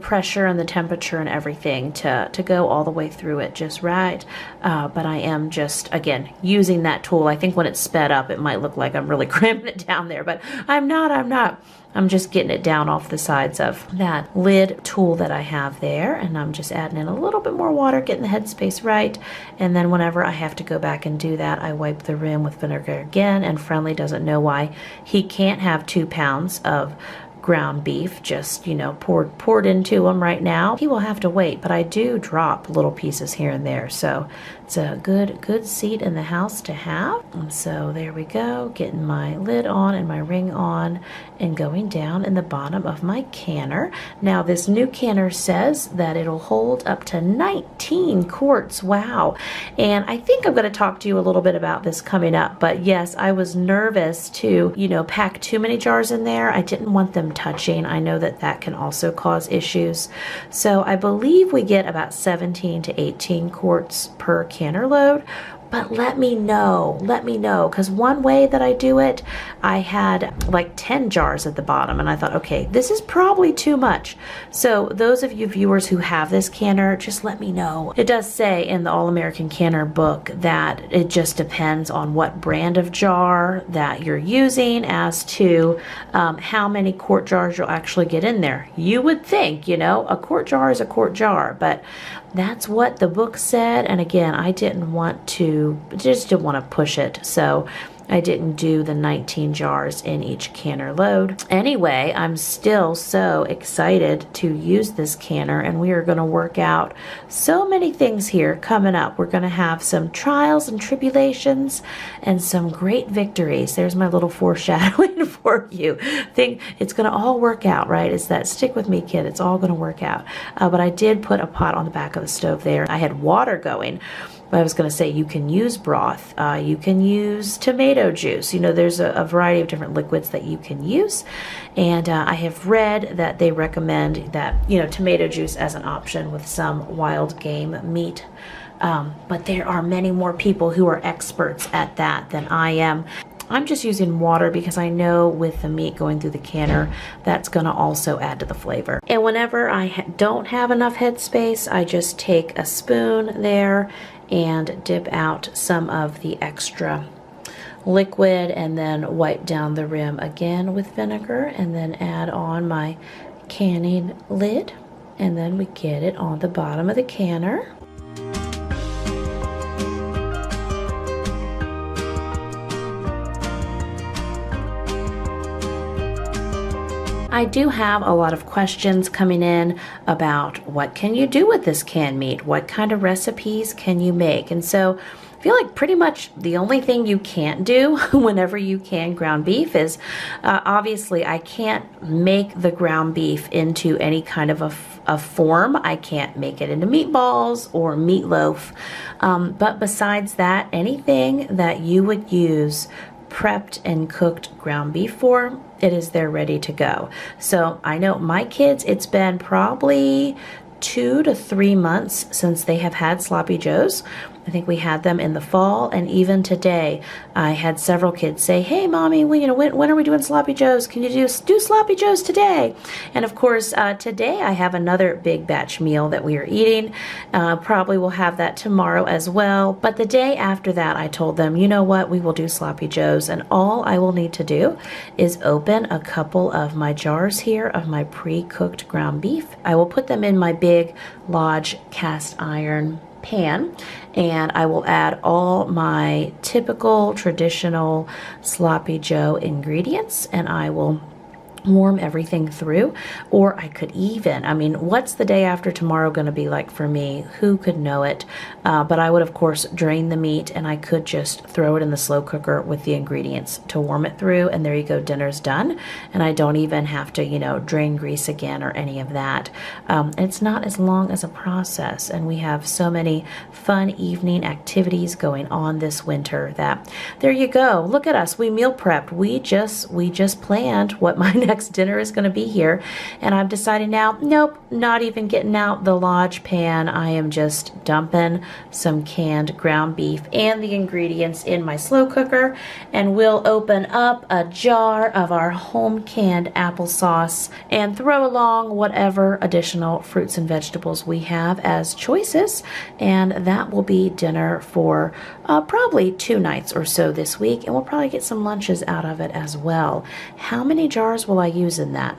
S1: pressure and the temperature and everything to go all the way through it just right. But I am just, again, using that tool. I think when it's sped up, it might look like I'm really cramping it down there, but I'm not. I'm just getting it down off the sides of that lid tool that I have there, and I'm just adding in a little bit more water, getting the headspace right, and then whenever I have to go back and do that, I wipe the rim with vinegar again, and Friendly doesn't know why he can't have 2 pounds of ground beef just, you know, poured into him right now. He will have to wait, but I do drop little pieces here and there, so it's a good seat in the house to have. And so there we go, getting my lid on and my ring on and going down in the bottom of my canner. Now this new canner says that it'll hold up to 19 quarts. Wow. And I think I'm going to talk to you a little bit about this coming up, but yes, I was nervous to, you know, pack too many jars in there. I didn't want them touching. I know that that can also cause issues. So I believe we get about 17 to 18 quarts per canner load. But let me know, because one way that I do it, I had like 10 jars at the bottom, and I thought, okay, this is probably too much. So those of you viewers who have this canner, just let me know. It does say in the All-American Canner book that it just depends on what brand of jar that you're using as to how many quart jars you'll actually get in there. You would think, you know, a quart jar is a quart jar, but that's what the book said. And again, I didn't want to, just didn't want to push it. So I didn't do the 19 jars in each canner load. Anyway, I'm still so excited to use this canner, and we are going to work out so many things here coming up. We're going to have some trials and tribulations and some great victories. There's my little foreshadowing for you. Think it's going to all work out, right? It's that stick with me, kid. It's all going to work out. But I did put a pot on the back of the stove there. I had water going. I was going to say you can use broth, you can use tomato juice. You know, there's a variety of different liquids that you can use. And I have read that they recommend that, you know, tomato juice as an option with some wild game meat. But there are many more people who are experts at that than I am. I'm just using water because I know with the meat going through the canner, that's going to also add to the flavor. And whenever I don't have enough headspace, I just take a spoon there and dip out some of the extra liquid and then wipe down the rim again with vinegar and then add on my canning lid, and then we get it on the bottom of the canner. I do have a lot of questions coming in about what can you do with this canned meat? What kind of recipes can you make? And so I feel like pretty much the only thing you can't do whenever you can ground beef is obviously I can't make the ground beef into any kind of a form. I can't make it into meatballs or meatloaf. But besides that, anything that you would use prepped and cooked ground beef for, it is there ready to go. So I know my kids, it's been probably 2 to 3 months since they have had sloppy joes. I think we had them in the fall, and even today I had several kids say, hey mommy, when are we doing sloppy joes? Can you do sloppy joes today? And of course today I have another big batch meal that we are eating. Probably will have that tomorrow as well, but the day after that I told them, you know what, we will do sloppy joes, and all I will need to do is open a couple of my jars here of my pre-cooked ground beef. I will put them in my big Lodge cast iron pan, and I will add all my typical traditional sloppy joe ingredients, and I will warm everything through. Or I could even, I mean, what's the day after tomorrow going to be like for me? Who could know it? But I would of course drain the meat, and I could just throw it in the slow cooker with the ingredients to warm it through, and there you go, dinner's done. And I don't even have to, you know, drain grease again or any of that. It's not as long as a process, and we have so many fun evening activities going on this winter that there you go. Look at us, we meal prepped. We just planned what my next dinner is going to be here, and I'm deciding now, nope, not even getting out the Lodge pan. I am just dumping some canned ground beef and the ingredients in my slow cooker, and we'll open up a jar of our home canned applesauce and throw along whatever additional fruits and vegetables we have as choices, and that will be dinner for probably 2 nights or so this week, and we'll probably get some lunches out of it as well. How many jars will I use in that?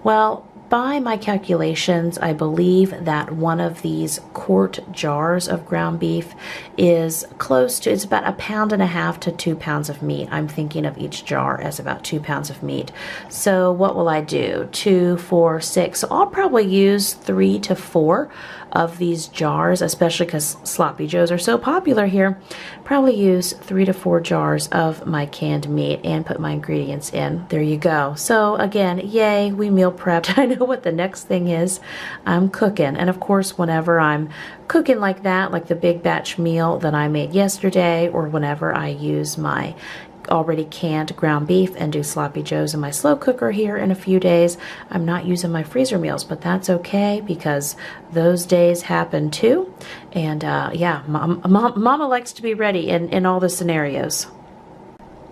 S1: Well, by my calculations, I believe that one of these quart jars of ground beef is close to, it's about 1.5 pounds to 2 pounds of meat. I'm thinking of each jar as about 2 pounds of meat. So what will I do? 2, 4, 6. So I'll probably use 3 to 4 of these jars, especially because sloppy joes are so popular here. Probably use 3 to 4 jars of my canned meat and put my ingredients in. There you go. So again, yay, we meal prepped. I know what the next thing is. I'm cooking, and of course whenever I'm cooking like that, like the big batch meal that I made yesterday, or whenever I use my already canned ground beef and do sloppy joes in my slow cooker here in a few days, I'm not using my freezer meals, but that's okay because those days happen too. And yeah, mama likes to be ready in all the scenarios.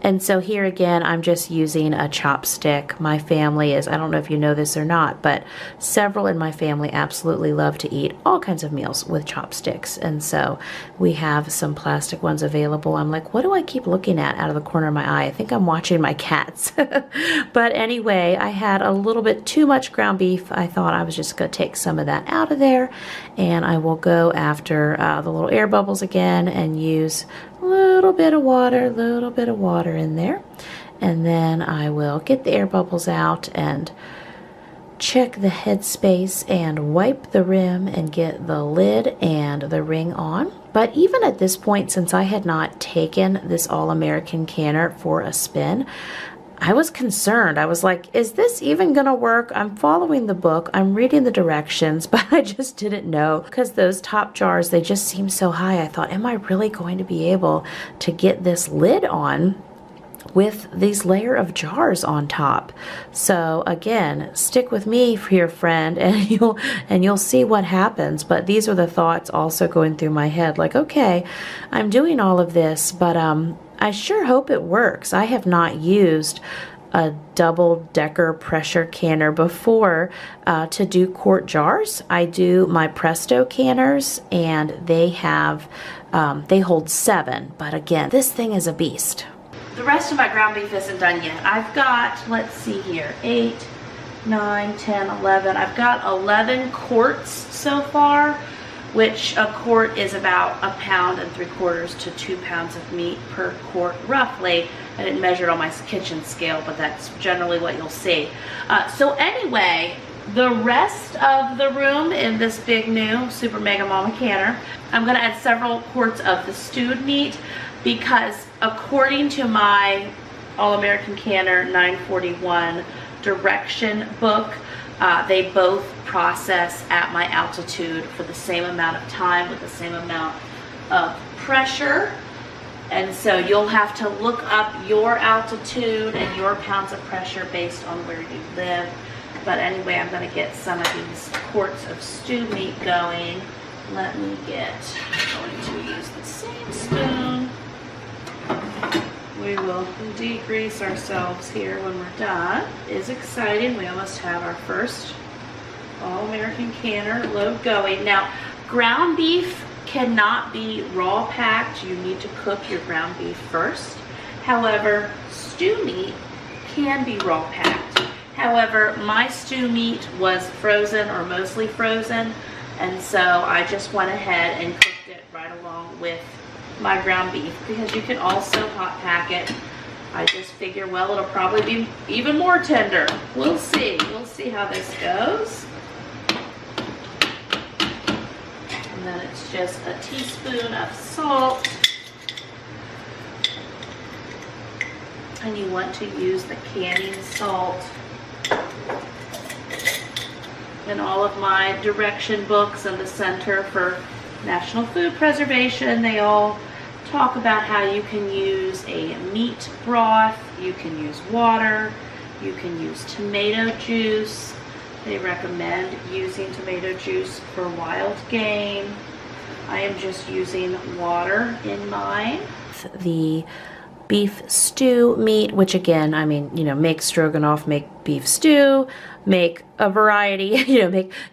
S1: And so here again, I'm just using a chopstick. My family is, I don't know if you know this or not, but several in my family absolutely love to eat all kinds of meals with chopsticks. And so we have some plastic ones available. I'm like, what do I keep looking at out of the corner of my eye? I think I'm watching my cats. But anyway, I had a little bit too much ground beef. I thought I was just going to take some of that out of there, and I will go after the little air bubbles again and use little bit of water in there. And then I will get the air bubbles out and check the headspace and wipe the rim and get the lid and the ring on. But even at this point, since I had not taken this All-American canner for a spin, I was concerned. I was like, is this even gonna work? I'm following the book, I'm reading the directions, but I just didn't know because those top jars, they just seem so high. I thought, am I really going to be able to get this lid on with these layer of jars on top? So again, stick with me, dear friend, and you'll see what happens. But these are the thoughts also going through my head, like, okay, I'm doing all of this, but I sure hope it works. I have not used a double-decker pressure canner before to do quart jars. I do my Presto canners, and they have they hold 7, but again, this thing is a beast. The rest of my ground beef isn't done yet. I've got, let's see here, 8, 9, 10, 11. I've got 11 quarts so far, which a quart is about 1 3/4 to 2 pounds of meat per quart, roughly. I didn't measure it on my kitchen scale, but that's generally what you'll see. So anyway, the rest of the room in this big new Super Mega Mama canner, I'm gonna add several quarts of the stewed meat, because according to my All-American Canner 941 direction book, they both process at my altitude for the same amount of time with the same amount of pressure. And so you'll have to look up your altitude and your pounds of pressure based on where you live. But anyway, I'm going to get some of these quarts of stew meat going. Let me get, I'm going to use the same spoon. We will degrease ourselves here when we're done. It is exciting. We almost have our first All-American Canner load going. Now, ground beef cannot be raw packed. You need to cook your ground beef first. However, stew meat can be raw packed. However, my stew meat was frozen or mostly frozen, and so I just went ahead and cooked it right along with my ground beef, because you can also hot pack it. I just figure, well, it'll probably be even more tender. We'll see. We'll see how this goes. And then it's just a teaspoon of salt. And you want to use the canning salt. In all of my direction books and the Center for National Food Preservation, they all talk about how you can use a meat broth, you can use water, you can use tomato juice. They recommend using tomato juice for wild game. I am just using water in mine. The beef stew meat, which again, I mean, you know, make stroganoff, make beef stew, make a variety,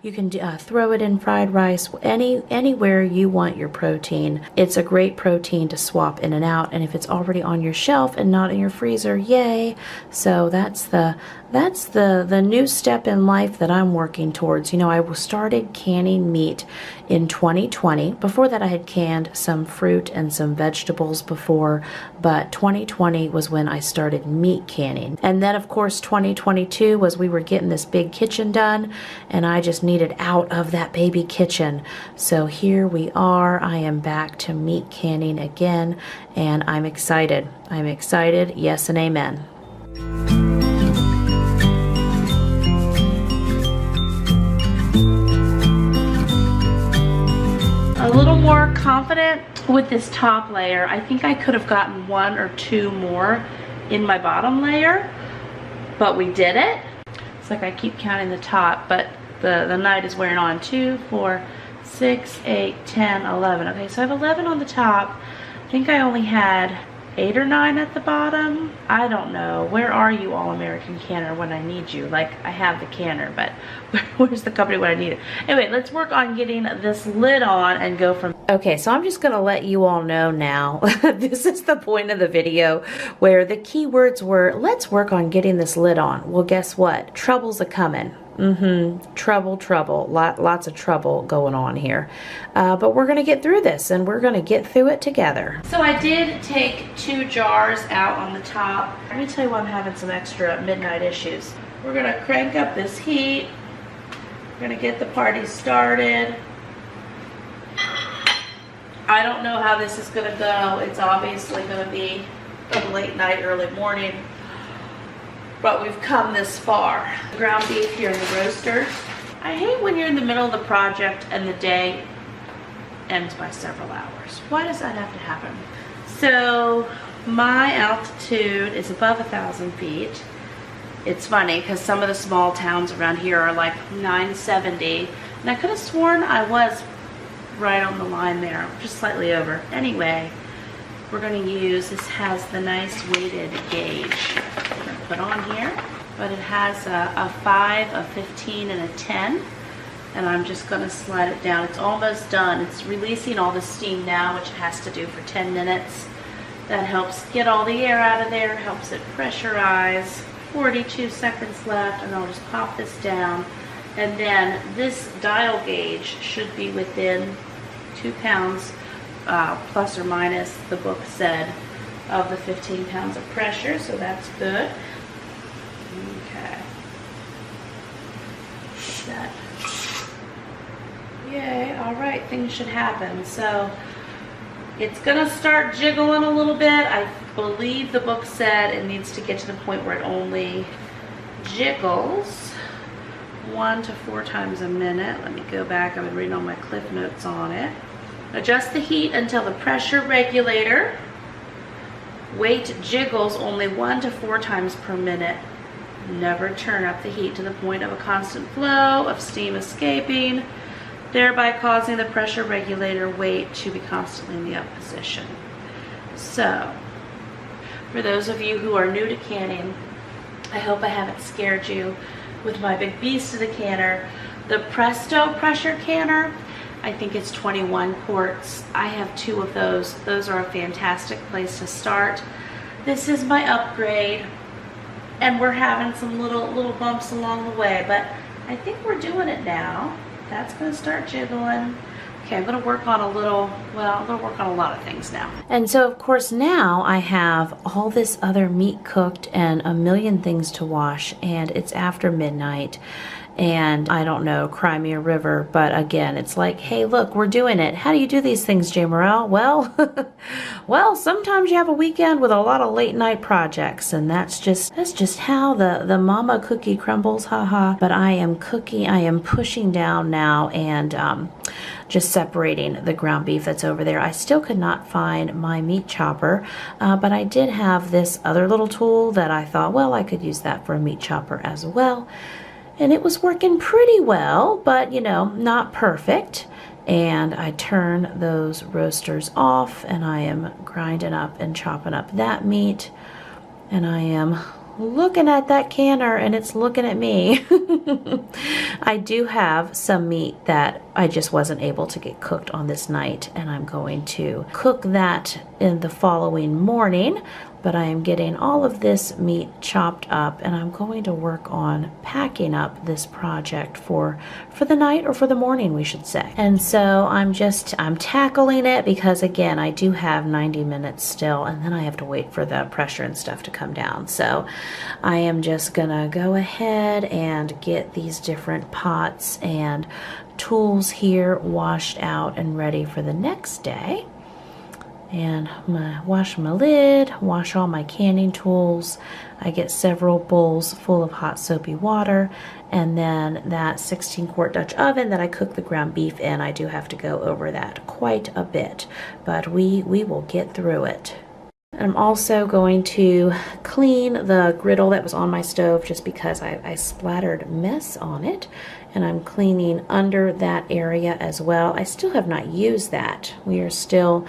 S1: you can throw it in fried rice, anywhere you want your protein. It's a great protein to swap in and out, and if it's already on your shelf and not in your freezer, yay. So that's the new step in life that I'm working towards. You know, I started canning meat in 2020. Before that, I had canned some fruit and some vegetables before, but 2020 was when I started meat canning. And then of course 2022 was, we were getting this big kitchen done, and I just needed out of that baby kitchen. So here we are. I am back to meat canning again, and I'm excited. I'm excited. Yes and amen. A little more confident with this top layer. I think I could have gotten 1 or 2 more in my bottom layer, but we did it. It's like I keep counting the top, but the night is wearing on. 2, 4, 6, 8, 10, 11. Okay, so I have 11 on the top. I think I only had 8 or 9 at the bottom. I don't know. Where are you, All-American Canner, when I need you? Like, I have the canner, but where's the company when I need it? Anyway, let's work on getting this lid on and go from... Okay, so I'm just gonna let you all know now, this is the point of the video where the keywords were, let's work on getting this lid on. Well, guess what? Trouble's a-coming. Trouble. Lots of trouble going on here. But we're going to get through this, and we're going to get through it together. So I did take 2 jars out on the top. Let me tell you why I'm having some extra midnight issues. We're going to crank up this heat. We're going to get the party started. I don't know how this is going to go. It's obviously going to be a late night, early morning. But we've come this far. Ground beef here in the roaster. I hate when you're in the middle of the project and the day ends by several hours. Why does that have to happen? So my altitude is above 1,000 feet. It's funny because some of the small towns around here are like 970. And I could have sworn I was right on the line there, just slightly over. Anyway, we're going to use, this has the nice weighted gauge. Put on here, but it has a 5, a 15, and a 10, and I'm just going to slide it down. It's almost done. It's releasing all the steam now, which it has to do for 10 minutes. That helps get all the air out of there, helps it pressurize. 42 seconds left, and I'll just pop this down, and then this dial gauge should be within 2 pounds plus or minus, the book said, of the 15 pounds of pressure, so that's good. Okay. That. Yay, all right, things should happen. So it's gonna start jiggling a little bit. I believe the book said it needs to get to the point where it only jiggles 1 to 4 times a minute. Let me go back, I've been reading all my cliff notes on it. Adjust the heat until the pressure regulator weight jiggles only 1 to 4 times per minute. Never turn up the heat to the point of a constant flow of steam escaping, thereby causing the pressure regulator weight to be constantly in the up position. So, for those of you who are new to canning, I hope I haven't scared you with my big beast of the canner. The Presto pressure canner, I think it's 21 quarts. I have 2 of those. Those are a fantastic place to start. This is my upgrade, and we're having some little bumps along the way, but I think we're doing it now. That's gonna start jiggling. Okay, I'm gonna work on I'm gonna work on a lot of things now. And so of course now I have all this other meat cooked and a million things to wash, and it's after midnight. And I don't know, cry me a river, but again, it's like, hey, look, we're doing it. How do you do these things, Jamerrill? Well, well, sometimes you have a weekend with a lot of late night projects, and that's just how the mama cookie crumbles, haha. But I am pushing down now and just separating the ground beef that's over there. I still could not find my meat chopper, but I did have this other little tool that I thought, well, I could use that for a meat chopper as well. And it was working pretty well, but you know, not perfect. And I turn those roasters off, and I am grinding up and chopping up that meat. And I am looking at that canner, and it's looking at me. I do have some meat that I just wasn't able to get cooked on this night, and I'm going to cook that in the following morning. But I am getting all of this meat chopped up, and I'm going to work on packing up this project for the night, or for the morning, we should say. And so I'm tackling it because, again, I do have 90 minutes still, and then I have to wait for the pressure and stuff to come down. So I am just gonna go ahead and get these different pots and tools here washed out and ready for the next day. And I'm gonna wash my lid, wash all my canning tools. I get several bowls full of hot soapy water, and then that 16-quart Dutch oven that I cook the ground beef in, I do have to go over that quite a bit, but we will get through it. I'm also going to clean the griddle that was on my stove just because I splattered mess on it, and I'm cleaning under that area as well. I still have not used that. We are still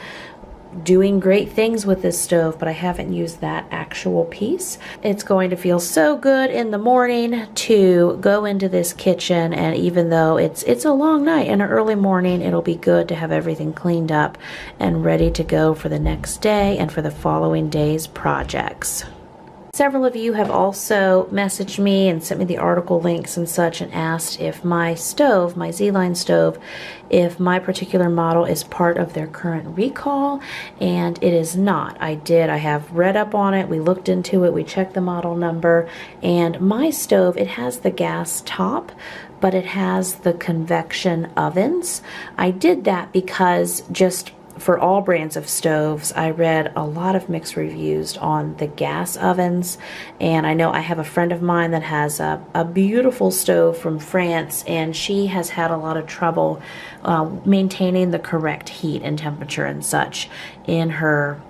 S1: doing great things with this stove, but I haven't used that actual piece. It's going to feel so good in the morning to go into this kitchen, and even though it's a long night and an early morning, it'll be good to have everything cleaned up and ready to go for the next day and for the following day's projects. Several of you have also messaged me and sent me the article links and such and asked if my stove, my Z-Line stove, if my particular model is part of their current recall, and it is not. I have read up on it, we looked into it, we checked the model number, and my stove, it has the gas top, but it has the convection ovens. I did that because just for all brands of stoves, I read a lot of mixed reviews on the gas ovens, and I know I have a friend of mine that has a beautiful stove from France, and she has had a lot of trouble maintaining the correct heat and temperature and such in her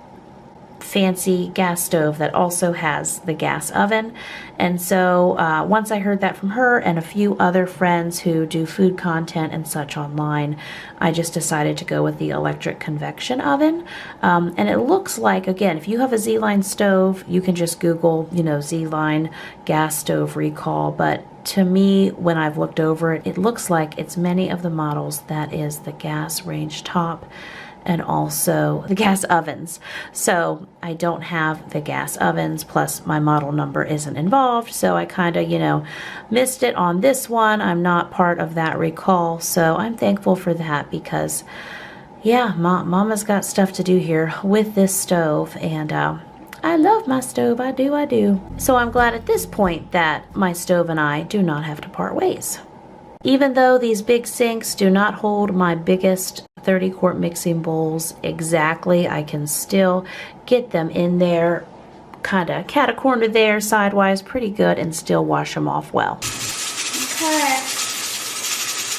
S1: fancy gas stove that also has the gas oven. And so once I heard that from her and a few other friends who do food content and such online, I just decided to go with the electric convection oven. And it looks like, again, if you have a Z-Line stove, you can just Google, you know, Z-Line gas stove recall. But to me, when I've looked over it, it looks like it's many of the models that is the gas range top and also the gas ovens. So I don't have the gas ovens, plus my model number isn't involved, so I kind of, you know, missed it on this one. I'm not part of that recall, so I'm thankful for that because, yeah, Mama's got stuff to do here with this stove, and I love my stove, I do. So I'm glad at this point that my stove and I do not have to part ways. Even though these big sinks do not hold my biggest 30-quart mixing bowls exactly, I can still get them in there, kind of cat-a-corner there, sidewise, pretty good, and still wash them off well. Okay,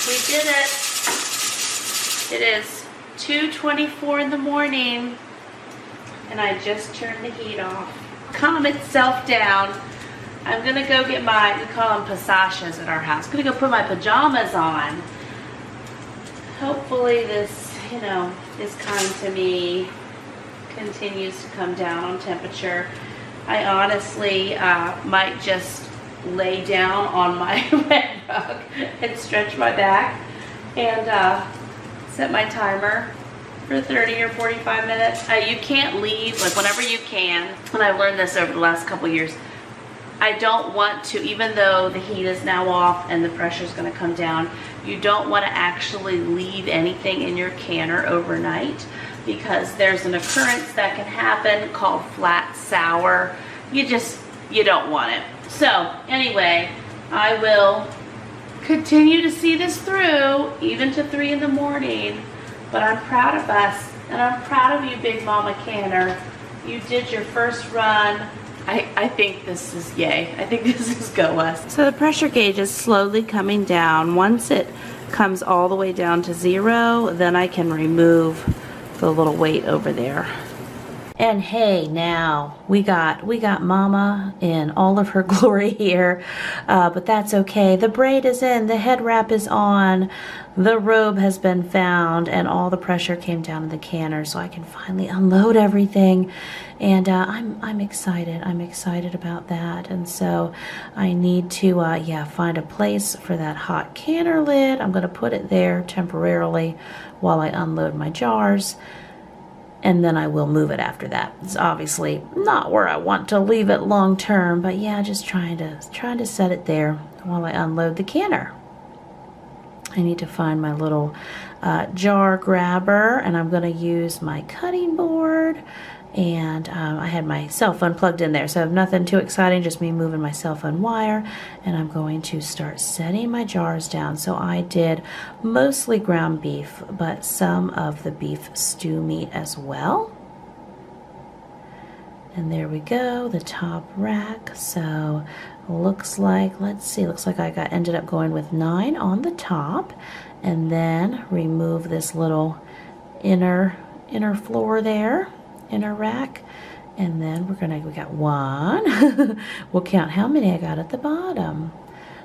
S1: we did it. It is 2:24 in the morning, and I just turned the heat off. Calm itself down. I'm gonna go get my, we call them pasachas at our house. I'm gonna go put my pajamas on. Hopefully this, you know, is kind to me, continues to come down on temperature. I honestly might just lay down on my red rug and stretch my back and set my timer for 30 or 45 minutes. You can't leave, like whenever you can, and I've learned this over the last couple years, I don't want to, even though the heat is now off and the pressure is going to come down, you don't want to actually leave anything in your canner overnight because there's an occurrence that can happen called flat sour. You don't want it. So anyway, I will continue to see this through even to 3 in the morning, but I'm proud of us and I'm proud of you, Big Mama Canner. You did your first run. I think this is yay. I think this is go us. So the pressure gauge is slowly coming down. Once it comes all the way down to 0, then I can remove the little weight over there. And hey, now we got Mama in all of her glory here, but that's okay. The braid is in, the head wrap is on, the robe has been found, and all the pressure came down in the canner, so I can finally unload everything. And I'm excited. I'm excited about that. And so I need to find a place for that hot canner lid. I'm going to put it there temporarily while I unload my jars. And then I will move it after that. It's obviously not where I want to leave it long term, but yeah, just trying to set it there while I unload the canner. I need to find my little jar grabber, and I'm going to use my cutting board. And I had my cell phone plugged in there, so I have nothing too exciting, just me moving my cell phone wire. And I'm going to start setting my jars down. So I did mostly ground beef, but some of the beef stew meat as well. And there we go, the top rack. So looks like, let's see, looks like I ended up going with 9 on the top, and then remove this little inner floor there. Inner rack, and then we got 1. We'll count how many I got at the bottom.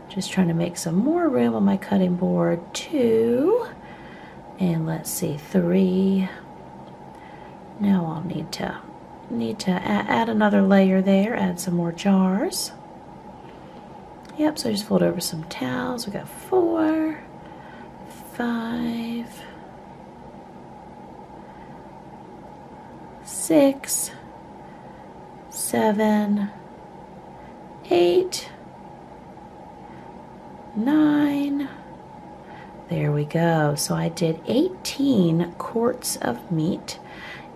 S1: Just trying to make some more room on my cutting board. 2, and let's see, 3. Now I'll need to add another layer there, add some more jars. Yep, so just fold over some towels. We got 4, 5, 6, 7, 8, 9. There we go. So I did 18 quarts of meat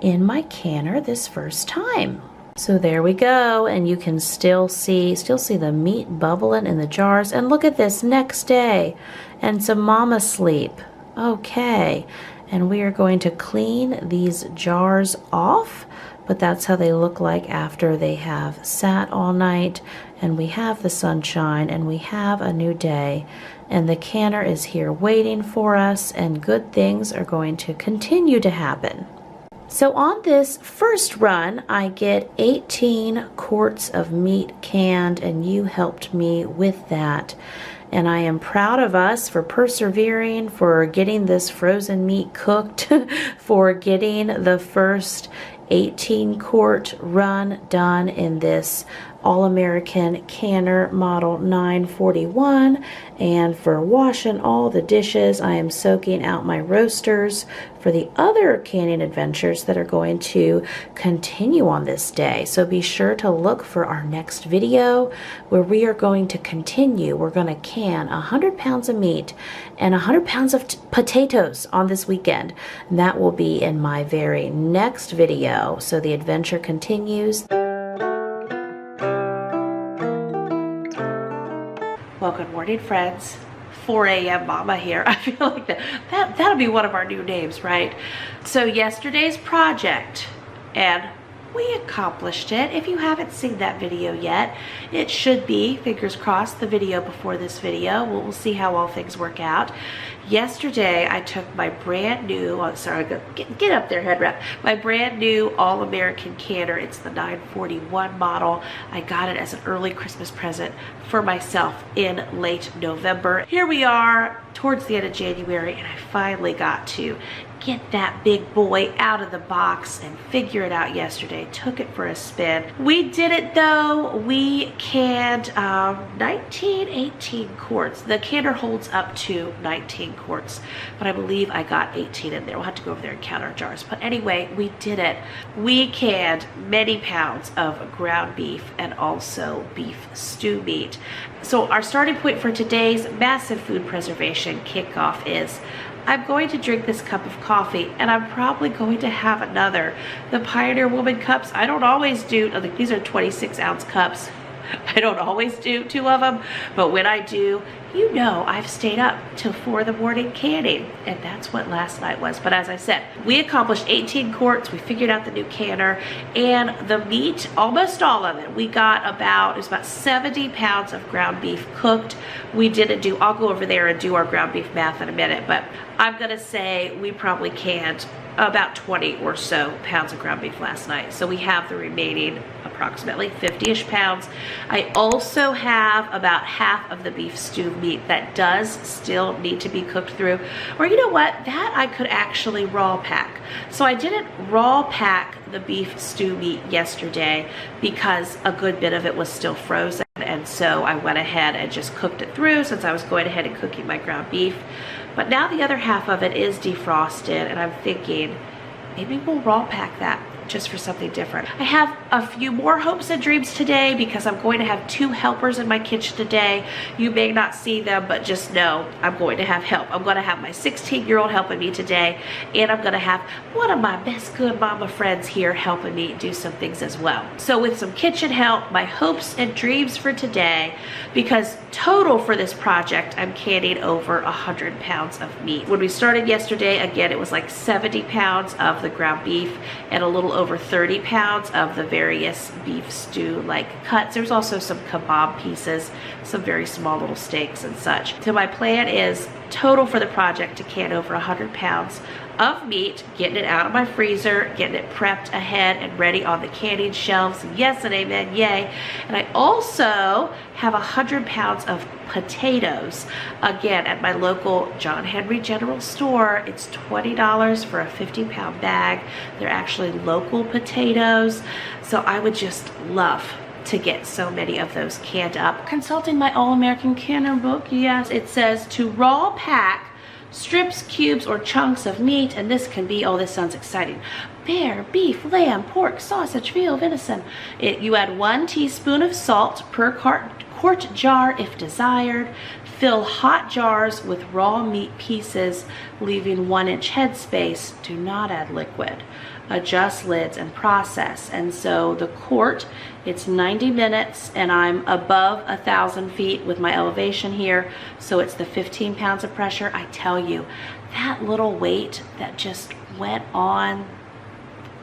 S1: in my canner this first time. So there we go, and you can still see the meat bubbling in the jars. And look at this, next day, and some mama sleep. Okay, and we are going to clean these jars off, but that's how they look like after they have sat all night, and we have the sunshine, and we have a new day, and the canner is here waiting for us, and good things are going to continue to happen. So on this first run, I get 18 quarts of meat canned, and you helped me with that. And I am proud of us for persevering, for getting this frozen meat cooked, for getting the first 18 quart run done in this All-American Canner Model 941, and for washing all the dishes. I am soaking out my roasters for the other canning adventures that are going to continue on this day. So be sure to look for our next video where we are going to continue. We're going to can 100 pounds of meat and 100 pounds of potatoes on this weekend. And that will be in my very next video. So the adventure continues. Well, good morning, friends. 4 a.m. Mama here. I feel like that'll be one of our new names, right? So yesterday's project, and we accomplished it. If you haven't seen that video yet, it should be, fingers crossed, the video before this video. We'll see how all things work out. Yesterday, I took my brand new, get up there, head wrap, my brand new All-American canner. It's the 941 model. I got it as an early Christmas present for myself in late November. Here we are towards the end of January, and I finally got to get that big boy out of the box and figure it out yesterday. Took it for a spin. We did it though. We canned 18 quarts. The canner holds up to 19 quarts, but I believe I got 18 in there. We'll have to go over there and count our jars. But anyway, we did it. We canned many pounds of ground beef and also beef stew meat. So our starting point for today's massive food preservation kickoff is I'm going to drink this cup of coffee, and I'm probably going to have another. The Pioneer Woman cups, I don't always do, I think these are 26-ounce cups. I don't always do 2 of them, but when I do, you know I've stayed up till 4 in the morning canning, and that's what last night was. But as I said, we accomplished 18 quarts, we figured out the new canner, and the meat, almost all of it, we got it was about 70 pounds of ground beef cooked. We didn't do, I'll go over there and do our ground beef math in a minute, but I'm gonna say we probably canned about 20 or so pounds of ground beef last night. So we have the remaining approximately 50-ish pounds. I also have about half of the beef stew meat that does still need to be cooked through. Or you know what, that I could actually raw pack. So I didn't raw pack the beef stew meat yesterday because a good bit of it was still frozen. And so I went ahead and just cooked it through since I was going ahead and cooking my ground beef. But now the other half of it is defrosted, and I'm thinking maybe we'll raw pack that just for something different. I have a few more hopes and dreams today because I'm going to have 2 helpers in my kitchen today. You may not see them, but just know I'm going to have help. I'm going to have my 16-year-old helping me today, and I'm going to have one of my best good mama friends here helping me do some things as well. So with some kitchen help, my hopes and dreams for today, because total for this project, I'm canning over 100 pounds of meat. When we started yesterday, again, it was like 70 pounds of the ground beef and a little over 30 pounds of the various beef stew like cuts. There's also some kebab pieces, some very small little steaks and such. So my plan is total for the project to can over 100 pounds of meat, getting it out of my freezer, getting it prepped ahead and ready on the canning shelves. Yes and amen, yay. And I also have 100 pounds of potatoes. Again, at my local John Henry General Store, it's $20 for a 50-pound bag. They're actually local potatoes. So I would just love to get so many of those canned up. Consulting my All-American Canner book, yes, it says to raw pack strips, cubes, or chunks of meat, and this can be, oh, this sounds exciting, bear, beef, lamb, pork, sausage, veal, venison. You add 1 teaspoon of salt per quart jar if desired. Fill hot jars with raw meat pieces, leaving 1-inch headspace. Do not add liquid. Adjust lids and process. And so the quart, it's 90 minutes, and I'm above 1,000 feet with my elevation here, so it's the 15 pounds of pressure. I tell you, that little weight that just went on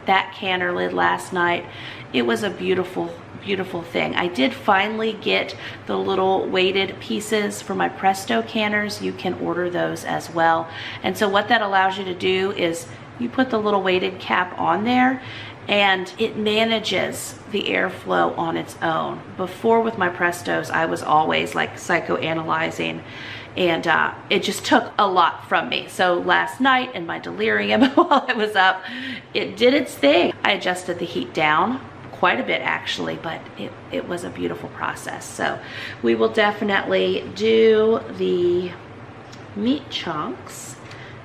S1: that canner lid last night, it was a beautiful, beautiful thing. I did finally get the little weighted pieces for my Presto canners. You can order those as well. And so what that allows you to do is you put the little weighted cap on there, and it manages the airflow on its own. Before, with my Prestos, I was always like psychoanalyzing, and it just took a lot from me. So last night in my delirium while I was up, it did its thing. I adjusted the heat down quite a bit actually, but it was a beautiful process. So we will definitely do the meat chunks,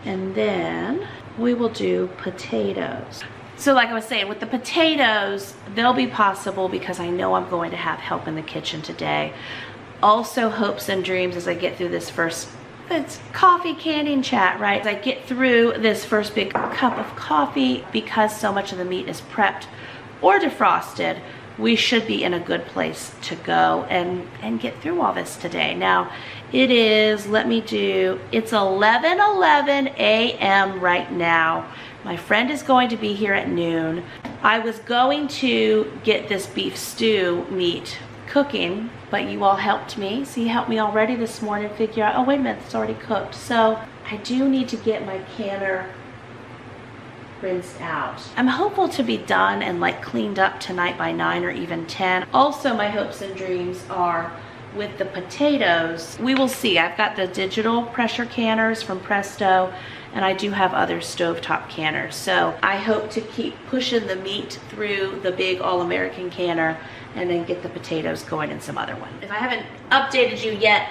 S1: and then we will do potatoes. So like I was saying, with the potatoes, they'll be possible because I know I'm going to have help in the kitchen today. Also, hopes and dreams as I get through this first, it's coffee canning chat, right? As I get through this first big cup of coffee, because so much of the meat is prepped or defrosted, we should be in a good place to go and get through all this today. Now, it is, it's 11:11 a.m. right now. My friend is going to be here at noon. I was going to get this beef stew meat cooking, but you all helped me. So you helped me already this morning figure out, oh wait a minute, it's already cooked. So I do need to get my canner rinsed out. I'm hopeful to be done and like cleaned up tonight by 9 or even 10. Also, my hopes and dreams are with the potatoes. We will see. I've got the digital pressure canners from Presto, and I do have other stovetop canners. So I hope to keep pushing the meat through the big All-American canner and then get the potatoes going in some other one. If I haven't updated you yet,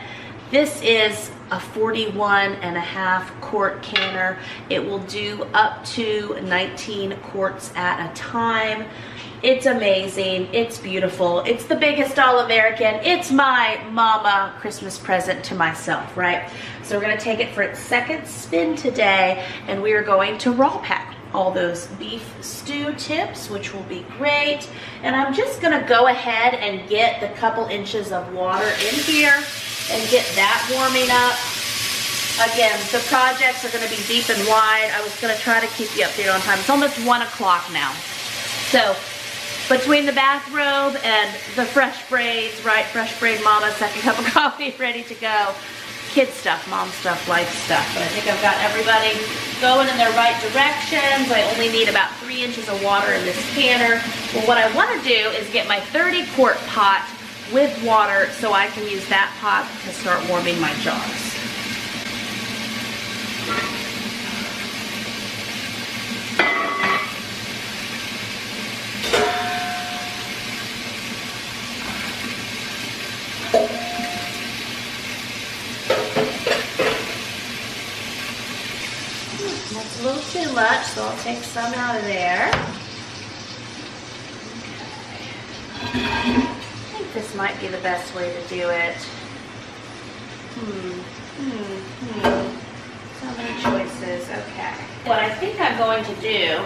S1: this is a 41.5 quart canner. It will do up to 19 quarts at a time. It's amazing. It's beautiful. It's the biggest All-American. It's my mama Christmas present to myself, right? So we're gonna take it for its second spin today, and we are going to raw pack all those beef stew tips, which will be great. And I'm just gonna go ahead and get the couple inches of water in here and get that warming up. Again, the projects are gonna be deep and wide. I was gonna try to keep you updated on time. It's almost 1 o'clock now. So between the bathrobe and the fresh braids, right? Fresh braid mama, second cup of coffee, ready to go. Kid stuff, mom stuff, life stuff. But I think I've got everybody going in their right directions. I only need about 3 inches of water in this canner. Well, what I wanna do is get my 30 quart pot with water so I can use that pot to start warming my jars. That's a little too much, so I'll take some out of there. I think this might be the best way to do it. So many choices, okay. What I think I'm going to do,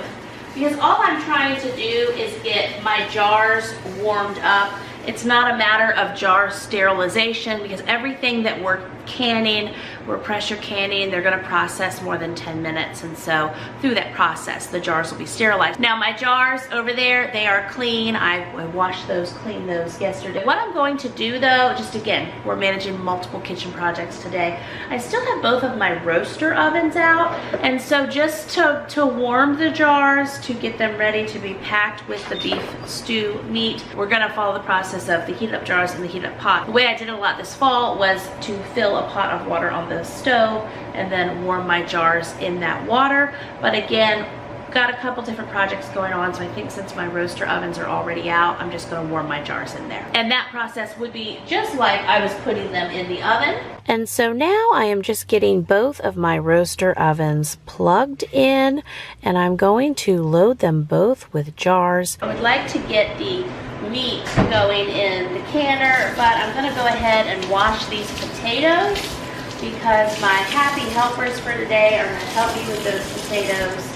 S1: because all I'm trying to do is get my jars warmed up. It's not a matter of jar sterilization, because everything that we're canning, we're pressure canning, they're gonna process more than 10 minutes. And so through that process, the jars will be sterilized. Now my jars over there, they are clean. I washed those, cleaned those yesterday. What I'm going to do though, just again, we're managing multiple kitchen projects today. I still have both of my roaster ovens out. And so just to warm the jars, to get them ready to be packed with the beef stew meat, we're gonna follow the process of the heated up jars and the heated up pot. The way I did it a lot this fall was to fill a pot of water on the stove and then warm my jars in that water. But again, got a couple different projects going on, so I think since my roaster ovens are already out, I'm just gonna warm my jars in there. And that process would be just like I was putting them in the oven. And so now I am just getting both of my roaster ovens plugged in, and I'm going to load them both with jars. I would like to get the meat going in the canner, but I'm gonna go ahead and wash these potatoes because my happy helpers for today are gonna help me with those potatoes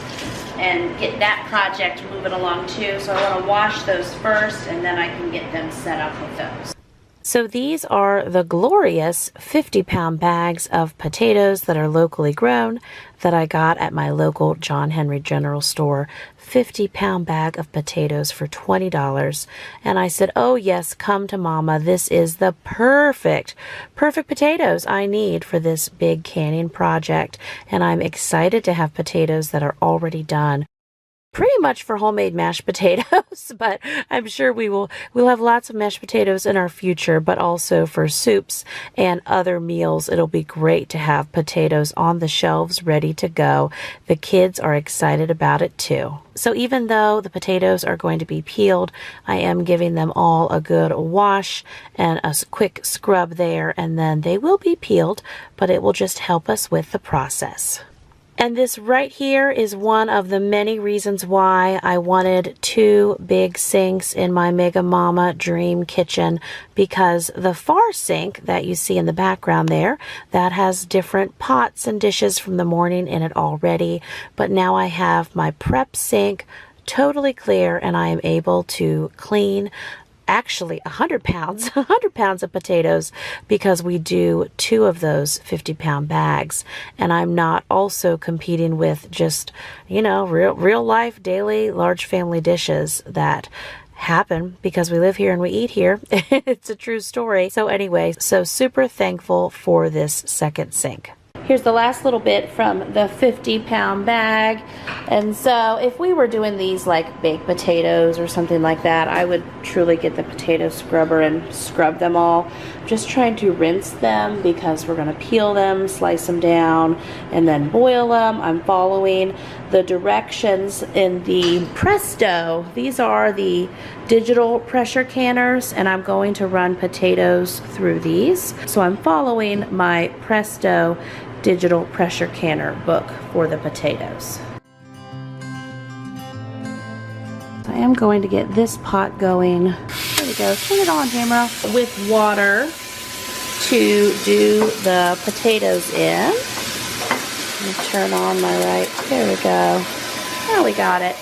S1: and get that project moving along too. So I wanna wash those first and then I can get them set up with those. So these are the glorious 50-pound bags of potatoes that are locally grown that I got at my local John Henry General Store. 50-pound bag of potatoes for $20. And I said, oh yes, come to Mama. This is the perfect potatoes I need for this big canning project. And I'm excited to have potatoes that are already done. Pretty much for homemade mashed potatoes, but I'm sure we'll have lots of mashed potatoes in our future, but also for soups and other meals. It'll be great to have potatoes on the shelves ready to go. The kids are excited about it too. So even though the potatoes are going to be peeled, I am giving them all a good wash and a quick scrub there, and then they will be peeled, but it will just help us with the process. And this right here is one of the many reasons why I wanted 2 big sinks in my Mega Mama Dream Kitchen, because the far sink that you see in the background there, that has different pots and dishes from the morning in it already. But now I have my prep sink totally clear and I am able to clean actually 100 pounds of potatoes, because we do 2 of those 50-pound bags. And I'm not also competing with just, you know, real life daily large family dishes that happen because we live here and we eat here. It's a true story. So anyway, so super thankful for this second sink. Here's the last little bit from the 50-pound bag. And so if we were doing these like baked potatoes or something like that, I would truly get the potato scrubber and scrub them all. I'm just trying to rinse them because we're gonna peel them, slice them down, and then boil them. I'm following the directions in the Presto. These are the digital pressure canners, and I'm going to run potatoes through these. So I'm following my Presto digital pressure canner book for the potatoes. I am going to get this pot going. There we go. Turn it on, Jamerrill. With water to do the potatoes in. Let me turn on my right. There we go. Now we got it.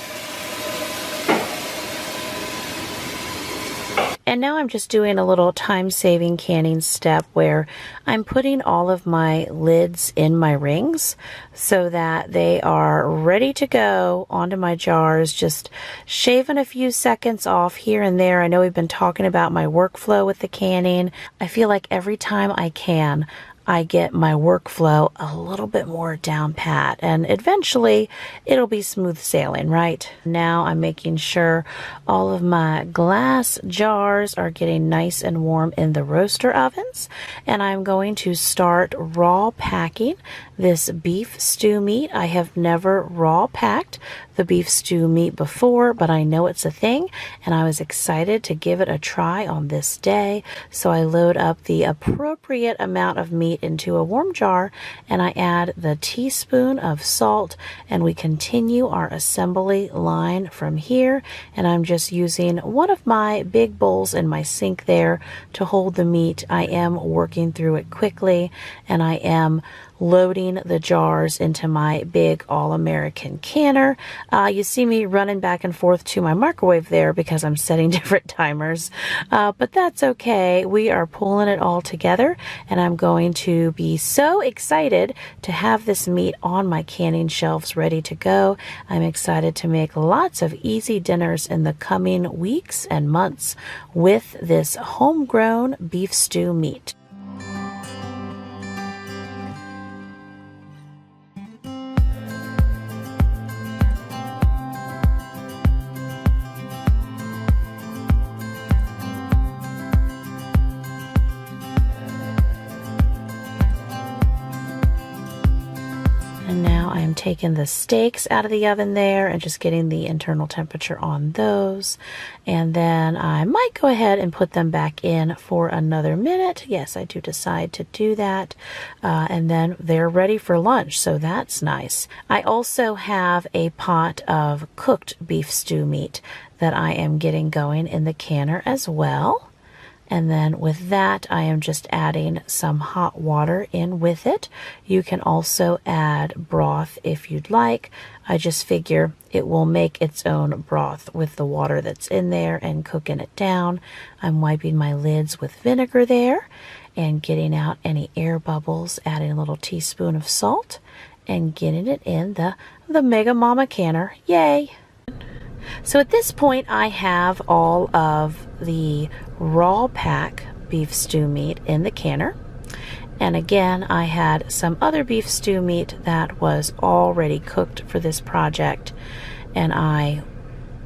S1: And now I'm just doing a little time-saving canning step where I'm putting all of my lids in my rings so that they are ready to go onto my jars, just shaving a few seconds off here and there. I know we've been talking about my workflow with the canning. I feel like every time I can, I get my workflow a little bit more down pat, and eventually it'll be smooth sailing, right? Now I'm making sure all of my glass jars are getting nice and warm in the roaster ovens, and I'm going to start raw packing this beef stew meat. I have never raw packed the beef stew meat before, but I know it's a thing, and I was excited to give it a try on this day. So I load up the appropriate amount of meat into a warm jar, and I add the teaspoon of salt, and we continue our assembly line from here. And I'm just using one of my big bowls in my sink there to hold the meat. I am working through it quickly, and I am loading the jars into my big All-American canner. You see me running back and forth to my microwave there because I'm setting different timers, but that's okay. We are pulling it all together, and I'm going to be so excited to have this meat on my canning shelves ready to go. I'm excited to make lots of easy dinners in the coming weeks and months with this homegrown beef stew meat. And now I'm taking the steaks out of the oven there and just getting the internal temperature on those. And then I might go ahead and put them back in for another minute. Yes, I do decide to do that. And then they're ready for lunch, so that's nice. I also have a pot of cooked beef stew meat that I am getting going in the canner as well. And then with that, I am just adding some hot water in with it. You can also add broth if you'd like. I just figure it will make its own broth with the water that's in there and cooking it down. I'm wiping my lids with vinegar there and getting out any air bubbles, adding a little teaspoon of salt and getting it in the Mega Mama canner. Yay! So at this point, I have all of the raw pack beef stew meat in the canner. And again, I had some other beef stew meat that was already cooked for this project. And I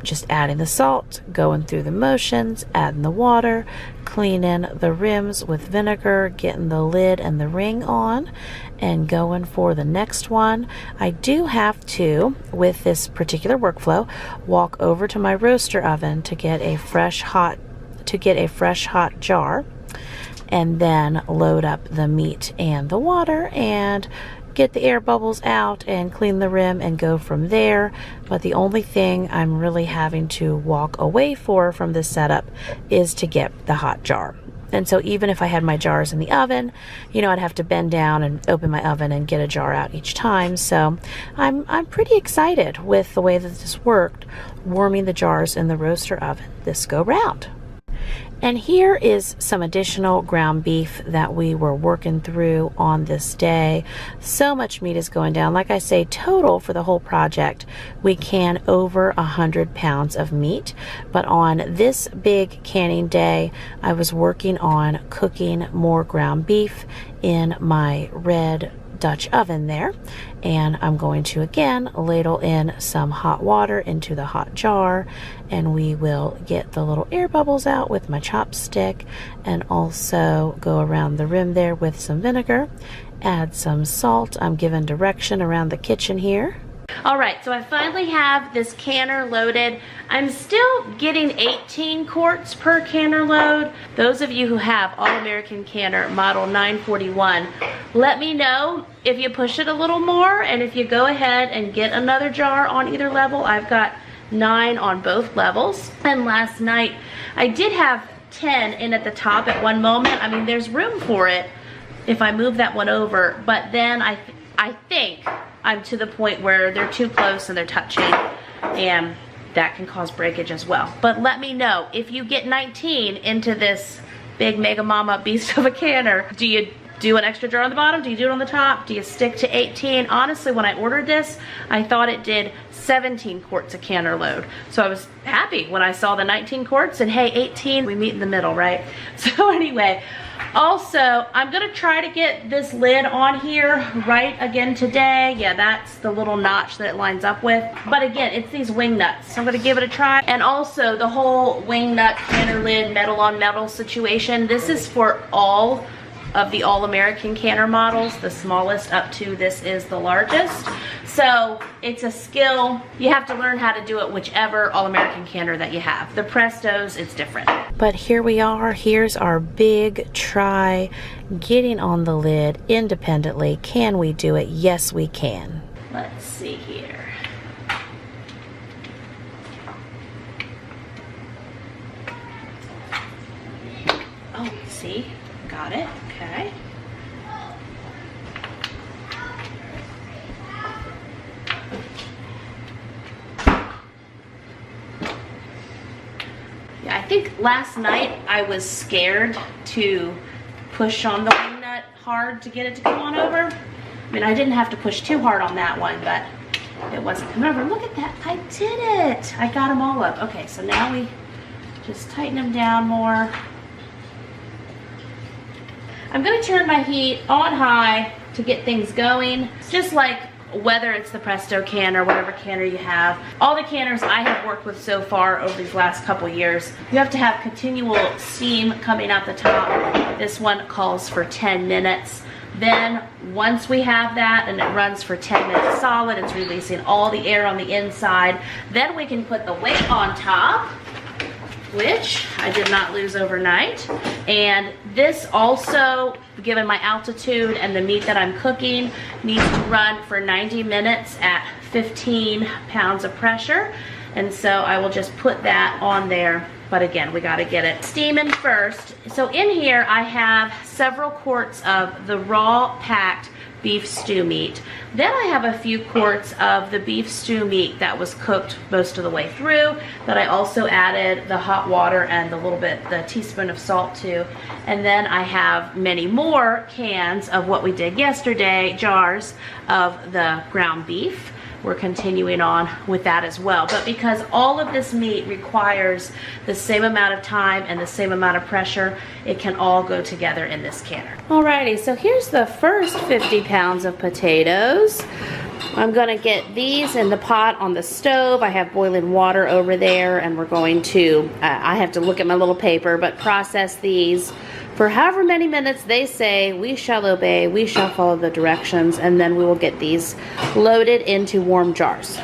S1: just adding the salt, going through the motions, adding the water, cleaning the rims with vinegar, getting the lid and the ring on, and going for the next one. I do have to, with this particular workflow, walk over to my roaster oven to get a fresh hot jar, and then load up the meat and the water and get the air bubbles out and clean the rim and go from there. But the only thing I'm really having to walk away from this setup is to get the hot jar. And so even if I had my jars in the oven, you know, I'd have to bend down and open my oven and get a jar out each time. So I'm pretty excited with the way that this worked, warming the jars in the roaster oven this go round. And here is some additional ground beef that we were working through on this day. So much meat is going down. Like I say, total for the whole project, we can over 100 pounds of meat. But on this big canning day, I was working on cooking more ground beef in my red Dutch oven there, and I'm going to again ladle in some hot water into the hot jar, and we will get the little air bubbles out with my chopstick and also go around the rim there with some vinegar, add some salt. I'm giving direction around the kitchen here. All right, so I finally have this canner loaded. I'm still getting 18 quarts per canner load. Those of you who have All-American Canner Model 941, let me know if you push it a little more, and if you go ahead and get another jar on either level. I've got 9 on both levels. And last night, I did have 10 in at the top at one moment. I mean, there's room for it if I move that one over, but then I think I'm to the point where they're too close and they're touching, and that can cause breakage as well. But let me know if you get 19 into this big Mega Mama beast of a canner. Do you do an extra jar on the bottom? Do you do it on the top? Do you stick to 18? Honestly, when I ordered this, I thought it did 17 quarts a canner load. So I was happy when I saw the 19 quarts, and hey, 18, we meet in the middle, right? So anyway, also, I'm gonna try to get this lid on here right again today. Yeah, that's the little notch that it lines up with. But again, it's these wing nuts, so I'm gonna give it a try. And also the whole wing nut canner lid metal on metal situation. This is for all of the All-American Canner models, the smallest up to this is the largest. So it's a skill. You have to learn how to do it whichever All-American Canner that you have. The Prestos, it's different. But here we are. Here's our big try, getting on the lid independently. Can we do it? Yes, we can. Let's see here. Oh, see? Got it. Okay. Yeah, I think last night I was scared to push on the wing nut hard to get it to come on over. I mean, I didn't have to push too hard on that one, but it wasn't coming over. Look at that. I did it. I got them all up. Okay, so now we just tighten them down more. I'm going to turn my heat on high to get things going, just like whether it's the Presto can or whatever canner you have. All the canners I have worked with so far over these last couple years, you have to have continual steam coming out the top. This one calls for 10 minutes. Then once we have that and it runs for 10 minutes solid, it's releasing all the air on the inside, then we can put the weight on top, which I did not lose overnight. And this also, given my altitude and the meat that I'm cooking, needs to run for 90 minutes at 15 pounds of pressure. And so I will just put that on there. But again, we gotta get it steaming first. So in here I have several quarts of the raw packed beef stew meat. Then I have a few quarts of the beef stew meat that was cooked most of the way through, that I also added the hot water and the teaspoon of salt to. And then I have many more cans of what we did yesterday, jars of the ground beef. We're continuing on with that as well. But because all of this meat requires the same amount of time and the same amount of pressure, it can all go together in this canner. Alrighty, so here's the first 50 pounds of potatoes. I'm gonna get these in the pot on the stove. I have boiling water over there, and we're going to, I have to look at my little paper, but process these for however many minutes they say. We shall obey, we shall follow the directions, and then we will get these loaded into warm jars.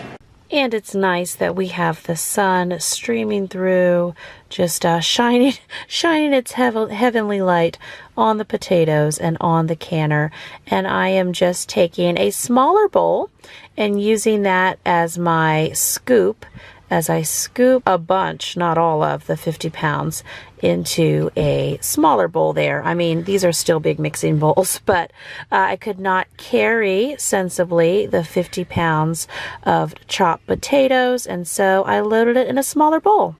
S1: And it's nice that we have the sun streaming through, just shining its heavenly light on the potatoes and on the canner. And I am just taking a smaller bowl and using that as my scoop, as I scoop a bunch, not all of the 50 pounds, into a smaller bowl there. I mean, these are still big mixing bowls, but I could not carry sensibly the 50 pounds of chopped potatoes, and so I loaded it in a smaller bowl.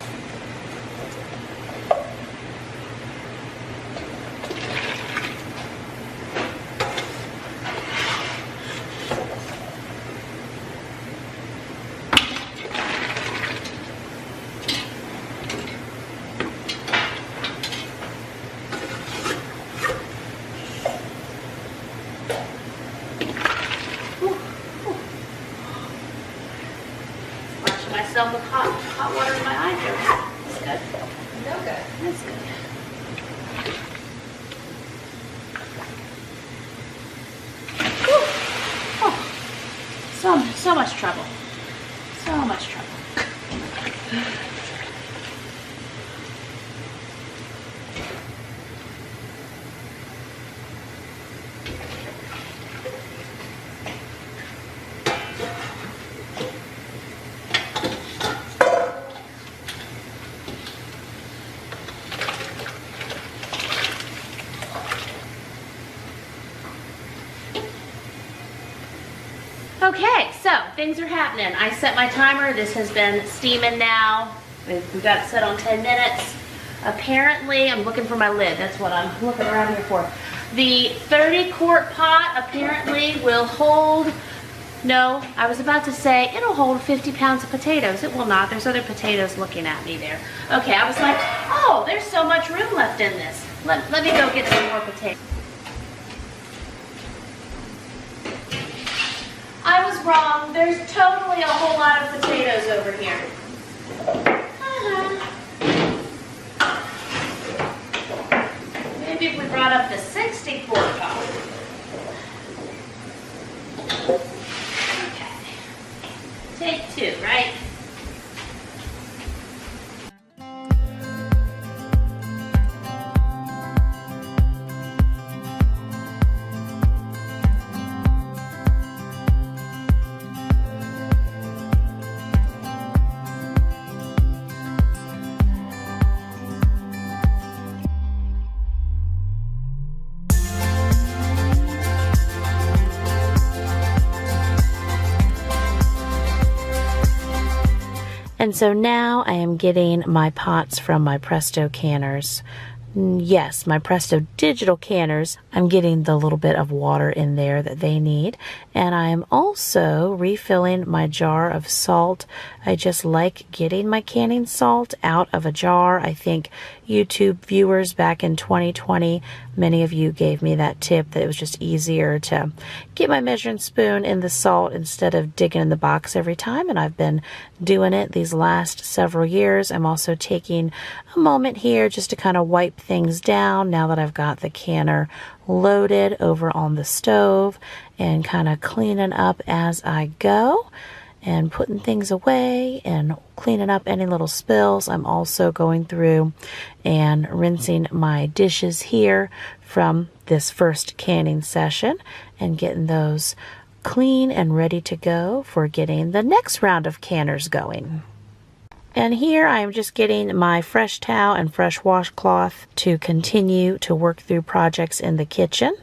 S1: Myself with hot water in my eye here. That's good. No good. That's good. Oh, so much trouble. So much trouble. Okay, so things are happening. I set my timer. This has been steaming now. We've got it set on 10 minutes. Apparently, I'm looking for my lid. That's what I'm looking around here for. The 30-quart pot apparently will hold, no, I was about to say it'll hold 50 pounds of potatoes. It will not. There's other potatoes looking at me there. Okay, I was like, oh, there's so much room left in this. Let me go get some more potatoes. I was wrong. There's totally a whole lot of potatoes over here. Maybe if we brought up the 60-quart pot. Okay. Take two, right? And so now I am getting my pots from my Presto canners. Yes, my Presto digital canners. I'm getting the little bit of water in there that they need. And I'm also refilling my jar of salt. I just like getting my canning salt out of a jar. I think YouTube viewers back in 2020, many of you gave me that tip that it was just easier to get my measuring spoon in the salt instead of digging in the box every time, and I've been doing it these last several years. I'm also taking a moment here just to kind of wipe things down now that I've got the canner loaded over on the stove, and kind of cleaning up as I go and putting things away and cleaning up any little spills. I'm also going through and rinsing my dishes here from this first canning session and getting those clean and ready to go for getting the next round of canners going. And here I am just getting my fresh towel and fresh washcloth to continue to work through projects in the kitchen.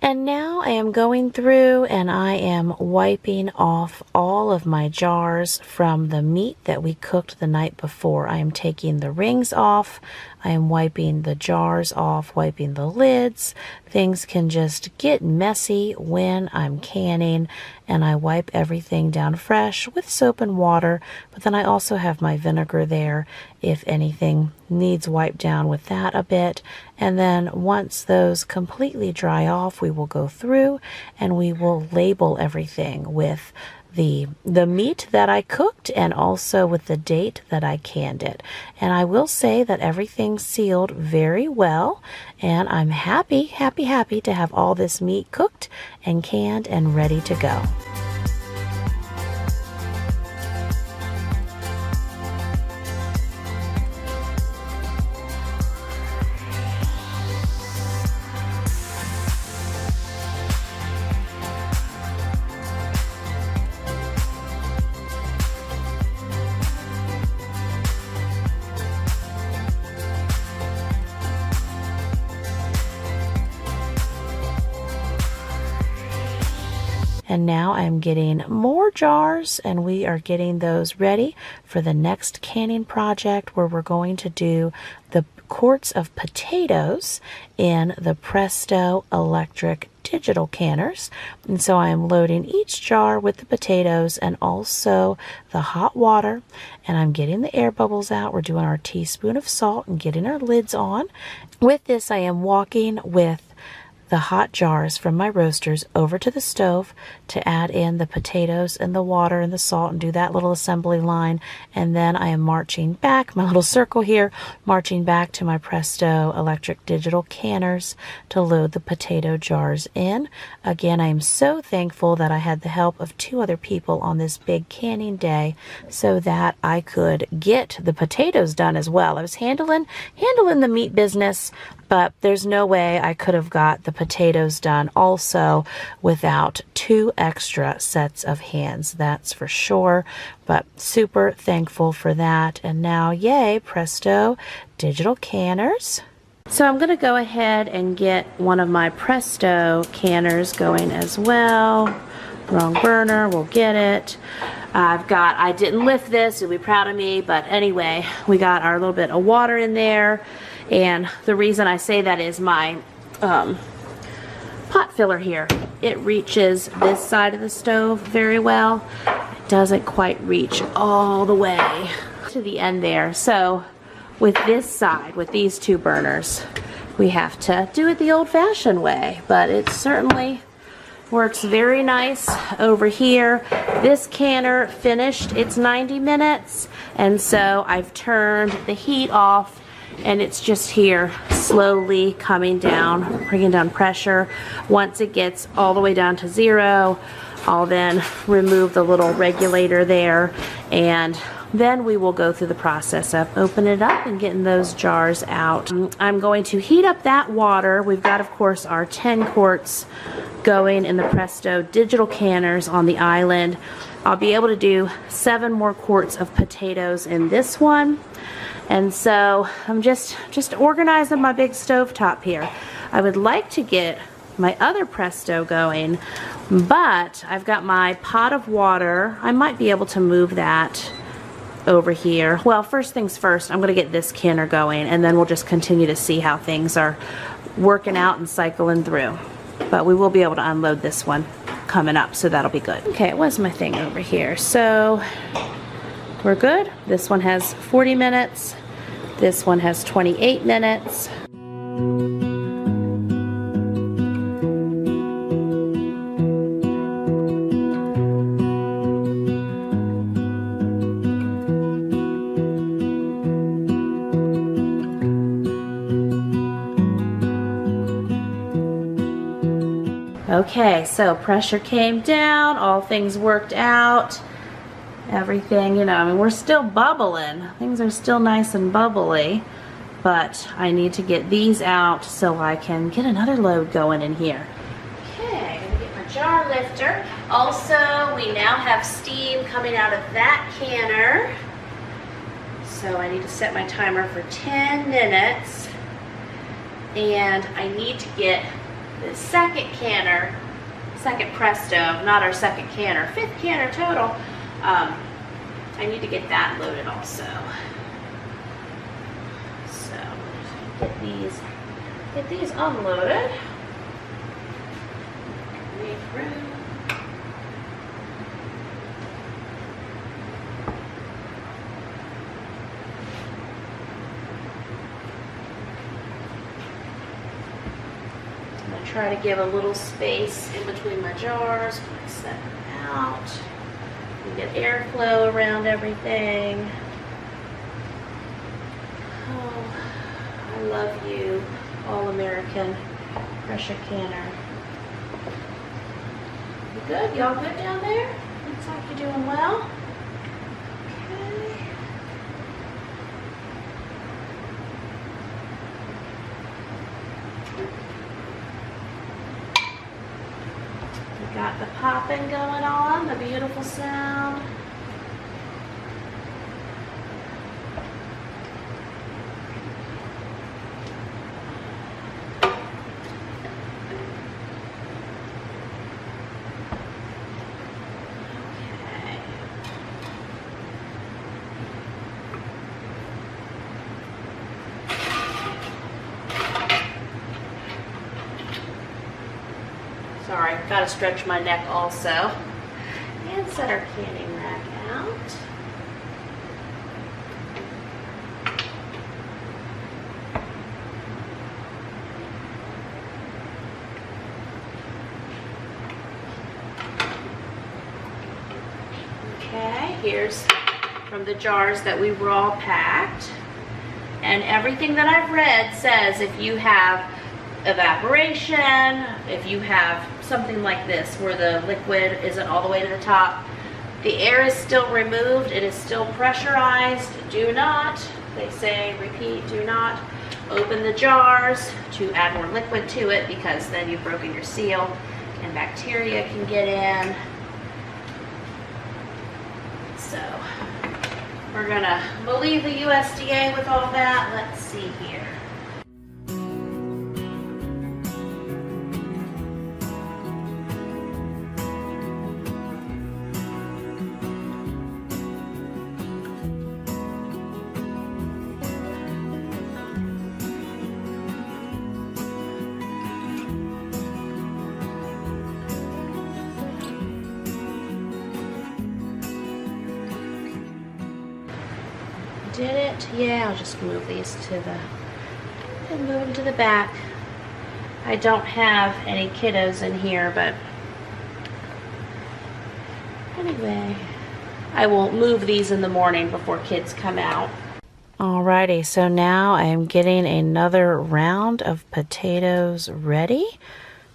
S1: And now I am going through and I am wiping off all of my jars from the meat that we cooked the night before. I am taking the rings off. I am wiping the jars off, wiping the lids. Things can just get messy when I'm canning, and I wipe everything down fresh with soap and water, but then I also have my vinegar there if anything needs wiped down with that a bit. And then once those completely dry off, we will go through and we will label everything with the meat that I cooked and also with the date that I canned it. And I will say that everything sealed very well, and I'm happy to have all this meat cooked and canned and ready to go. And now I'm getting more jars, and we are getting those ready for the next canning project, where we're going to do the quarts of potatoes in the Presto electric digital canners. And so I am loading each jar with the potatoes and also the hot water, and I'm getting the air bubbles out. We're doing our teaspoon of salt and getting our lids on. With this, I am walking with the hot jars from my roasters over to the stove to add in the potatoes and the water and the salt and do that little assembly line. And then I am marching back, my little circle here, marching back to my Presto electric digital canners to load the potato jars in. Again, I am so thankful that I had the help of 2 other people on this big canning day so that I could get the potatoes done as well. I was handling the meat business, but there's no way I could have got the potatoes done also without 2 extra sets of hands, that's for sure. But super thankful for that. And now, yay, Presto digital canners. So I'm going to go ahead and get one of my Presto canners going as well. Wrong burner, we'll get it. I didn't lift this, you'll be proud of me, but anyway, we got our little bit of water in there. And the reason I say that is my pot filler here, it reaches this side of the stove very well. It doesn't quite reach all the way to the end there. So with this side, with these 2 burners, we have to do it the old-fashioned way, but it certainly works very nice over here. This canner finished its 90 minutes, and so I've turned the heat off, and it's just here slowly coming down, bringing down pressure. Once it gets all the way down to 0, I'll then remove the little regulator there, and then we will go through the process of opening it up and getting those jars out. I'm going to heat up that water. We've got, of course, our 10 quarts going in the Presto digital canners on the island. I'll be able to do 7 more quarts of potatoes in this one. And so I'm just organizing my big stove top here. I would like to get my other Presto going, but I've got my pot of water. I might be able to move that over here. Well, first things first, I'm going to get this canner going, and then we'll just continue to see how things are working out and cycling through. But we will be able to unload this one coming up, so that'll be good. Okay, what's my thing over here? So we're good. This one has 40 minutes. This one has 28 minutes. Okay, so pressure came down, all things worked out, everything, you know, I mean, we're still bubbling. Things are still nice and bubbly, but I need to get these out so I can get another load going in here. Okay, I'm gonna get my jar lifter. Also, we now have steam coming out of that canner. So I need to set my timer for 10 minutes. And I need to get the second canner, second Presto, not our second canner, fifth canner total. I need to get that loaded also. So get these unloaded. Make room. Try to give a little space in between my jars when I set them out. You get airflow around everything. Oh, I love you, All-American pressure canner. You good? Y'all good down there? Looks like you're doing well. Okay. Got the popping going on, the beautiful sound. Okay. Sorry, gotta stretch my neck also. And set our canning rack out. Okay, here's from the jars that we raw packed. And everything that I've read says if you have evaporation, if you have something like this where the liquid isn't all the way to the top, the air is still removed, it is still pressurized. Do not, they say, repeat, do not open the jars to add more liquid to it, because then you've broken your seal and bacteria can get in. So we're gonna believe the USDA with all that. Let's see here. Did it? Yeah, I'll just move these to the, and move them to the back. I don't have any kiddos in here, but anyway, I will move these in the morning before kids come out. Alrighty, so now I'm getting another round of potatoes ready,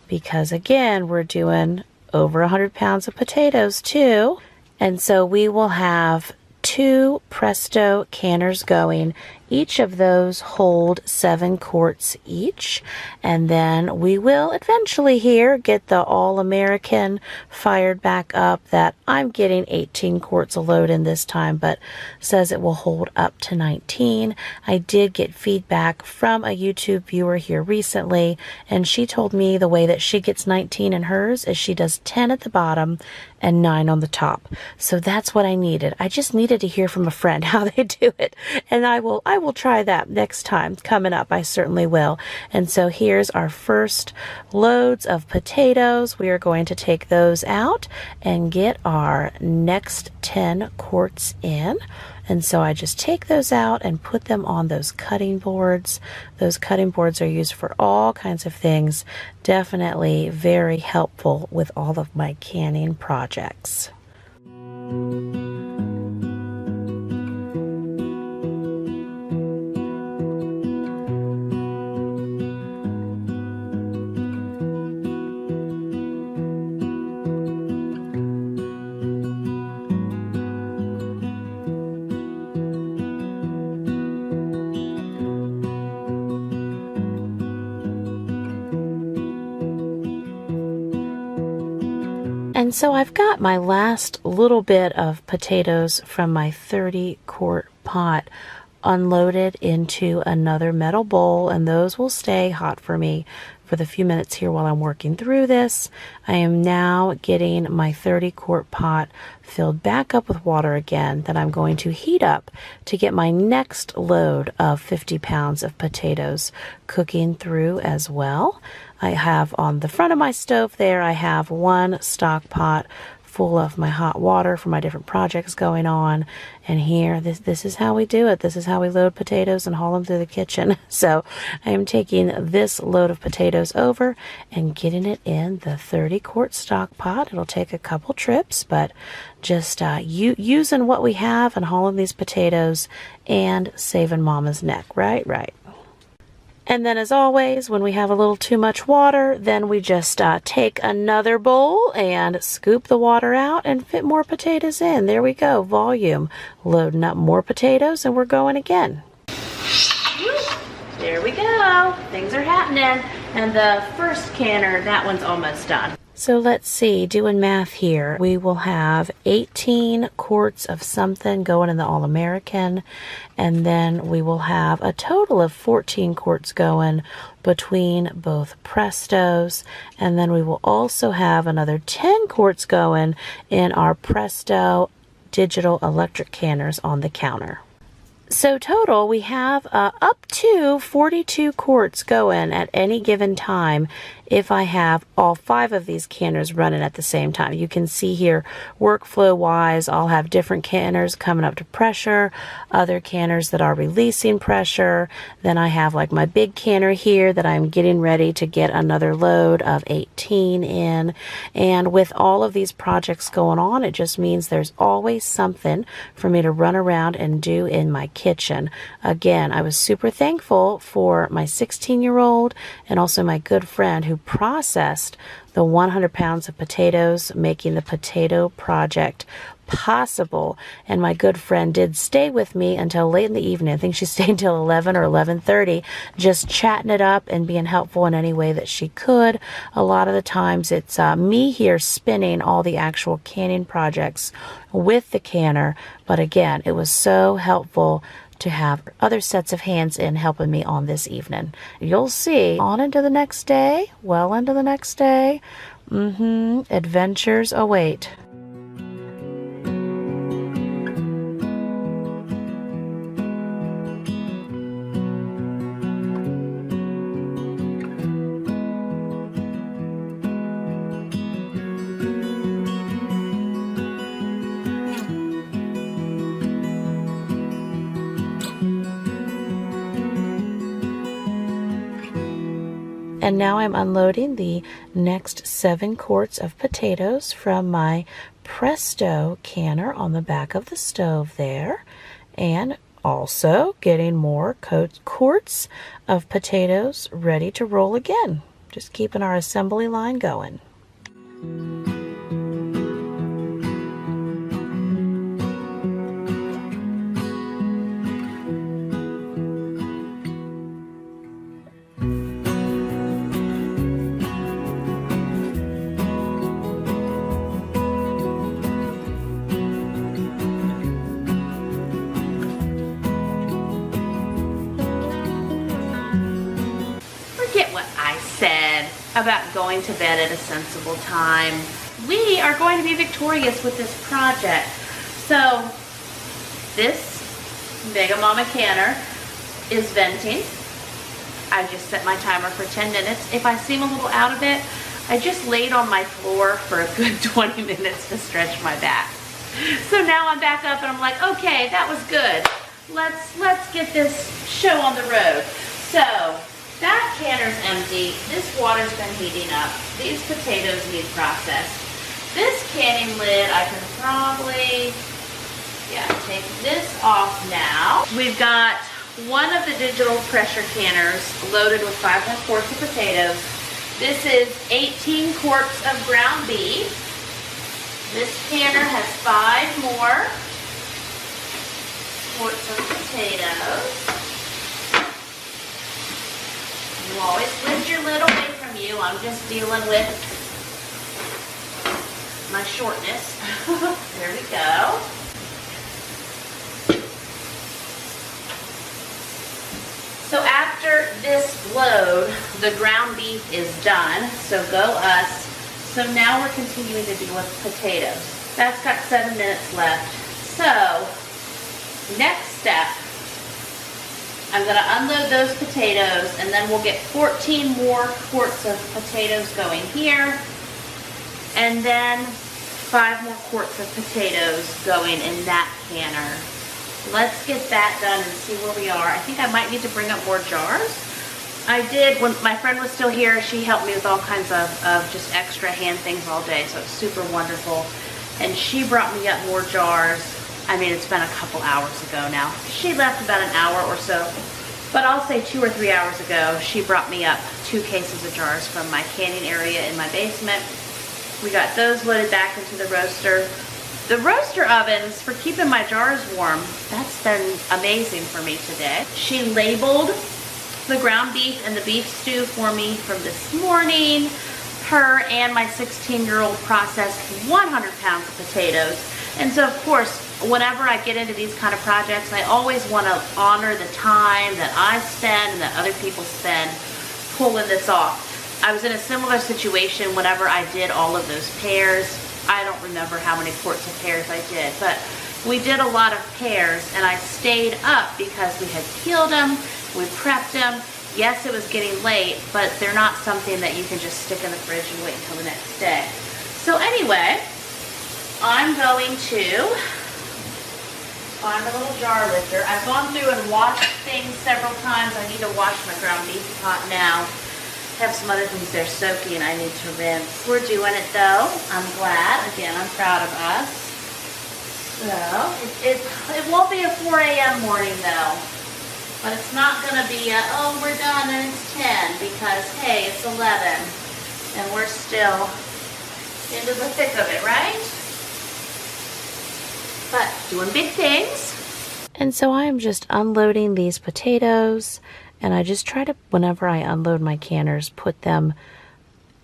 S1: because again, we're doing over 100 pounds of potatoes too. And so we will have 2 Presto canners going. Each of those hold 7 quarts each, and then we will eventually here get the All-American fired back up. That I'm getting 18 quarts a load in this time, but says it will hold up to 19. I did get feedback from a YouTube viewer here recently, and she told me the way that she gets 19 in hers is she does 10 at the bottom and 9 on the top. So that's what I needed. I just needed to hear from a friend how they do it, and I will I will try that next time coming up. I certainly will. And so here's our first loads of potatoes. We are going to take those out and get our next 10 quarts in. And so I just take those out and put them on those cutting boards. Those cutting boards are used for all kinds of things. Definitely very helpful with all of my canning projects. And so I've got my last little bit of potatoes from my 30-quart pot unloaded into another metal bowl, and those will stay hot for me for the few minutes here while I'm working through this. I am now getting my 30-quart pot filled back up with water again that I'm going to heat up to get my next load of 50 pounds of potatoes cooking through as well. I have on the front of my stove there, I have one stock pot full of my hot water for my different projects going on. And here, this is how we do it. This is how we load potatoes and haul them through the kitchen. So I am taking this load of potatoes over and getting it in the 30-quart stock pot. It'll take a couple trips, but just using what we have and hauling these potatoes and saving Mama's neck. Right. And then as always, when we have a little too much water, then we just take another bowl and scoop the water out and fit more potatoes in. There we go, volume. Loading up more potatoes and we're going again. There we go, things are happening. And the first canner, that one's almost done. So let's see, doing math here, we will have 18 quarts of something going in the All-American, and then we will have a total of 14 quarts going between both Prestos, and then we will also have another 10 quarts going in our Presto digital electric canners on the counter. So total, we have up to 42 quarts going at any given time if I have all 5 of these canners running at the same time. You can see here, workflow wise, I'll have different canners coming up to pressure, other canners that are releasing pressure. Then I have like my big canner here that I'm getting ready to get another load of 18 in. And with all of these projects going on, it just means there's always something for me to run around and do in my kitchen. Again, I was super thankful for my 16-year-old and also my good friend who processed the 100 pounds of potatoes, making the potato project possible. And my good friend did stay with me until late in the evening. I think she stayed until 11 or 11:30, just chatting it up and being helpful in any way that she could. A lot of the times it's me here spinning all the actual canning projects with the canner. But again, it was so helpful to have other sets of hands in helping me on this evening. You'll see on into the next day, well into the next day. Adventures await. And now I'm unloading the next 7 quarts of potatoes from my Presto canner on the back of the stove there. And also getting more quarts of potatoes ready to roll again. Just keeping our assembly line going. About going to bed at a sensible time. We are going to be victorious with this project. So this Mega Mama canner is venting. I just set my timer for 10 minutes. If I seem a little out of it, I just laid on my floor for a good 20 minutes to stretch my back. So now I'm back up and I'm like, okay, that was good. Let's get this show on the road. So that canner's empty. This water's been heating up. These potatoes need processed. This canning lid, I can probably, take this off now. We've got one of the digital pressure canners loaded with 5 more quarts of potatoes. This is 18 quarts of ground beef. This canner has 5 more quarts of potatoes. You always lift your lid away from you. I'm just dealing with my shortness. There we go. So after this load, the ground beef is done. So go us. So now we're continuing to deal with potatoes. That's got 7 minutes left. So next step, I'm going to unload those potatoes, and then we'll get 14 more quarts of potatoes going here, and then 5 more quarts of potatoes going in that canner. Let's get that done and see where we are. I think I might need to bring up more jars. I did, when my friend was still here, she helped me with all kinds of just extra hand things all day, so it's super wonderful. And she brought me up more jars. I mean, it's been a couple hours ago now. She left about an hour or so, but I'll say 2 or 3 hours ago, she brought me up 2 cases of jars from my canning area in my basement. We got those loaded back into the roaster. The roaster ovens for keeping my jars warm, that's been amazing for me today. She labeled the ground beef and the beef stew for me from this morning. Her and my 16-year-old processed 100 pounds of potatoes. And so, of course, whenever I get into these kind of projects, I always want to honor the time that I spend and that other people spend pulling this off. I was in a similar situation whenever I did all of those pears. I don't remember how many quarts of pears I did, but we did a lot of pears, and I stayed up because we had peeled them, we prepped them. Yes, it was getting late, but they're not something that you can just stick in the fridge and wait until the next day. So anyway, I'm going to find a little jar lifter. I've gone through and washed things several times. I need to wash my ground beef pot now. I have some other things they're soaking I need to rinse. We're doing it though. I'm glad. Again, I'm proud of us. So, it won't be a 4 a.m. morning though. But it's not going to be a, oh, we're done and it's 10, because, hey, it's 11. And we're still into the thick of it, right? But doing big things.
S2: And so I am just unloading these potatoes, and I just try to, whenever I unload my canners, put them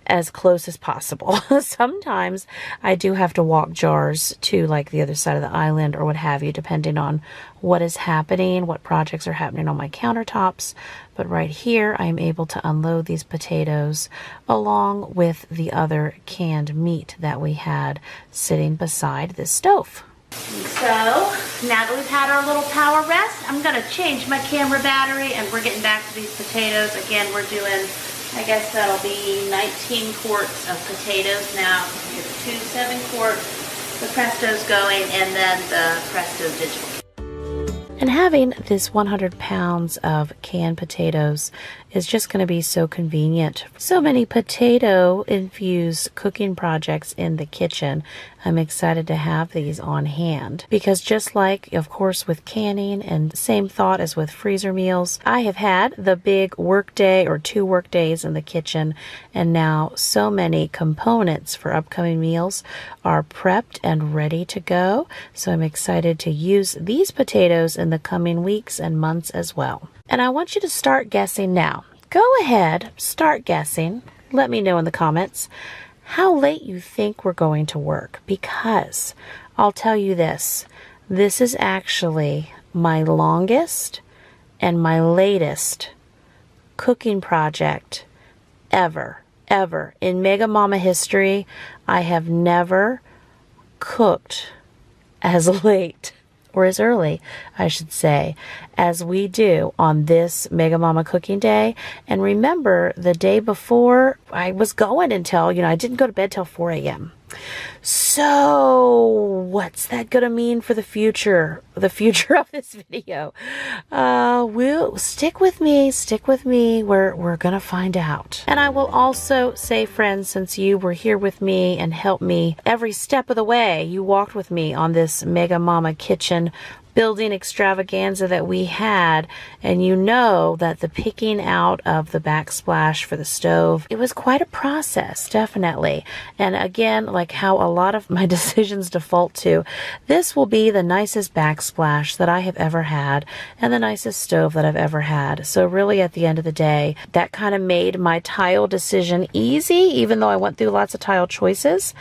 S2: as close as possible. Sometimes I do have to walk jars to like the other side of the island or what have you, depending on what is happening, what projects are happening on my countertops. But right here, I am able to unload these potatoes along with the other canned meat that we had sitting beside this stove.
S1: So now that we've had our little power rest, I'm going to change my camera battery, and we're getting back to these potatoes. Again, we're doing, I guess that'll be 19 quarts of potatoes now. Here's the 2 7-quart, the Presto's going, and then the Presto Digital.
S2: And having this 100 pounds of canned potatoes is just going to be so convenient. So many potato-infused cooking projects in the kitchen. I'm excited to have these on hand because just like, of course, with canning and same thought as with freezer meals, I have had the big work day or 2 work days in the kitchen, and now so many components for upcoming meals are prepped and ready to go. So I'm excited to use these potatoes in the coming weeks and months as well. And I want you to start guessing now. Go ahead, start guessing. Let me know in the comments how late you think we're going to work, because I'll tell you this is actually my longest and my latest cooking project ever in Mega Mama history. I have never cooked as late or as early, I should say, as we do on this Mega Mama cooking day. And remember, the day before, I was going until, I didn't go to bed till 4 a.m. So what's that gonna mean for the future of this video? We'll stick with me. We're gonna find out. And I will also say, friends, since you were here with me and helped me every step of the way, you walked with me on this Mega Mama kitchen building extravaganza that we had, and you know that the picking out of the backsplash for the stove, it was quite a process, definitely. And again, like how a lot of my decisions default to, this will be the nicest backsplash that I have ever had and the nicest stove that I've ever had. So really, at the end of the day, that kind of made my tile decision easy, even though I went through lots of tile choices.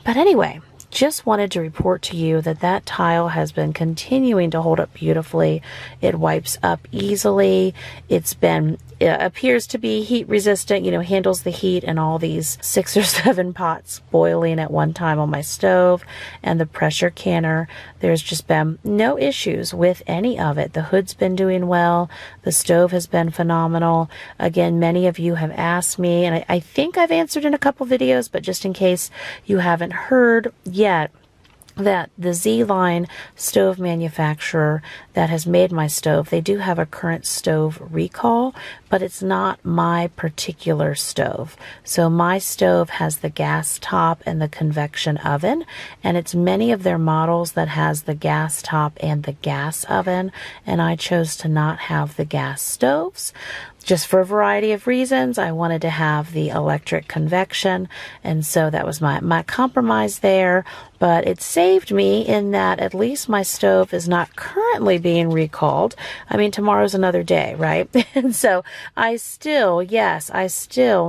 S2: But anyway, just wanted to report to you that that tile has been continuing to hold up beautifully. It wipes up easily. It appears to be heat resistant, handles the heat in all these 6 or 7 pots boiling at one time on my stove. And the pressure canner, there's just been no issues with any of it. The hood's been doing well. The stove has been phenomenal. Again, many of you have asked me, and I think I've answered in a couple videos, but just in case you haven't heard yet, that the Z-Line stove manufacturer that has made my stove, they do have a current stove recall, but it's not my particular stove. So my stove has the gas top and the convection oven, and it's many of their models that has the gas top and the gas oven, and I chose to not have the gas stoves. Just for a variety of reasons, I wanted to have the electric convection, and so that was my compromise there. But it saved me in that at least my stove is not currently being recalled. I mean, tomorrow's another day, right? And so I still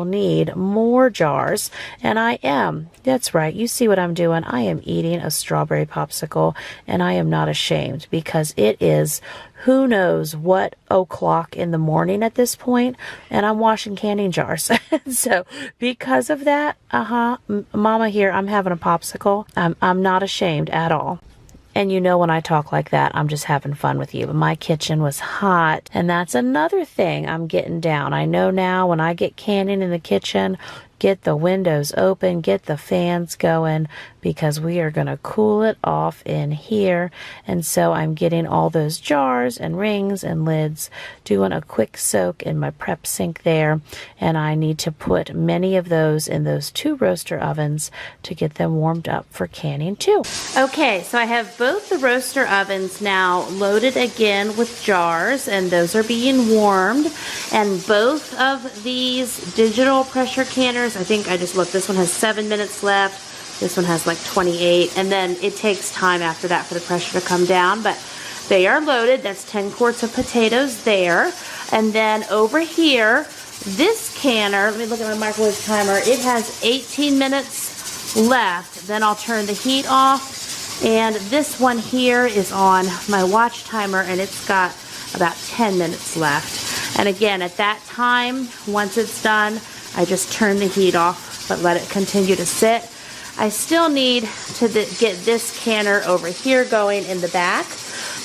S2: need more jars, and that's right, you see what I'm doing. I am eating a strawberry popsicle, and I am not ashamed, because it is who knows what o'clock in the morning at this point, and I'm washing canning jars. So because of that, Mama here, I'm having a popsicle. I'm not ashamed at all. And when I talk like that, I'm just having fun with you. But my kitchen was hot, and that's another thing I'm getting down. I know now when I get canning in the kitchen, get the windows open, get the fans going, because we are going to cool it off in here. And so I'm getting all those jars and rings and lids, doing a quick soak in my prep sink there. And I need to put many of those in those 2 roaster ovens to get them warmed up for canning too. Okay, so I have both the roaster ovens now loaded again with jars, and those are being warmed. And both of these digital pressure canners, I think I just looked, this one has 7 minutes left. This one has like 28, and then it takes time after that for the pressure to come down, but they are loaded. That's 10 quarts of potatoes there. And then over here, this canner, let me look at my microwave timer, it has 18 minutes left. Then I'll turn the heat off. And this one here is on my watch timer, and it's got about 10 minutes left. And again, at that time, once it's done, I just turn the heat off, but let it continue to sit. I still need to get this canner over here going in the back,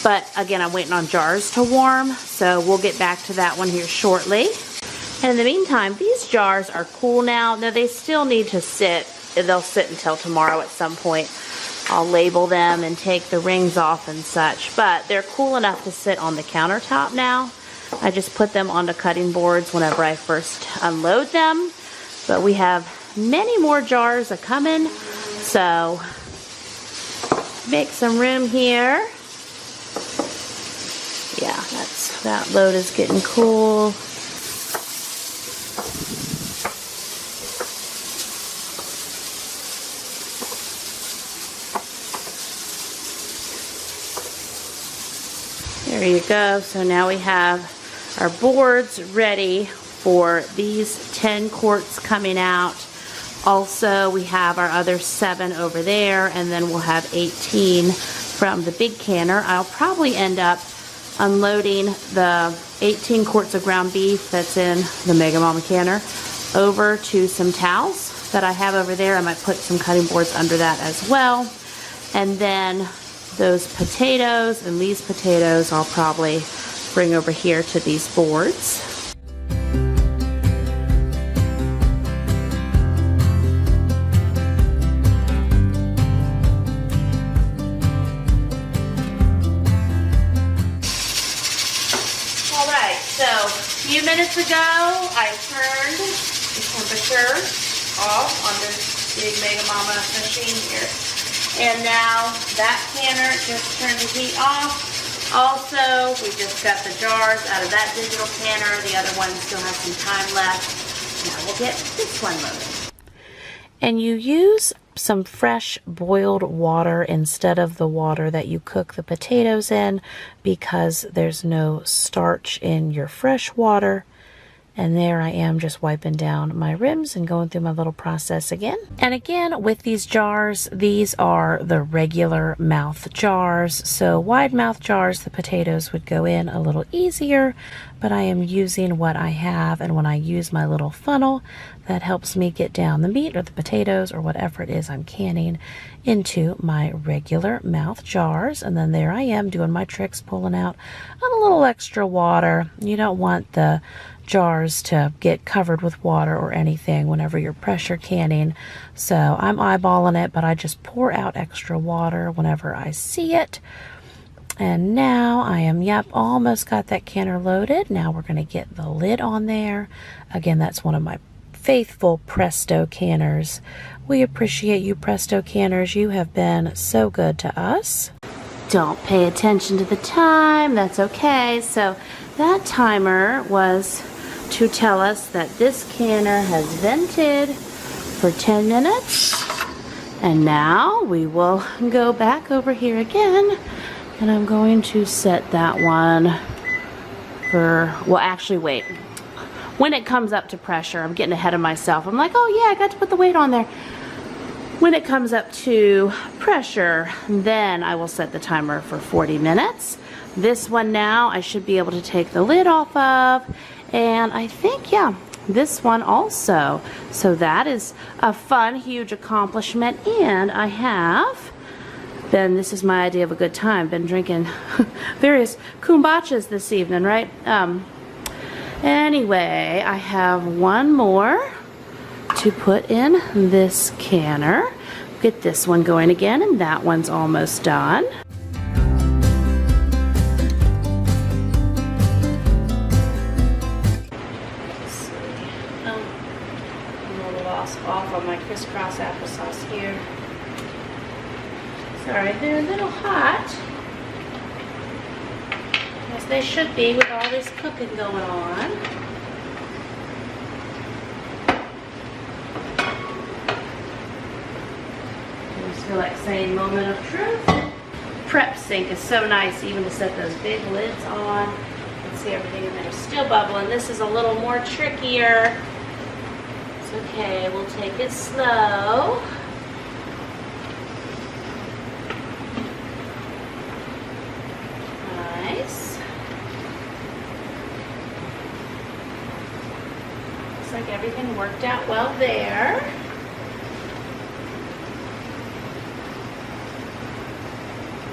S2: but again, I'm waiting on jars to warm, so we'll get back to that one here shortly. And in the meantime, these jars are cool now. Now, they still need to sit. They'll sit until tomorrow at some point. I'll label them and take the rings off and such, but they're cool enough to sit on the countertop now. I just put them onto cutting boards whenever I first unload them, but we have many more jars are coming, so make some room here. Yeah, that load is getting cool. There you go. So now we have our boards ready for these 10 quarts coming out. Also, we have our other 7 over there, and then we'll have 18 from the big canner. I'll probably end up unloading the 18 quarts of ground beef that's in the Mega Mama canner over to some towels that I have over there. I might put some cutting boards under that as well. And then
S1: those potatoes, and these potatoes I'll probably bring over here to these boards. Alright, so a few minutes ago I turned the temperature off on this big Mega Mama machine here. And now that canner just turned the heat off. Also, we just got the jars out of that digital canner. The other one still has some time left. Now we'll get this one loaded.
S2: And you use some fresh boiled water instead of the water that you cook the potatoes in, because there's no starch in your fresh water. And there I am, just wiping down my rims and going through my little process again. And again, with these jars, these are the regular mouth jars. So wide mouth jars, the potatoes would go in a little easier, but I am using what I have. And when I use my little funnel, that helps me get down the meat or the potatoes or whatever it is I'm canning into my regular mouth jars. And then there I am doing my tricks, pulling out a little extra water. You don't want the jars to get covered with water or anything whenever you're pressure canning. So I'm eyeballing it, but I just pour out extra water whenever I see it. And now I am, almost got that canner loaded. Now we're going to get the lid on there. Again, that's one of my faithful Presto canners. We appreciate you, Presto canners. You have been so good to us.
S1: Don't pay attention to the time. That's okay. So that timer was to tell us that this canner has vented for 10 minutes. And now we will go back over here again, and I'm going to set that one for, well, actually, wait. When it comes up to pressure, I'm getting ahead of myself. I'm like, oh yeah, I got to put the weight on there. When it comes up to pressure, then I will set the timer for 40 minutes. This one now, I should be able to take the lid off of. And I think, this one also. So that is a fun, huge accomplishment. And I have been, this is my idea of a good time, been drinking various kombuchas this evening, right? Anyway, I have one more to put in this canner. Get this one going again, and that one's almost done. Off on my crisscross applesauce here. Sorry, they're a little hot, as they should be with all this cooking going on. I just feel like saying moment of truth. Prep sink is so nice, even to set those big lids on. You can see everything in there is still bubbling. This is a little more trickier. Okay, we'll take it slow. Nice. Looks like everything worked out well there.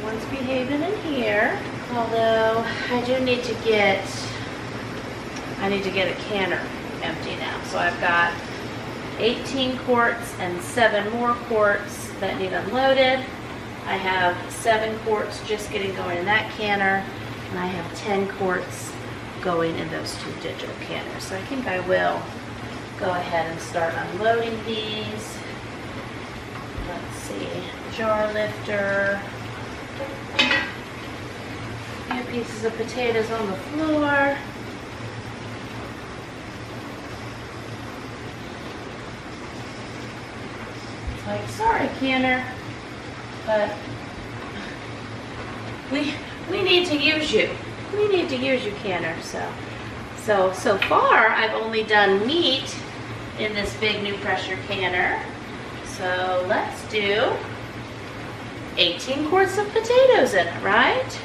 S1: One's behaving in here, although I do need to get, a canner empty now. So I've got 18 quarts and 7 more quarts that need unloaded. I have 7 quarts just getting going in that canner, and I have 10 quarts going in those 2 digital canners. So I think I will go ahead and start unloading these. Let's see, jar lifter. A few pieces of potatoes on the floor. Like, sorry, canner, but we need to use you. We need to use you, canner. So far, I've only done meat in this big new pressure canner. So let's do 18 quarts of potatoes in it, right?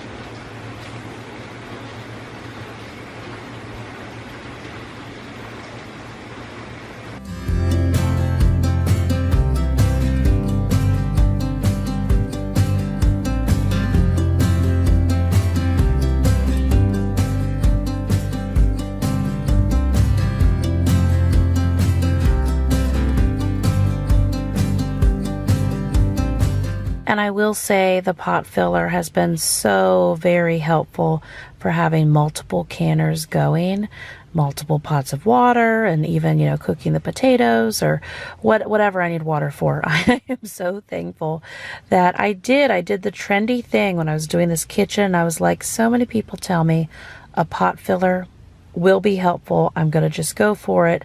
S2: And I will say the pot filler has been so very helpful for having multiple canners going, multiple pots of water, and even, cooking the potatoes or whatever I need water for. I am so thankful that I did the trendy thing when I was doing this kitchen. I was like, so many people tell me a pot filler will be helpful. I'm going to just go for it.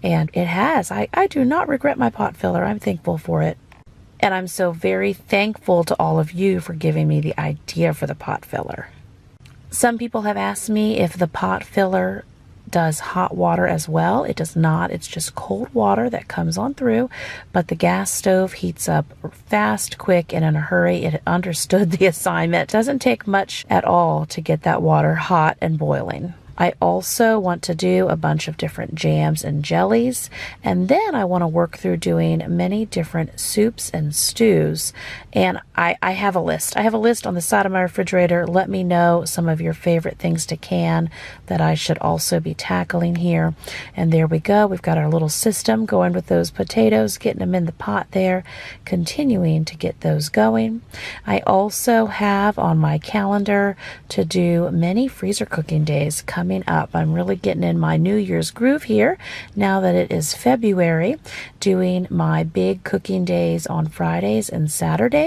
S2: And it has. I do not regret my pot filler. I'm thankful for it. And I'm so very thankful to all of you for giving me the idea for the pot filler. Some people have asked me if the pot filler does hot water as well. It does not. It's just cold water that comes on through, but the gas stove heats up fast, quick, and in a hurry. It understood the assignment. It doesn't take much at all to get that water hot and boiling. I also want to do a bunch of different jams and jellies, and then I want to work through doing many different soups and stews. And I have a list. I have a list on the side of my refrigerator. Let me know some of your favorite things to can that I should also be tackling here. And there we go. We've got our little system going with those potatoes, getting them in the pot there, continuing to get those going. I also have on my calendar to do many freezer cooking days coming up. I'm really getting in my New Year's groove here now that it is February, doing my big cooking days on Fridays and Saturdays.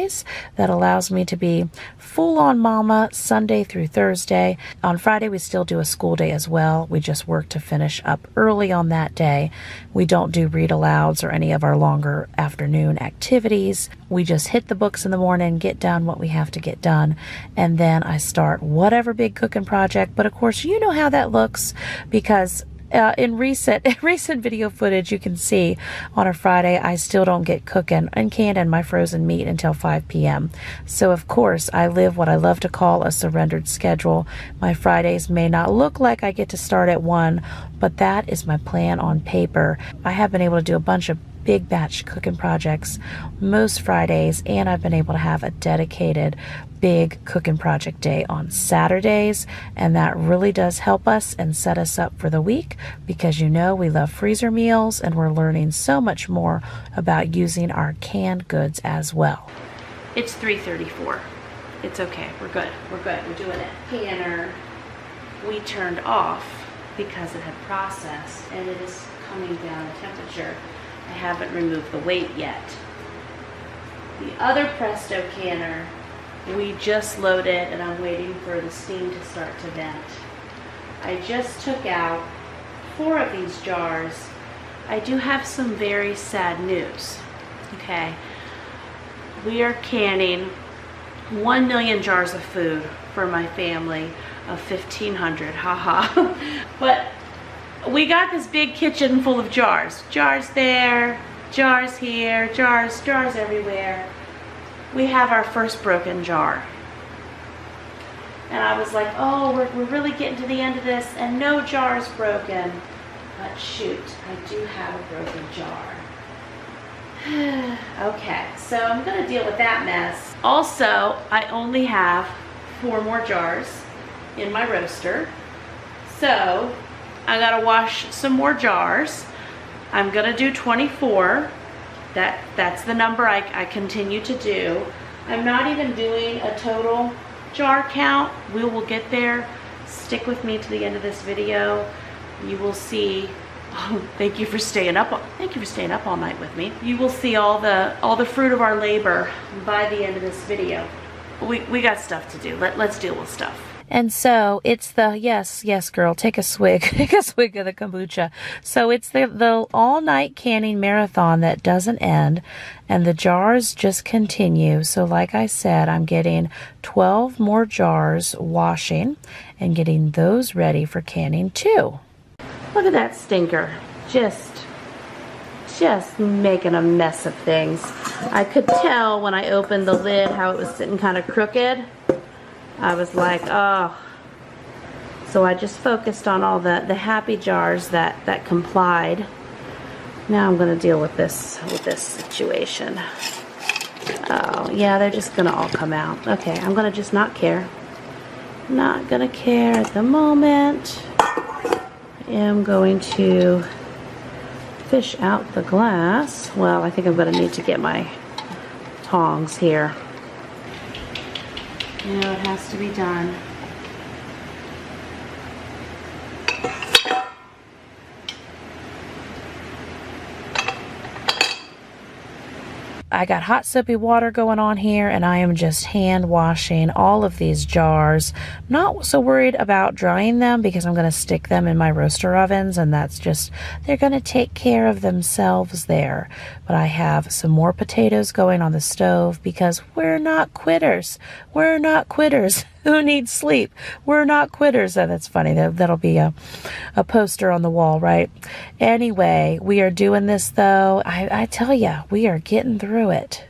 S2: That allows me to be full-on mama Sunday through Thursday. On Friday, we still do a school day as well. We just work to finish up early on that day. We don't do read alouds or any of our longer afternoon activities. We just hit the books in the morning, get done what we have to get done, and then I start whatever big cooking project. But of course, you know how that looks, because in recent video footage, you can see on a Friday, I still don't get cooking and canning my frozen meat until 5 p.m. So of course, I live what I love to call a surrendered schedule. My Fridays may not look like I get to start at 1, but that is my plan on paper. I have been able to do a bunch of big batch cooking projects most Fridays, and I've been able to have a dedicated big cooking project day on Saturdays, and that really does help us and set us up for the week, because we love freezer meals, and we're learning so much more about using our canned goods as well.
S1: It's 3:34. It's okay. We're good. We're doing it. Canner we turned off because it had processed, and it is coming down in temperature. I haven't removed the weight yet. The other Presto canner, we just loaded, and I'm waiting for the steam to start to vent. I just took out 4 of these jars. I do have some very sad news. Okay, we are canning 1 million jars of food for my family of 1,500, haha. But we got this big kitchen full of jars. Jars there, jars here, jars everywhere. We have our first broken jar. And I was like, oh, we're really getting to the end of this, and no jar's broken. But shoot, I do have a broken jar. Okay, so I'm gonna deal with that mess. Also, I only have 4 more jars in my roaster. So I gotta wash some more jars. I'm gonna do 24. That's the number I continue to do. I'm not even doing a total jar count. We will get there. Stick with me to the end of this video. You will see. Oh, thank you for staying up. Thank you for staying up all night with me. You will see all the fruit of our labor by the end of this video. We got stuff to do. Let's deal with stuff.
S2: And so it's the, yes, girl, take a swig, take a swig of the kombucha. So it's the all-night canning marathon that doesn't end, and the jars just continue. So like I said, I'm getting 12 more jars washing and getting those ready for canning too.
S1: Look at that stinker. Just making a mess of things. I could tell when I opened the lid how it was sitting kind of crooked. I was like, oh. So I just focused on all the happy jars that complied. Now I'm going to deal with this situation. Oh, yeah, they're just going to all come out. Okay, I'm going to just not care. Not going to care at the moment. I am going to fish out the glass. Well, I think I'm going to need to get my tongs here. You know, it has to be done.
S2: I got hot soapy water going on here, and I am just hand washing all of these jars. Not so worried about drying them because I'm going to stick them in my roaster ovens, and that's just, they're going to take care of themselves there. But I have some more potatoes going on the stove because we're not quitters. We're not quitters. Who needs sleep? We're not quitters. Oh, that's funny. That'll be a poster on the wall, right? Anyway, we are doing this though. I tell ya, we are getting through it.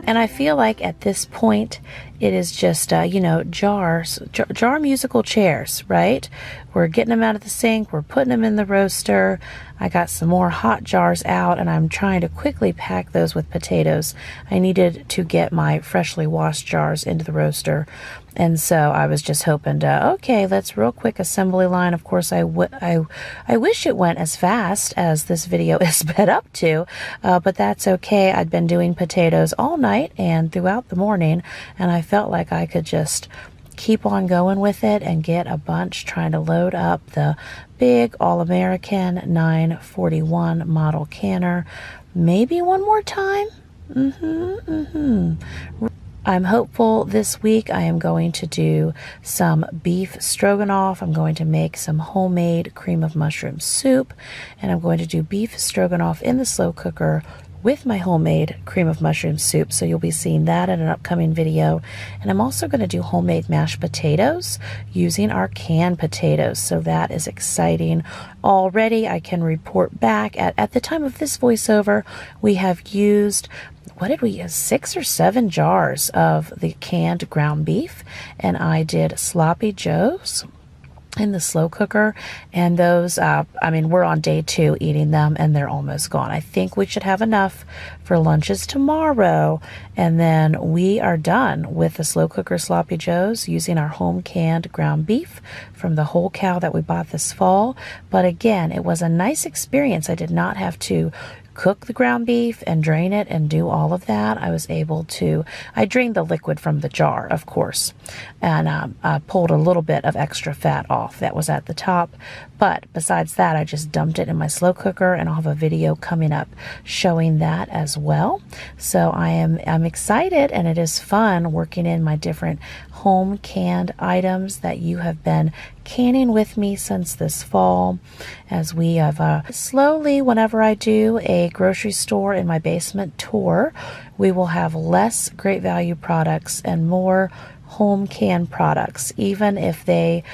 S2: And I feel like at this point, it is just, you know, jar musical chairs, right? We're getting them out of the sink. We're putting them in the roaster. I got some more hot jars out, and I'm trying to quickly pack those with potatoes. I needed to get my freshly washed jars into the roaster. And so I was just hoping to, okay, let's real quick assembly line. Of course, I wish it went as fast as this video is sped up to, but that's okay. I'd been doing potatoes all night and throughout the morning, and I felt like I could just keep on going with it and get a bunch, trying to load up the big All-American 941 model canner. Maybe one more time. I'm hopeful this week I am going to do some beef stroganoff. I'm going to make some homemade cream of mushroom soup, and I'm going to do beef stroganoff in the slow cooker with my homemade cream of mushroom soup. So you'll be seeing that in an upcoming video. And I'm also going to do homemade mashed potatoes using our canned potatoes. So that is exciting. Already I can report back at the time of this voiceover, we have used, what did we use? 6 or 7 jars of the canned ground beef, and I did sloppy joes in the slow cooker, and those, I mean, we're on day 2 eating them, and they're almost gone. I think we should have enough for lunches tomorrow, and then we are done with the slow cooker sloppy joes using our home canned ground beef from the whole cow that we bought this fall. But again, it was a nice experience. I did not have to cook the ground beef and drain it and do all of that. I was able to, I drained the liquid from the jar, of course, and I pulled a little bit of extra fat off that was at the top. But besides that, I just dumped it in my slow cooker, and I'll have a video coming up showing that as well. So I'm excited, and it is fun working in my different home canned items that you have been canning with me since this fall, as we have slowly, whenever I do a grocery store in my basement tour, we will have less Great Value products and more home canned products. Even if they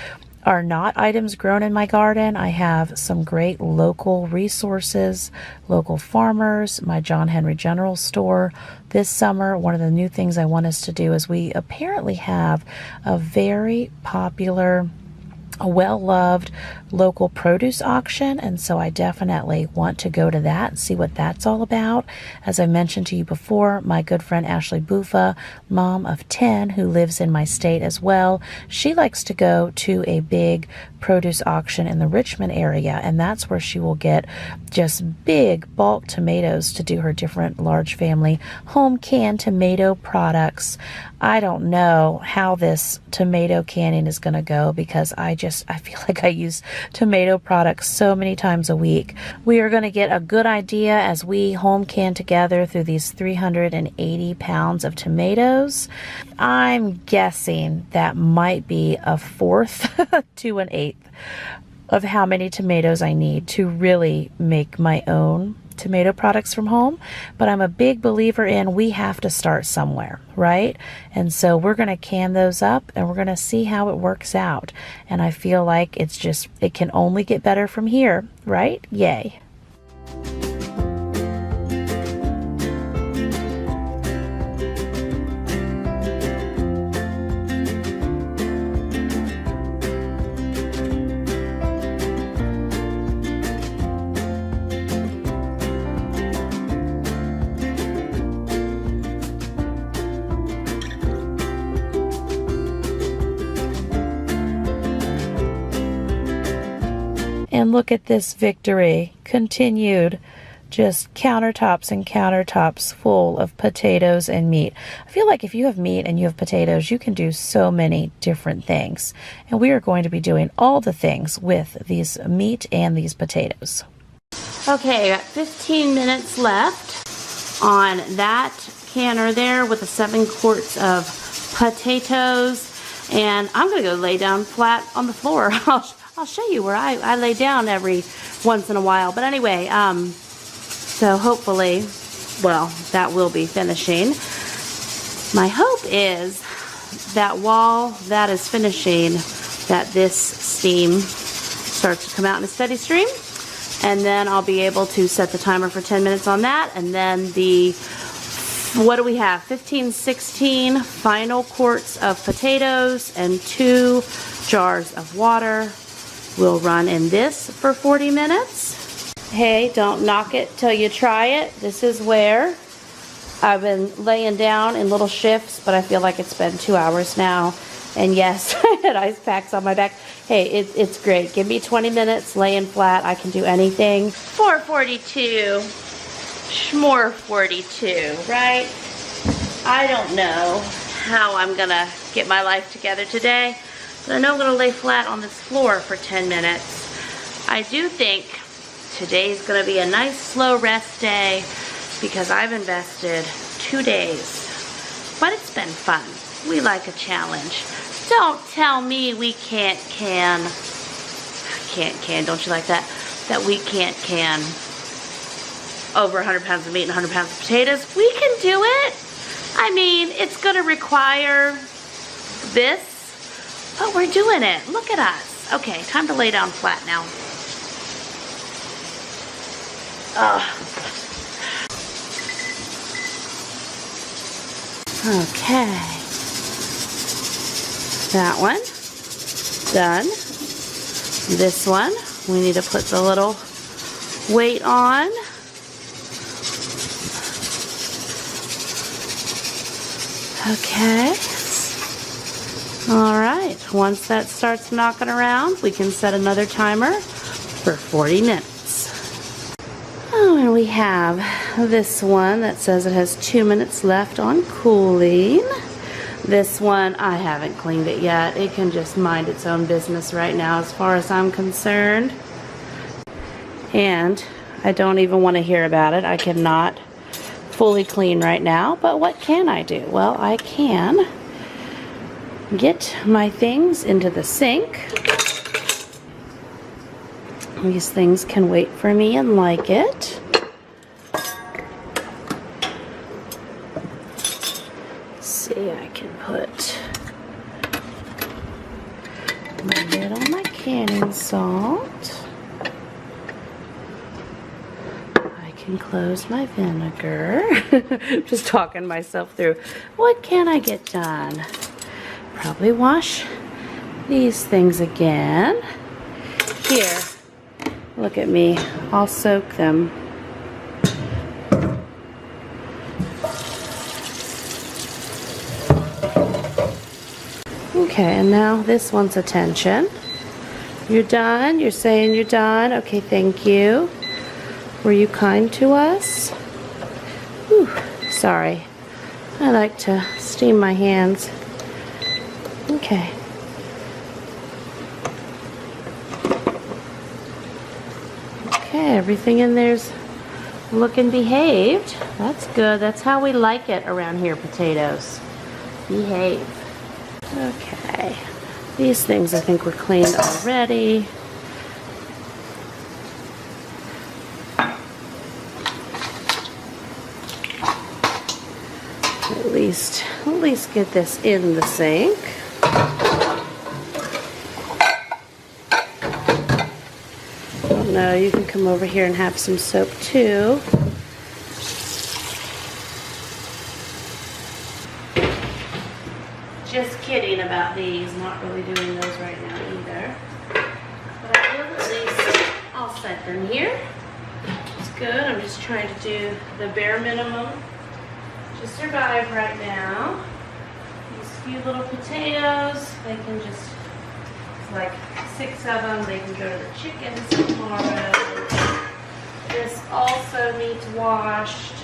S2: are not items grown in my garden, I have some great local resources, local farmers, my John Henry General store. This summer, one of the new things I want us to do is we apparently have a very popular, a well-loved local produce auction, and so I definitely want to go to that and see what that's all about. As I mentioned to you before, my good friend Ashley Buffa, mom of 10, who lives in my state as well, she likes to go to a big produce auction in the Richmond area, and that's where she will get just big bulk tomatoes to do her different large family home canned tomato products. I don't know how this tomato canning is going to go, because I feel like I use tomato products so many times a week. We are going to get a good idea as we home can together through these 380 pounds of tomatoes. I'm guessing that might be a fourth to an eighth of how many tomatoes I need to really make my own tomato products from home, but I'm a big believer in we have to start somewhere, right? And so we're going to can those up and we're going to see how it works out. And I feel like it can only get better from here, right? Yay. And look at this victory. Continued. Just countertops and countertops full of potatoes and meat. I feel like if you have meat and you have potatoes, you can do so many different things. And we are going to be doing all the things with these meat and these potatoes.
S1: Okay, I got 15 minutes left on that canner there with the 7 quarts of potatoes. And I'm going to go lay down flat on the floor. I'll show you where I lay down every once in a while. But anyway, so hopefully, well, that will be finishing. My hope is that while that is finishing, that this steam starts to come out in a steady stream. And then I'll be able to set the timer for 10 minutes on that. And then the, what do we have? 15, 16 final quarts of potatoes and 2 jars of water. We'll run in this for 40 minutes. Hey, don't knock it till you try it. This is where I've been laying down in little shifts, but I feel like it's been 2 hours now. And yes, I had ice packs on my back. Hey, it's great. Give me 20 minutes laying flat. I can do anything. 442, schmore 42, right? I don't know how I'm gonna get my life together today. But I know I'm going to lay flat on this floor for 10 minutes. I do think today's going to be a nice slow rest day because I've invested 2 days. But it's been fun. We like a challenge. Don't tell me we can't can, don't you like that? That we can't can over 100 pounds of meat and 100 pounds of potatoes. We can do it. I mean, it's going to require this. But we're doing it. Look at us. Okay, time to lay down flat now. Okay. That one. Done. This one, we need to put the little weight on. Okay. All right, once that starts knocking around, we can set another timer for 40 minutes. Oh, and we have this one that says it has 2 minutes left on cooling. This one, I haven't cleaned it yet. It can just mind its own business right now as far as I'm concerned. And I don't even want to hear about it. I cannot fully clean right now, but what can I do? Well, I can get my things into the sink. These things can wait for me and like it. Let's see, I can put my lid on my canning salt. I can close my vinegar. Just talking myself through. What can I get done? Probably wash these things again. Here, look at me. I'll soak them. Okay, and now this one's attention. You're done? You're saying you're done? Okay, thank you. Were you kind to us? Whew, sorry. I like to steam my hands. Okay. Okay, everything in there's looking behaved. That's good. That's how we like it around here, potatoes. Behave. Okay. These things I think were cleaned already.
S2: least get this in the sink. Oh no, you can come over here and have some soap too. Just kidding about these, not really doing those right now either. But I will at least, I'll set them here. It's good, I'm just trying to do the bare minimum to survive right now. These few little potatoes, they can just, it's like 6 of them, they can go to the chickens tomorrow. This also needs washed.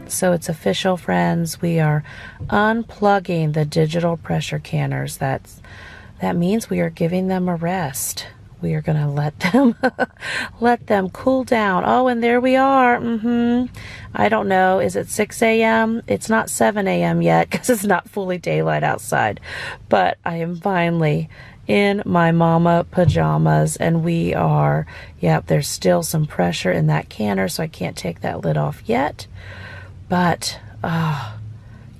S2: So it's official, friends. We are unplugging the digital pressure canners. That means we are giving them a rest. We are going to let them cool down. Oh, and there we are. I don't know. Is it 6 a.m.? It's not 7 a.m. yet because it's not fully daylight outside. But I am finally in my mama pajamas, and we are, yep, there's still some pressure in that canner, so I can't take that lid off yet. But,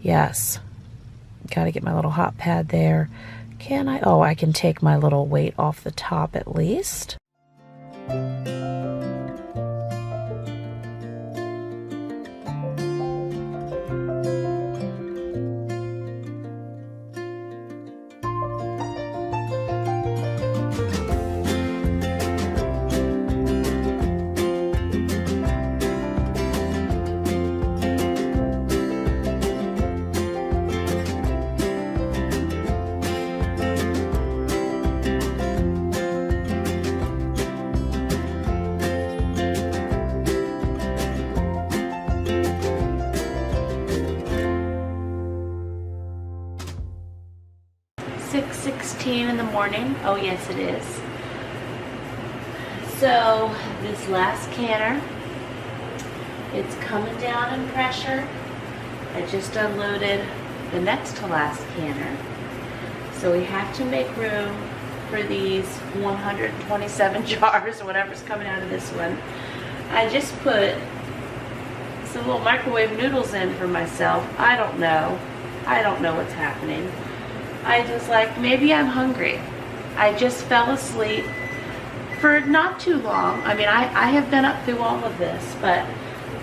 S2: yes, got to get my little hot pad there. Can I? Oh, I can take my little weight off the top at least. 6:16 in the morning. Oh yes, it is. So this last canner, it's coming down in pressure. I just unloaded the next to last canner. So we have to make room for these 127 jars or whatever's coming out of this one. I just put some little microwave noodles in for myself. I don't know what's happening. I was like, maybe I'm hungry. I just fell asleep for not too long. I mean, I have been up through all of this, but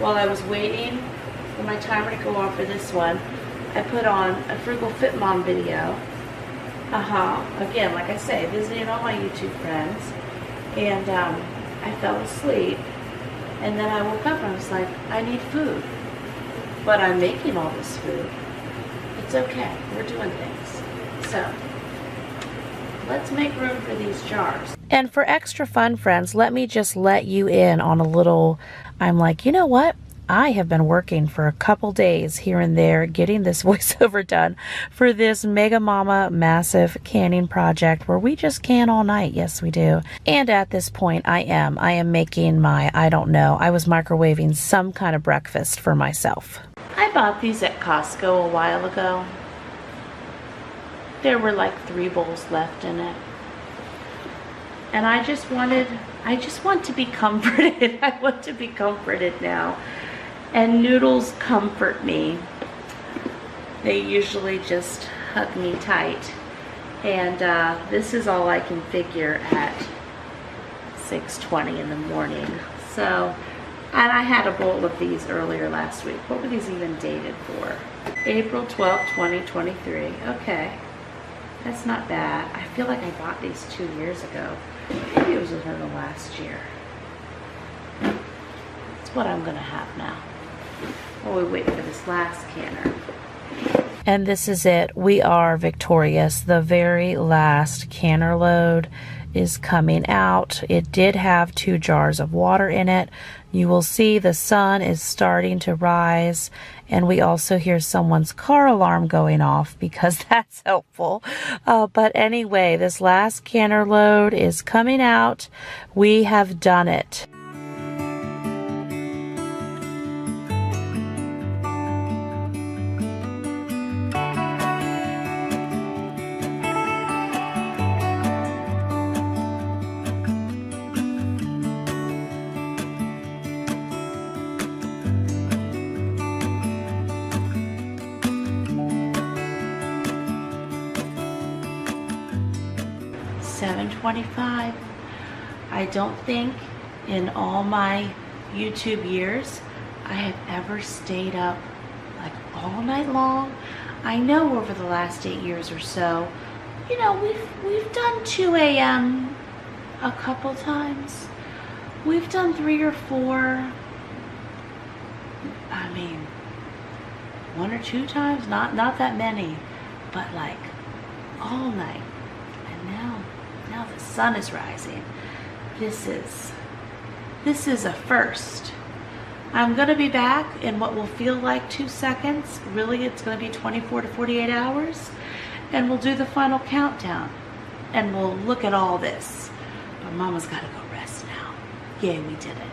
S2: while I was waiting for my timer to go off for this one, I put on a Frugal Fit Mom video. Again, like I say, visiting all my YouTube friends. And I fell asleep. And then I woke up and I was like, I need food. But I'm making all this food. It's okay. We're doing things. So, let's make room for these jars. And for extra fun, friends, let me just let you in on a little, I'm like, you know what? I have been working for a couple days here and there getting this voiceover done for this Mega Mama massive canning project where we just can all night. Yes, we do. And at this point, I am making my, I don't know, I was microwaving some kind of breakfast for myself. I bought these at Costco a while ago. There were like 3 bowls left in it. And I just want to be comforted. I want to be comforted now. And noodles comfort me. They usually just hug me tight. And this is all I can figure at 6:20 in the morning. So, and I had a bowl of these earlier last week. What were these even dated for? April 12th, 2023. Okay. That's not bad. I feel like I bought these 2 years ago. Maybe it was within the last year. That's what I'm going to have now. While we wait for this last canner. And this is it. We are victorious. The very last canner load is coming out. It did have 2 jars of water in it. You will see the sun is starting to rise And we also hear someone's car alarm going off because that's helpful. But anyway, this last canner load is coming out. We have done it. $7.25. I don't think in all my YouTube years I have ever stayed up like all night long. I know over the last 8 years or so, you know, we've done 2 a.m. a couple times. We've done 3 or 4. I mean, 1 or 2 times, not that many, but like all night. And now the sun is rising. This is a first. I'm gonna be back in what will feel like 2 seconds. Really, it's gonna be 24 to 48 hours. And we'll do the final countdown. And we'll look at all this. But Mama's gotta go rest now. Yay, we did it.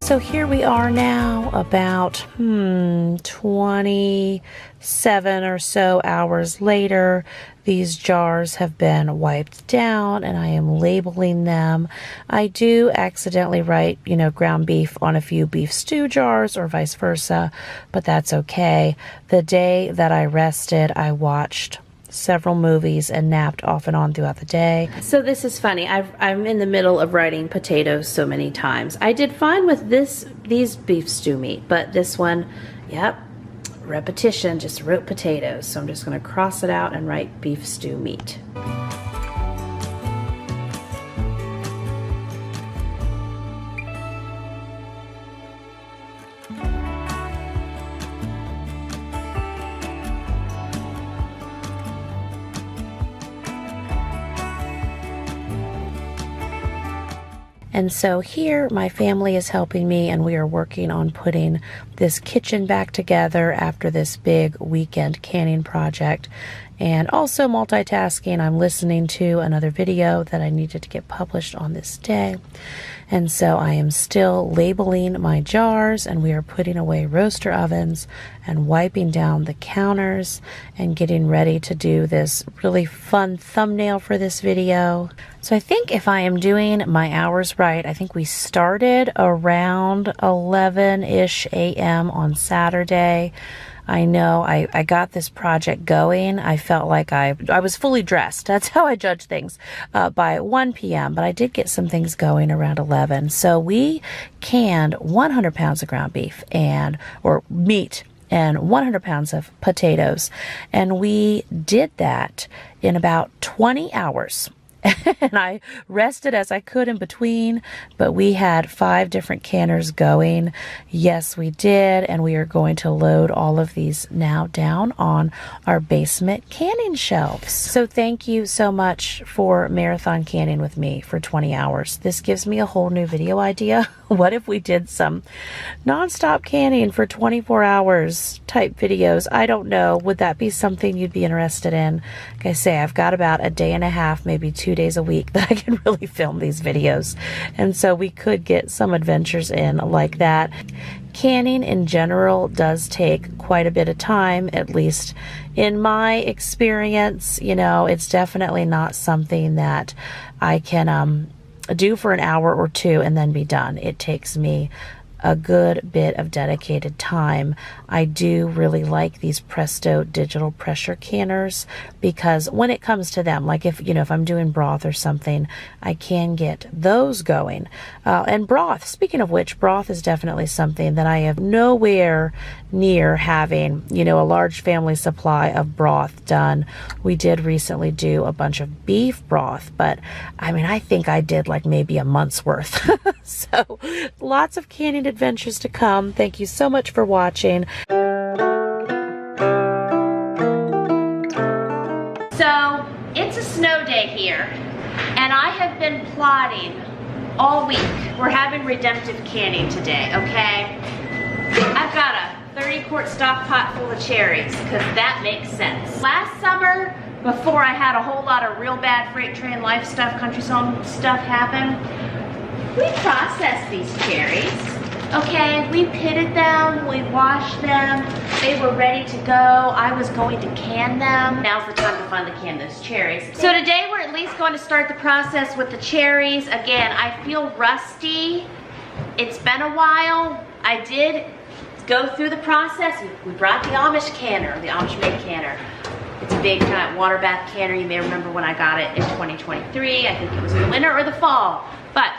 S2: So here we are now about 27 or so hours later. These jars have been wiped down and I am labeling them. I do accidentally write, you know, ground beef on a few beef stew jars or vice versa, but that's okay. The day that I rested, I watched several movies and napped off and on throughout the day. So this is funny. I'm in the middle of writing potatoes so many times. I did fine with these beef stew meat, but this one, yep, repetition, just wrote potatoes. So I'm just going to cross it out and write beef stew meat. And so here my family is helping me and we are working on putting this kitchen back together after this big weekend canning project. And also multitasking, I'm listening to another video that I needed to get published on this day. And so I am still labeling my jars and we are putting away roaster ovens and wiping down the counters and getting ready to do this really fun thumbnail for this video. So I think if I am doing my hours right, I think we started around 11-ish a.m. on Saturday. I know I got this project going. I felt like I was fully dressed. That's how I judge things by 1 p.m. But I did get some things going around 11. So we canned 100 pounds of ground beef or meat and 100 pounds of potatoes. And we did that in about 20 hours. And I rested as I could in between, but we had 5 different canners going. Yes, we did, and we are going to load all of these now down on our basement canning shelves. So thank you so much for marathon canning with me for 20 hours. This gives me a whole new video idea what if we did some nonstop canning for 24 hours type videos? I don't know. Would that be something you'd be interested in? Like I say, I've got about a day and a half, maybe 2 days a week that I can really film these videos. And so we could get some adventures in like that. Canning in general does take quite a bit of time, at least in my experience. You know, it's definitely not something that I can do for an hour or two and then be done. It takes me a good bit of dedicated time. I do really like these Presto digital pressure canners because when it comes to them, like if I'm doing broth or something, I can get those going. And broth, speaking of which, broth is definitely something that I have nowhere near having, a large family supply of broth done. We did recently do a bunch of beef broth, but I mean, I think I did like maybe a month's worth. So lots of canning adventures to come. Thank you so much for watching.
S1: So it's a snow day here, and I have been plotting all week. We're having redemptive canning today, okay? I've got a 30-quart stock pot full of cherries, because that makes sense. Last summer, before I had a whole lot of real bad freight train life stuff, country song stuff happen, we processed these cherries, okay? We pitted them, we washed them, they were ready to go. I was going to can them. Now's the time to finally can those cherries. So today we're at least going to start the process with the cherries. Again, I feel rusty. It's been a while. I did go through the process. We brought the Amish canner, the Amish made canner. It's a big giant water bath canner. You may remember when I got it in 2023. I think it was in the winter or the fall. But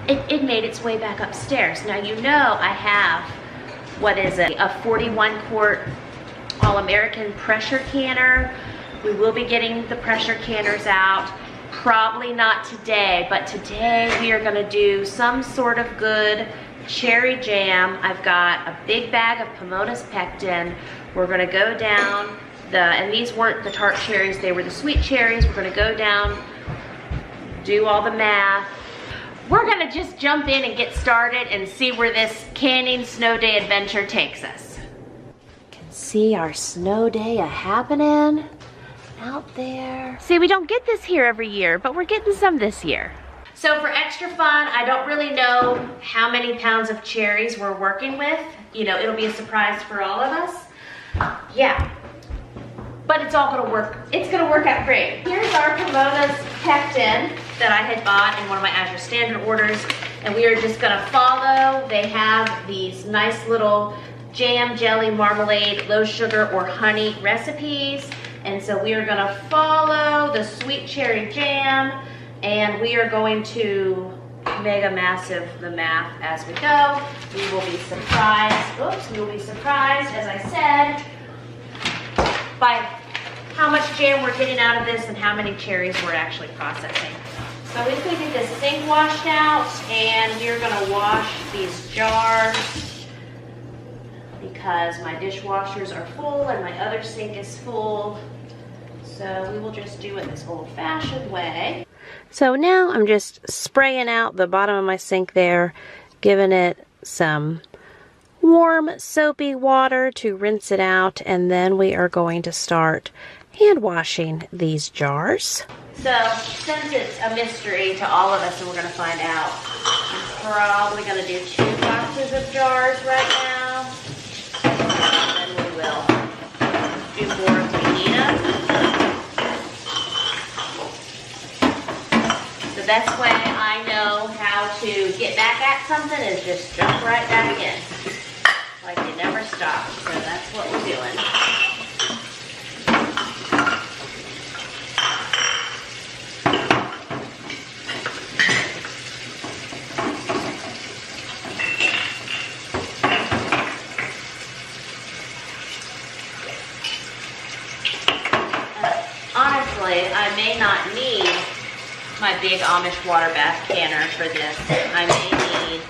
S1: it made its way back upstairs. Now I have, what is it, a 41-quart All-American pressure canner. We will be getting the pressure canners out. Probably not today, but today we are gonna do some sort of good cherry jam. I've got a big bag of Pomona's pectin. We're gonna go down and these weren't the tart cherries, they were the sweet cherries. We're gonna go down, do all the math. We're gonna just jump in and get started and see where this canning snow day adventure takes us. You can see our snow day a-happening out there. See, we don't get this here every year, but we're getting some this year. So for extra fun, I don't really know how many pounds of cherries we're working with. It'll be a surprise for all of us. Yeah, but it's all gonna work. It's gonna work out great. Here's our Pomona's pectin that I had bought in one of my Azure Standard orders, and we are just gonna follow. They have these nice little jam, jelly, marmalade, low sugar, or honey recipes, and so we are gonna follow the sweet cherry jam, and we are going to mega massive the math as we go. We will be surprised, we will be surprised, as I said, by how much jam we're getting out of this and how many cherries we're actually processing. So we can get this sink washed out, and we're gonna wash these jars because my dishwashers are full and my other sink is full. So we will just do it this old-fashioned way. So now I'm just spraying out the bottom of my sink there, giving it some warm soapy water to rinse it out, and then we are going to start hand washing these jars. So since it's a mystery to all of us and we're going to find out, I'm probably going to do 2 boxes of jars right now, and then we will do more if we need them. The best way I know how to get back at something is just jump right back in. Like you never stop. So that's what we're doing. Honestly, I may not need my big Amish water bath canner for this. I may need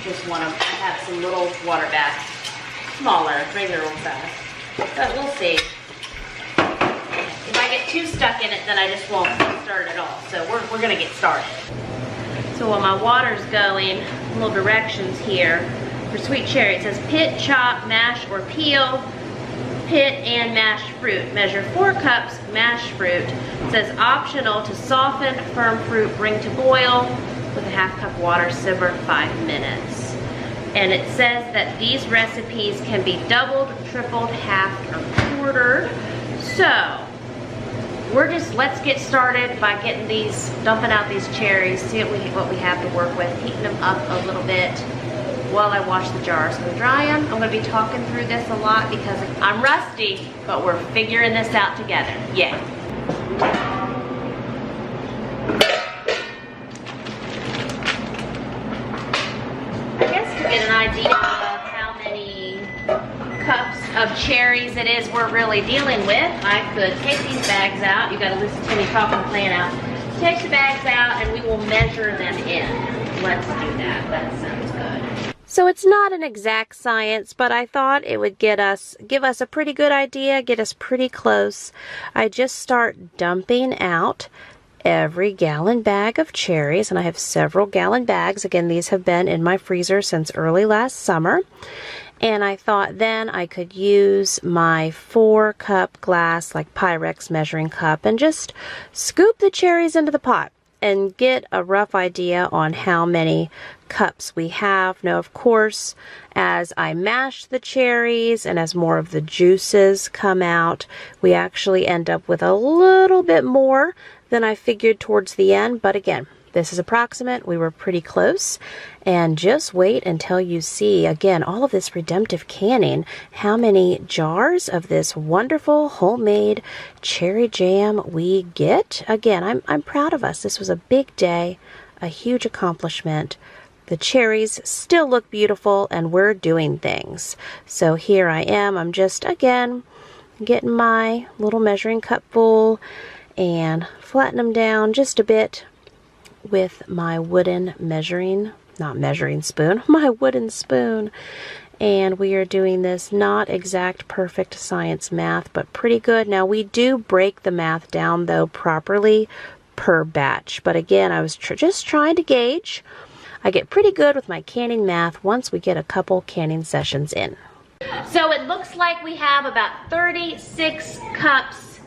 S1: just one of, I have some little water baths, smaller, regular old size, but we'll see. If I get too stuck in it, then I just won't start at all. So we're gonna get started. So while my water's going, little directions here. For sweet cherry, it says pit, chop, mash, or peel. Pit and mashed fruit. Measure 4 cups mashed fruit. It says optional to soften firm fruit, bring to boil with a 1/2 cup water, simmer 5 minutes. And it says that these recipes can be doubled, tripled, halved, or quartered. So let's get started by getting these, dumping out these cherries, see what we have to work with, heating them up a little bit while I wash the jars and dry them. I'm gonna be talking through this a lot because I'm rusty, but we're figuring this out together. Yay. I guess to get an idea of how many cups of cherries it is we're really dealing with, I could take these bags out. You gotta listen to me talking the plan out. Take the bags out and we will measure them in. Let's do that. That sounds good.
S2: So it's not an exact science, but I thought it would give us a pretty good idea, get us pretty close. I just start dumping out every gallon bag of cherries, and I have several gallon bags. Again, these have been in my freezer since early last summer. And I thought then I could use my 4-cup glass, like Pyrex measuring cup, and just scoop the cherries into the pot and get a rough idea on how many cups we have. Now, of course, as I mash the cherries and as more of the juices come out, we actually end up with a little bit more than I figured towards the end. But again, this is approximate. We were pretty close. And just wait until you see, again, all of this redemptive canning, how many jars of this wonderful homemade cherry jam we get. Again, I'm proud of us. This was a big day, a huge accomplishment. The cherries still look beautiful and we're doing things. So here I am. I'm just, again, getting my little measuring cup full and flatten them down just a bit with my wooden my wooden spoon. And we are doing this not exact perfect science math, but pretty good. Now we do break the math down though properly per batch. But again, I was just trying to gauge. I get pretty good with my canning math once we get a couple canning sessions in.
S1: So it looks like we have about 36 cups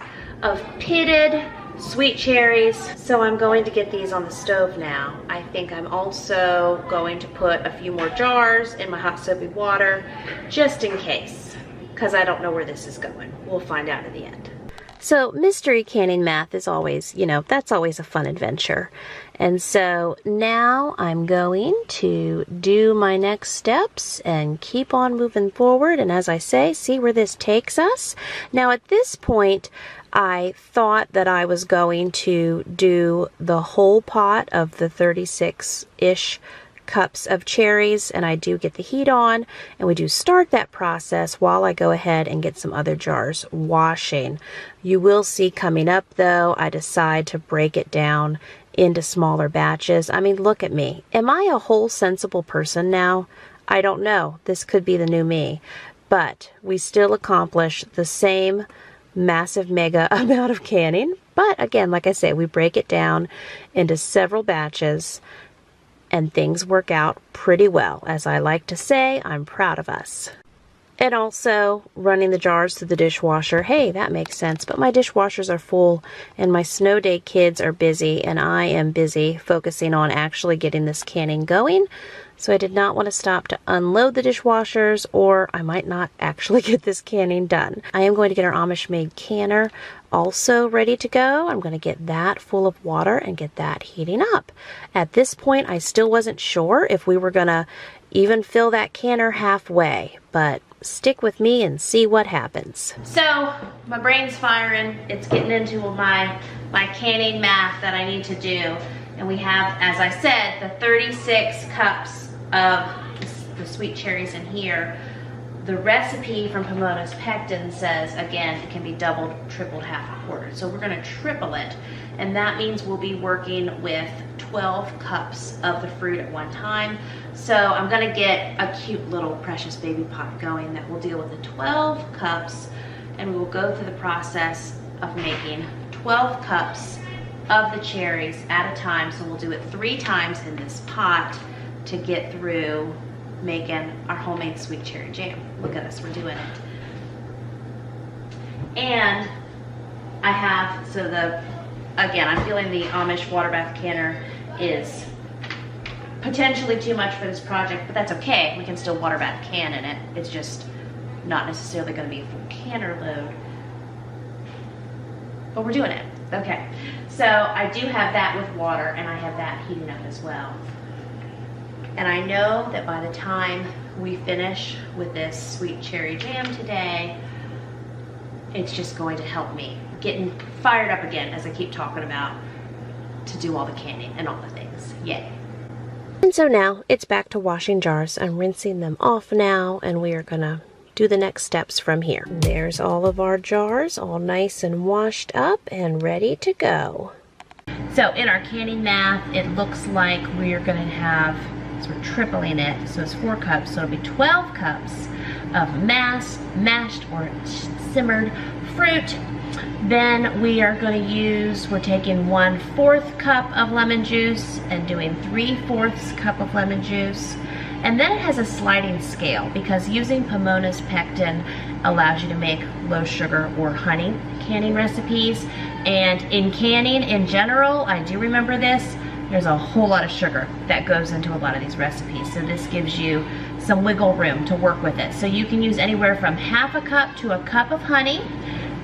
S1: of pitted sweet cherries. So I'm going to get these on the stove now. I think I'm also going to put a few more jars in my hot soapy water just in case, because I don't know where this is going. We'll find out at the end.
S2: So mystery canning math is always, that's always a fun adventure. And so now I'm going to do my next steps and keep on moving forward. And as I say, see where this takes us. Now at this point, I thought that I was going to do the whole pot of the 36-ish cups of cherries, and I do get the heat on, and we do start that process while I go ahead and get some other jars washing. You will see coming up though, I decide to break it down into smaller batches. I mean, look at me. Am I a whole sensible person now? I don't know. This could be the new me. But we still accomplish the same massive mega amount of canning. But again, like I say, we break it down into several batches and things work out pretty well. As I like to say, I'm proud of us. And also running the jars through the dishwasher. Hey, that makes sense, but my dishwashers are full and my snow day kids are busy and I am busy focusing on actually getting this canning going. So I did not want to stop to unload the dishwashers or I might not actually get this canning done. I am going to get our Amish made canner also ready to go. I'm going to get that full of water and get that heating up. At this point, I still wasn't sure if we were going to even fill that canner halfway, but stick with me and see what happens.
S1: So my brain's firing. It's getting into my canning math that I need to do. And we have, as I said, the 36 cups of the sweet cherries in here. The recipe from Pomona's Pectin says, again, it can be doubled, tripled, half, or quartered. So we're gonna triple it. And that means we'll be working with 12 cups of the fruit at one time. So I'm gonna get a cute little precious baby pot going that will deal with the 12 cups, and we will go through the process of making 12 cups of the cherries at a time. So we'll do it 3 times in this pot to get through making our homemade sweet cherry jam. Look at us, we're doing it. And I have, so again, I'm feeling the Amish water bath canner is potentially too much for this project, but that's okay. We can still water bath can in it. It's just not necessarily going to be a full canner load, but we're doing it. Okay, so I do have that with water, and I have that heating up as well. And I know that by the time we finish with this sweet cherry jam today, it's just going to help me getting fired up again, as I keep talking about, to do all the canning and all the things. Yay.
S2: And so now it's back to washing jars. I'm rinsing them off now, and we are gonna do the next steps from here. There's all of our jars, all nice and washed up and ready to go.
S1: So in our canning math, it looks like we're gonna have, so we're tripling it, so it's 4 cups, so it'll be 12 cups of mashed or simmered fruit. Then we are going to use, we're taking 1/4 cup of lemon juice and doing 3/4 cup of lemon juice. And then it has a sliding scale, because using Pomona's pectin allows you to make low sugar or honey canning recipes. And in canning in general, I do remember this, there's a whole lot of sugar that goes into a lot of these recipes. So this gives you some wiggle room to work with it. So you can use anywhere from 1/2 cup to 1 cup of honey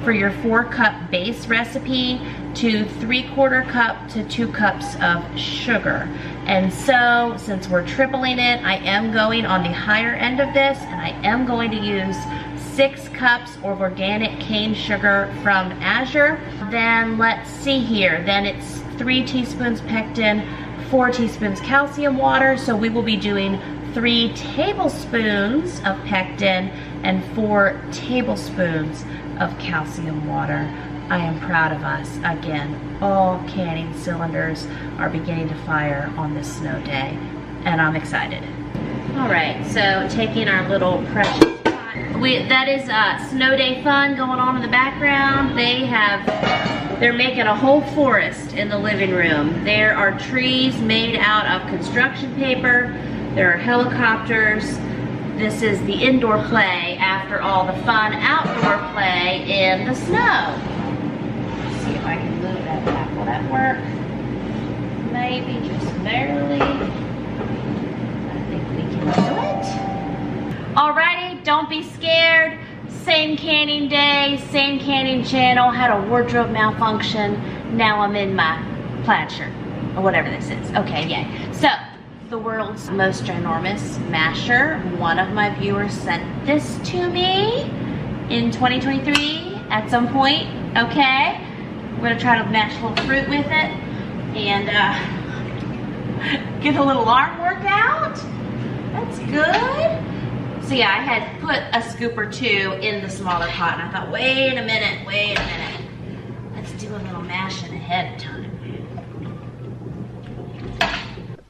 S1: for your 4-cup base recipe, to 3/4 cup to 2 cups of sugar. And so since we're tripling it, I am going on the higher end of this, and I am going to use 6 cups of organic cane sugar from Azure. Then let's see here, then it's 3 teaspoons pectin, 4 teaspoons calcium water. So we will be doing 3 tablespoons of pectin and 4 tablespoons of calcium water. I am proud of us. Again, all canning cylinders are beginning to fire on this snow day, and I'm excited. All right, so taking our little precious pot. That is snow day fun going on in the background. They're making a whole forest in the living room. There are trees made out of construction paper. There are helicopters. This is the indoor play after all the fun outdoor play in the snow. Let's see if I can move that back. Will that work? Maybe just barely. I think we can do it. Alrighty, don't be scared. Same canning day, same canning channel. Had a wardrobe malfunction. Now I'm in my plaid shirt, or whatever this is. Okay, yay. So, the world's most ginormous masher. One of my viewers sent this to me in 2023 at some point, okay? We're gonna try to mash a little fruit with it and get a little arm workout. That's good. So yeah, I had put a scoop or 2 in the smaller pot, and I thought, wait a minute. Let's do a little mashing ahead of time.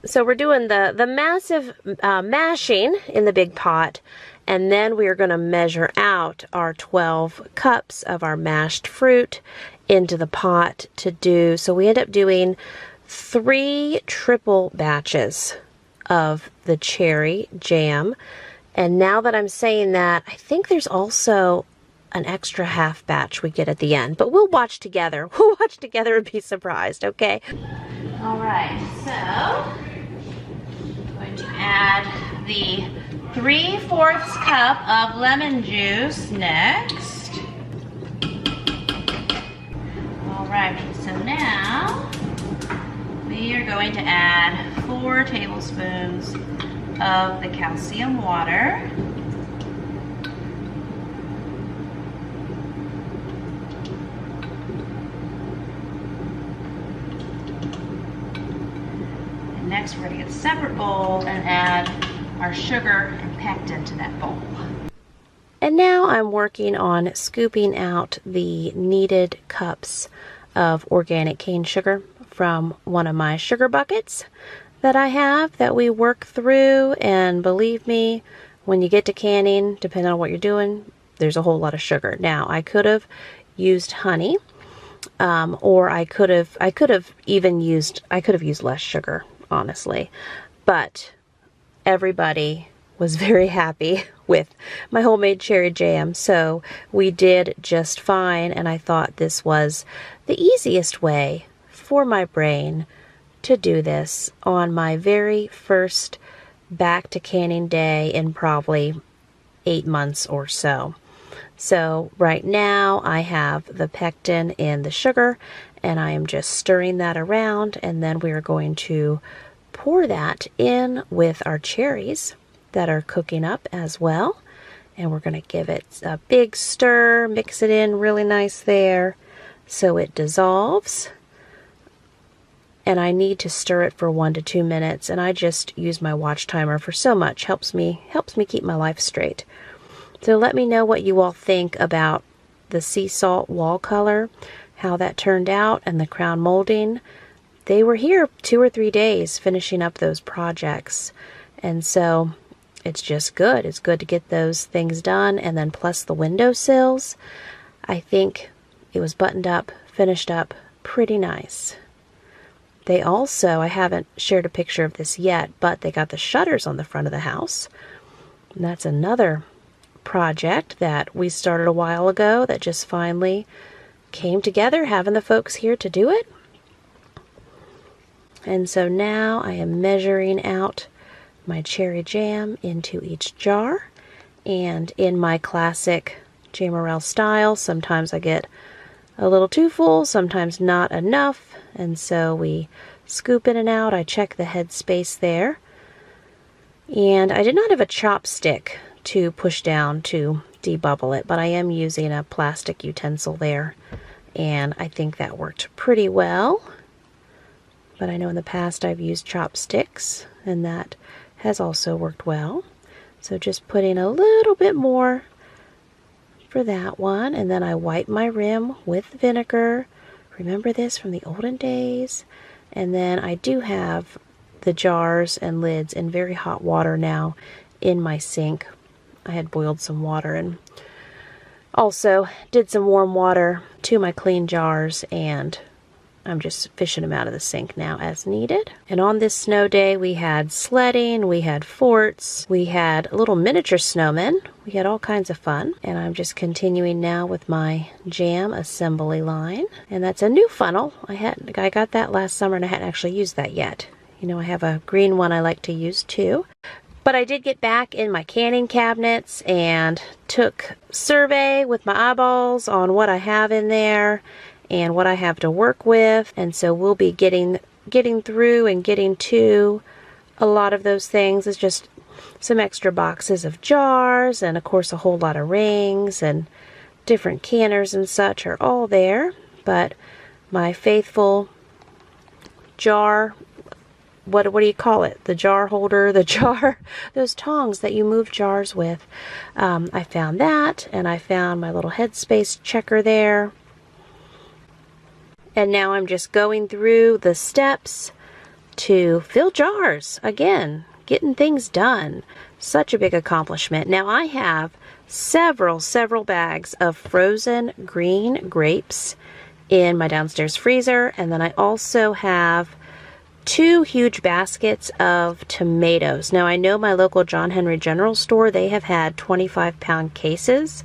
S2: So we're doing the massive mashing in the big pot, and then we are going to measure out our 12 cups of our mashed fruit into the pot to do. So we end up doing 3 triple batches of the cherry jam. And now that I'm saying that, I think there's also an extra half batch we get at the end. But we'll watch together. We'll watch together and be surprised, okay?
S1: All right, so I'm going to add the 3/4 cup of lemon juice next. All right, so now we are going to add 4 tablespoons of the calcium water. And next we're going to get a separate bowl and add our sugar and pectin to that bowl.
S2: And now I'm working on scooping out the needed cups of organic cane sugar from one of my sugar buckets that I have that we work through. And believe me, when you get to canning, depending on what you're doing, there's a whole lot of sugar. Now, I could have used honey, or I could have used less sugar, honestly. But everybody was very happy with my homemade cherry jam, so we did just fine, and I thought this was the easiest way for my brain to do this on my very first back to canning day in probably 8 months or so. So right now I have the pectin in the sugar, and I am just stirring that around, and then we are going to pour that in with our cherries that are cooking up as well. And we're going to give it a big stir, mix it in really nice there so it dissolves. And I need to stir it for 1 to 2 minutes, and I just use my watch timer for so much. Helps me keep my life straight. So let me know what you all think about the sea salt wall color, how that turned out, and the crown molding. They were here 2 or 3 days finishing up those projects, and so it's just good. It's good to get those things done, and then plus the windowsills. I think it was buttoned up, finished up, pretty nice. They also, I haven't shared a picture of this yet, but they got the shutters on the front of the house. And that's another project that we started a while ago that just finally came together, having the folks here to do it. And so now I am measuring out my cherry jam into each jar, and in my classic Jamerrill style, sometimes I get a little too full, sometimes not enough, and so we scoop in and out. I check the head space there, and I did not have a chopstick to push down to debubble it, but I am using a plastic utensil there, and I think that worked pretty well. But I know in the past I've used chopsticks, and that has also worked well. So just putting a little bit more for that one, and then I wipe my rim with vinegar. Remember this from the olden days. And then I do have the jars and lids in very hot water now in my sink. I had boiled some water and also did some warm water to my clean jars, and I'm just fishing them out of the sink now as needed. And on this snow day, we had sledding, we had forts, we had little miniature snowmen, we had all kinds of fun. And I'm just continuing now with my jam assembly line. And that's a new funnel. I got that last summer and I hadn't actually used that yet. You know, I have a green one I like to use too. But I did get back in my canning cabinets and took survey with my eyeballs on what I have in there and what I have to work with. And so we'll be getting through and getting to a lot of those things. It's just some extra boxes of jars, and of course a whole lot of rings and different canners and such are all there. But my faithful jar, what do you call it? The jar holder, the jar, those tongs that you move jars with. I found that, and I found my little headspace checker there. And now I'm just going through the steps to fill jars. Again, getting things done. Such a big accomplishment. Now I have several bags of frozen green grapes in my downstairs freezer, and then I also have 2 huge baskets of tomatoes. Now I know my local John Henry General Store, they have had 25-pound cases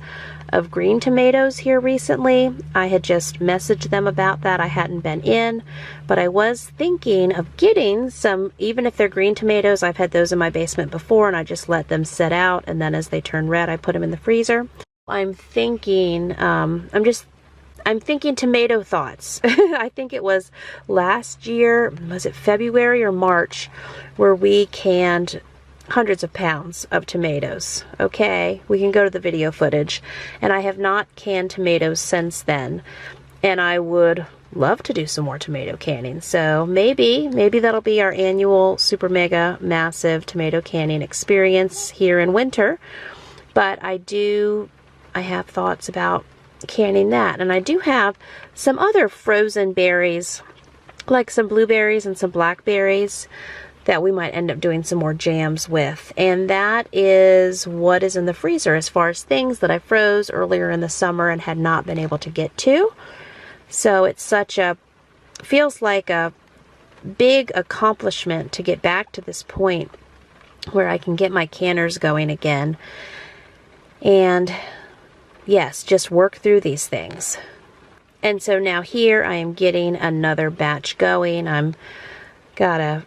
S2: of green tomatoes here recently. I had just messaged them about that. I hadn't been in, but I was thinking of getting some, even if they're green tomatoes. I've had those in my basement before, and I just let them set out, and then as they turn red, I put them in the freezer. I'm thinking, I'm thinking tomato thoughts. I think it was last year, was it February or March, where we canned hundreds of pounds of tomatoes. Okay, we can go to the video footage. And I have not canned tomatoes since then. And I would love to do some more tomato canning. So maybe that'll be our annual super mega massive tomato canning experience here in winter. But I have thoughts about canning that. And I do have some other frozen berries, like some blueberries and some blackberries, that we might end up doing some more jams with. And that is what is in the freezer as far as things that I froze earlier in the summer and had not been able to get to. So it's feels like a big accomplishment to get back to this point where I can get my canners going again. And yes, just work through these things. And so now here I am getting another batch going. I'm gotta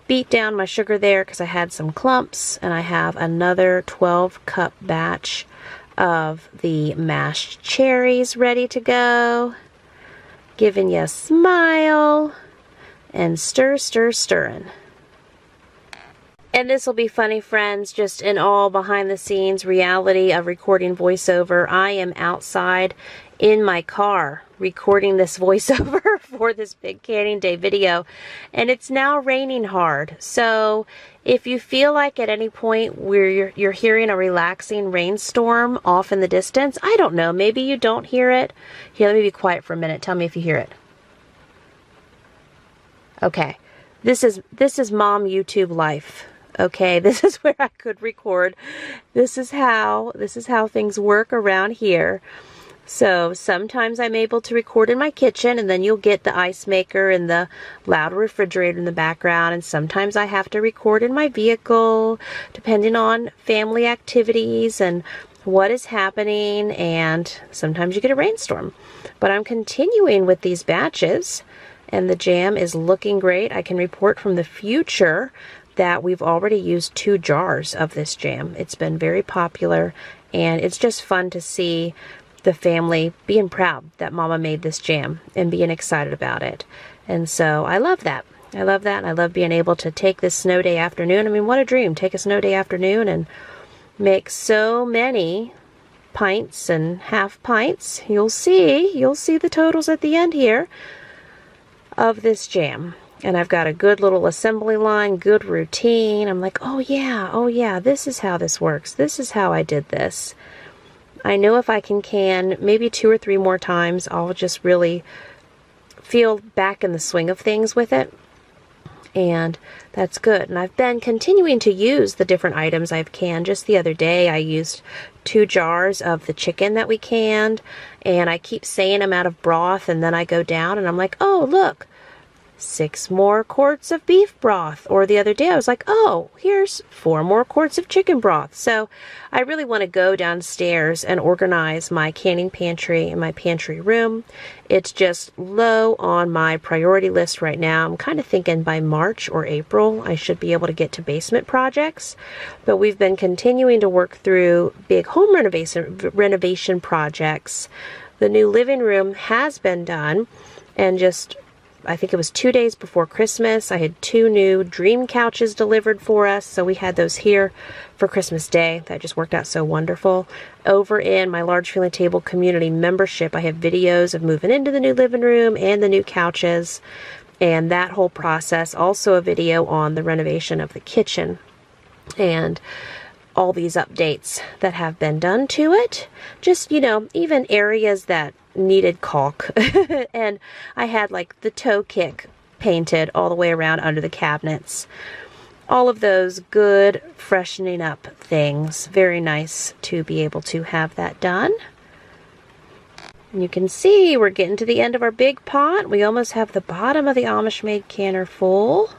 S2: beat down my sugar there because I had some clumps, and I have another 12-cup batch of the mashed cherries ready to go. Giving you a smile and stirring. And this will be funny, friends, just in all behind the scenes reality of recording voiceover. I am outside in my car recording this voiceover for this big canning day video, and it's now raining hard. So if you feel like at any point where you're hearing a relaxing rainstorm off in the distance, I don't know, maybe you don't hear it. Here, let me be quiet for a minute. Tell me if you hear it. Okay, this is mom YouTube life. Okay, this is where I could record. This is how things work around here. So sometimes I'm able to record in my kitchen, and then you'll get the ice maker and the loud refrigerator in the background. And sometimes I have to record in my vehicle, depending on family activities and what is happening. And sometimes you get a rainstorm. But I'm continuing with these batches, and the jam is looking great. I can report from the future that we've already used 2 jars of this jam. It's been very popular, and it's just fun to see the family being proud that Mama made this jam and being excited about it. And so I love that. I love that, and I love being able to take this snow day afternoon. I mean, what a dream. Take a snow day afternoon and make so many pints and half pints. You'll see the totals at the end here of this jam. And I've got a good little assembly line, good routine. I'm like, oh yeah, this is how this works. This is how I did this. I know if I can maybe 2 or 3 more times, I'll just really feel back in the swing of things with it. And that's good. And I've been continuing to use the different items I've canned. Just the other day, I used 2 jars of the chicken that we canned. And I keep saying I'm out of broth, and then I go down and I'm like, oh, look, 6 more quarts of beef broth. Or the other day I was like, oh, here's 4 more quarts of chicken broth. So I really want to go downstairs and organize my canning pantry and my pantry room. It's just low on my priority list right now. I'm kind of thinking by March or April I should be able to get to basement projects. But we've been continuing to work through big home renovation projects. The new living room has been done, and I think it was 2 days before Christmas, I had 2 new dream couches delivered for us. So we had those here for Christmas Day. That just worked out so wonderful. Over in my Large Family Table community membership, I have videos of moving into the new living room and the new couches and that whole process. Also a video on the renovation of the kitchen and all these updates that have been done to it. Just, even areas that needed caulk. And I had like the toe kick painted all the way around under the cabinets. All of those good freshening up things. Very nice to be able to have that done. And you can see we're getting to the end of our big pot. We almost have the bottom of the Amish made canner full.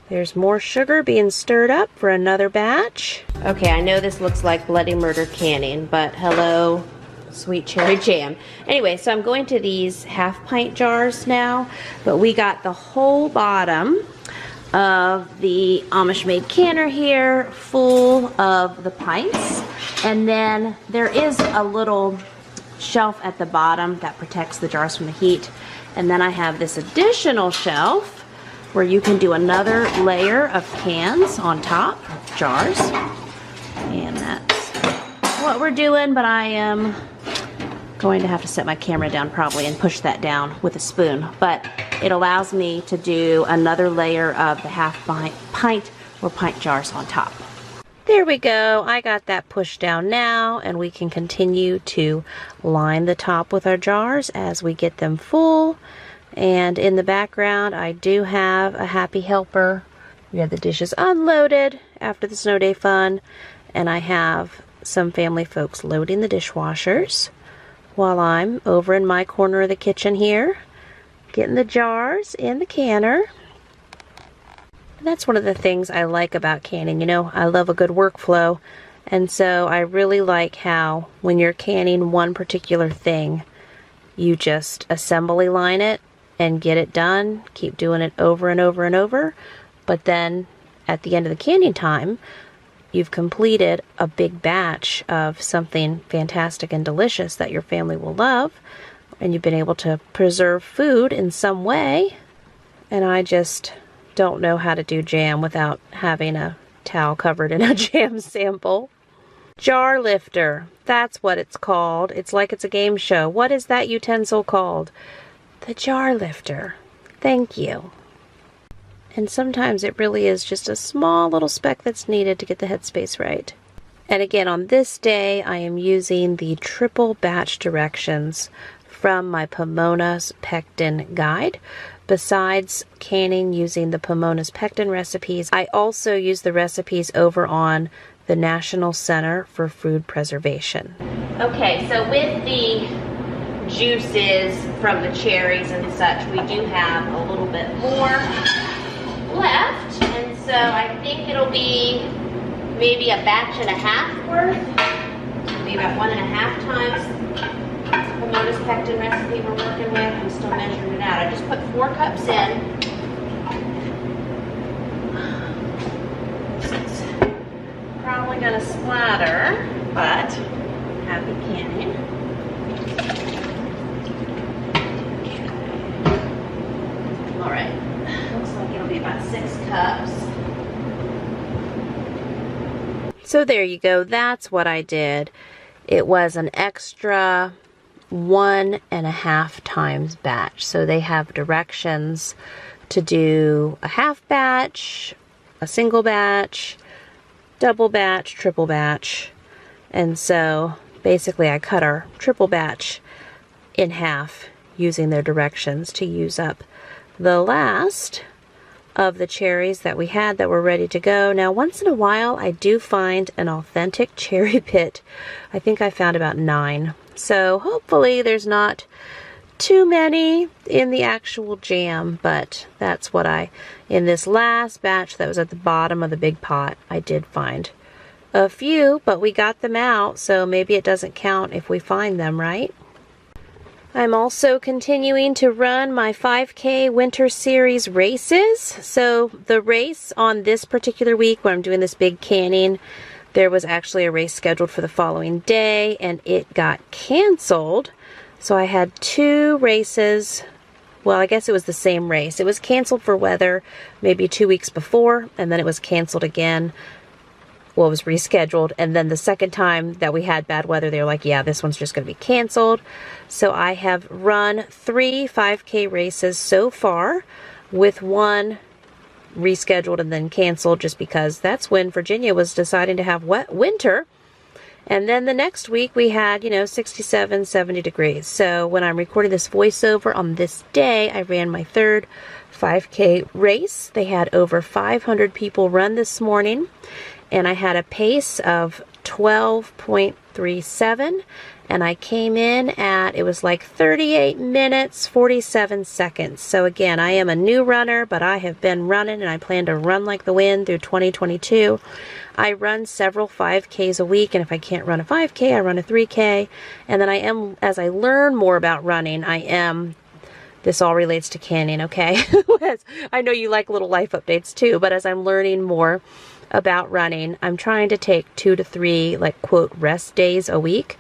S2: There's more sugar being stirred up for another batch. Okay, I know this looks like Bloody Murder canning, but hello, sweet cherry jam. Anyway, so I'm going to these half pint jars now, but we got the whole bottom of the Amish made canner here full of the pints, and then there is a little shelf at the bottom that protects the jars from the heat, and then I have this additional shelf where you can do another layer of cans on top, jars, and that's what we're doing. But I am going to have to set my camera down probably and push that down with a spoon, but it allows me to do another layer of the half pint or pint jars on top. There we go. I got that pushed down now, and we can continue to line the top with our jars as we get them full. And in the background, I do have a happy helper. We have the dishes unloaded after the snow day fun, and I have some family folks loading the dishwashers while I'm over in my corner of the kitchen here, getting the jars and the canner. And that's one of the things I like about canning. You know, I love a good workflow, and so I really like how when you're canning one particular thing, you just assembly line it and get it done. Keep doing it over and over and over, but then at the end of the canning time, you've completed a big batch of something fantastic and delicious that your family will love, and you've been able to preserve food in some way. And I just don't know how to do jam without having a towel covered in a jam sample. Jar lifter, that's what it's called. It's like it's a game show. What is that utensil called? The jar lifter. Thank you. And sometimes it really is just a small little speck that's needed to get the headspace right. And again, on this day, I am using the triple batch directions from my Pomona's Pectin guide. Besides canning using the Pomona's Pectin recipes, I also use the recipes over on the National Center for Food Preservation. Okay, so with the juices from the cherries and such, we do have a little bit more left, and so I think it'll be maybe a batch and a half worth, maybe about 1.5 times Pomona's Pectin recipe we're working with. I'm still measuring it out. I just put 4 cups in. It's probably gonna splatter, but happy canning. All right, looks like it'll be about 6 cups. So there you go, that's what I did. It was an extra 1.5 times batch. So they have directions to do a half batch, a single batch, double batch, triple batch. And so basically I cut our triple batch in half using their directions to use up the last of the cherries that we had that were ready to go. Now, once in a while, I do find an authentic cherry pit. I think I found about 9. So hopefully there's not too many in the actual jam, but that's what in this last batch that was at the bottom of the big pot, I did find a few, but we got them out, so maybe it doesn't count if we find them, right? I'm also continuing to run my 5K Winter Series races. So the race on this particular week when I'm doing this big canning, there was actually a race scheduled for the following day and it got canceled. So I had 2 races. Well, I guess it was the same race. It was canceled for weather maybe 2 weeks before, and then it was canceled again. Well, it was rescheduled, and then the second time that we had bad weather, they were like, yeah, this one's just going to be canceled. So I have run 3 5K races so far, with 1 rescheduled and then canceled just because that's when Virginia was deciding to have wet winter. And then the next week we had, 67, 70 degrees. So when I'm recording this voiceover on this day, I ran my 3rd 5K race. They had over 500 people run this morning. And I had a pace of 12.37, and I came in at, it was like 38 minutes, 47 seconds. So again, I am a new runner, but I have been running, and I plan to run like the wind through 2022. I run several 5Ks a week, and if I can't run a 5K, I run a 3K. And then as I learn more about running, this all relates to canning, okay? I know you like little life updates too, but as I'm learning more about running, I'm trying to take 2 to 3, like, quote, rest days a week.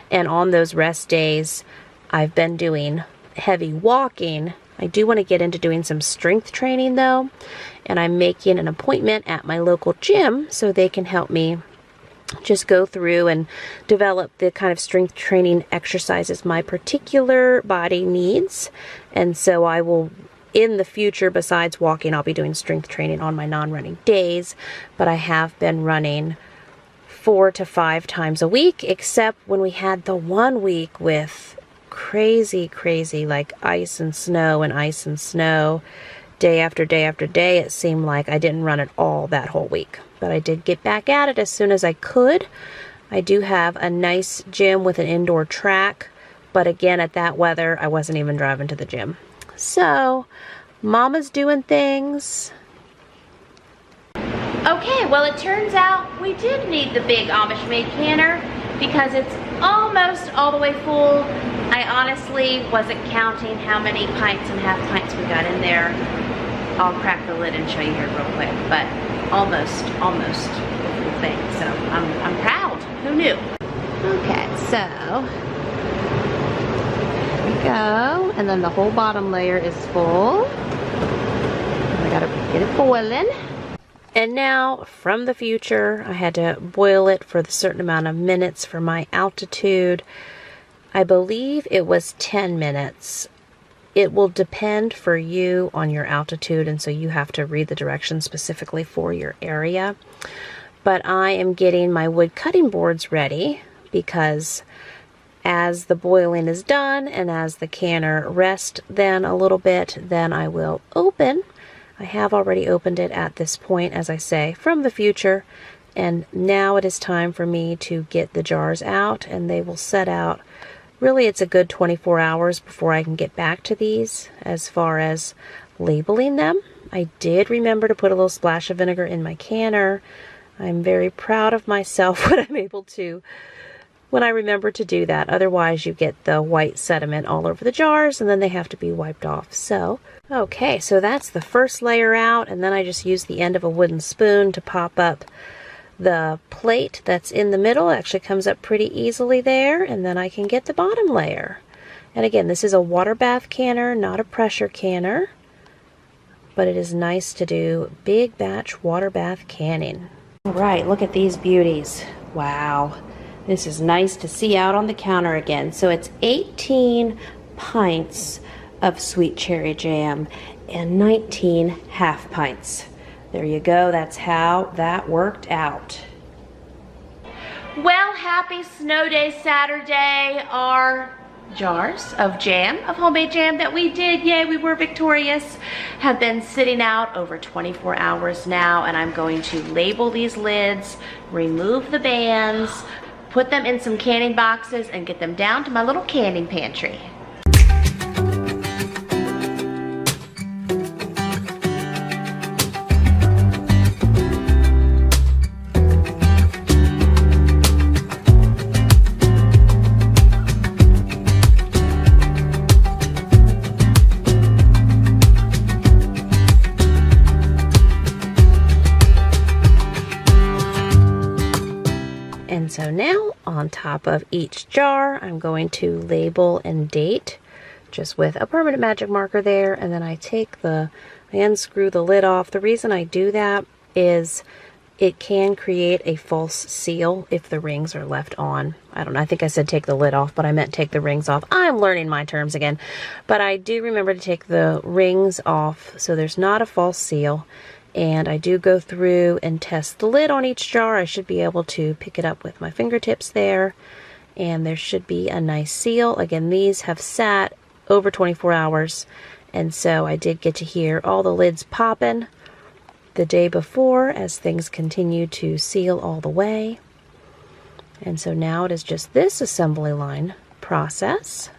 S2: And on those rest days, I've been doing heavy walking. I do want to get into doing some strength training though. And I'm making an appointment at my local gym so they can help me just go through and develop the kind of strength training exercises my particular body needs. And so I will, in the future, besides walking, I'll be doing strength training on my non-running days, but I have been running 4 to 5 times a week, except when we had the 1 week with crazy, like ice and snow, day after day after day. It seemed like I didn't run at all that whole week, but I did get back at it as soon as I could. I do have a nice gym with an indoor track But again, at that weather, I wasn't even driving to the gym. So, Mama's doing things.
S1: Okay, well it turns out we did need the big Amish made canner because it's almost all the way full. I honestly wasn't counting how many pints and half pints we got in there. I'll crack the lid and show you here real quick, but almost the full thing. So I'm proud. Who knew? Okay, so there we go, and then the whole bottom layer is full. I gotta get it boiling.
S2: And now, from the future, I had to boil it for the certain amount of minutes for my altitude. I believe it was 10 minutes. It will depend for you on your altitude, and so you have to read the directions specifically for your area. But I am getting my wood cutting boards ready because as the boiling is done and as the canner rests then a little bit, then I will open. I have already opened it at this point, as I say, from the future, and now it is time for me to get the jars out, and they will set out. Really, it's a good 24 hours before I can get back to these as far as labeling them. I did remember to put a little splash of vinegar in my canner. I'm very proud of myself when I'm able to, when I remember to do that. Otherwise, you get the white sediment all over the jars, and then they have to be wiped off. So, okay, so that's the first layer out, and then I just use the end of a wooden spoon to pop up the plate that's in the middle. It actually comes up pretty easily there, and then I can get the bottom layer. And again, this is a water bath canner, not a pressure canner, but it is nice to do big batch water bath canning. All right, look at these beauties. Wow. This is nice to see out on the counter again. So it's 18 pints of sweet cherry jam and 19 half pints. There you go. That's how that worked out. Well, happy snow day Saturday. Our jars of jam, of homemade jam that we did, yay, we were victorious, have been sitting out over 24 hours now, and I'm going to label these lids, remove the bands, put them in some canning boxes, and get them down to my little canning pantry. And so now, on top of each jar, I'm going to label and date just with a permanent magic marker there, and then I unscrew the lid off. The reason I do that is it can create a false seal if the rings are left on. I don't know, I think I said take the lid off, but I meant take the rings off. I'm learning my terms again. But I do remember to take the rings off so there's not a false seal. And I do go through and test the lid on each jar. I should be able to pick it up with my fingertips there. And there should be a nice seal. Again, these have sat over 24 hours. And so I did get to hear all the lids popping the day before as things continue to seal all the way. And so now it is just this assembly line process.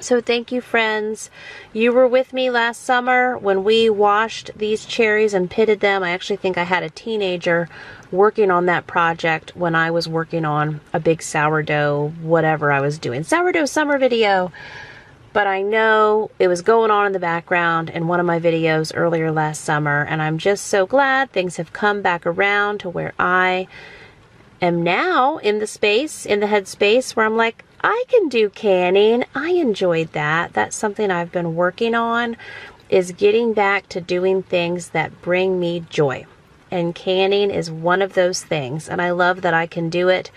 S2: So thank you, friends. You were with me last summer when we washed these cherries and pitted them. I actually think I had a teenager working on that project when I was working on a big sourdough, whatever I was doing. Sourdough summer video. But I know it was going on in the background in one of my videos earlier last summer, and I'm just so glad things have come back around to where I am now in the space, in the headspace where I'm like, I can do canning. I enjoyed that. That's something I've been working on, is getting back to doing things that bring me joy. And canning is one of those things. And I love that I can do it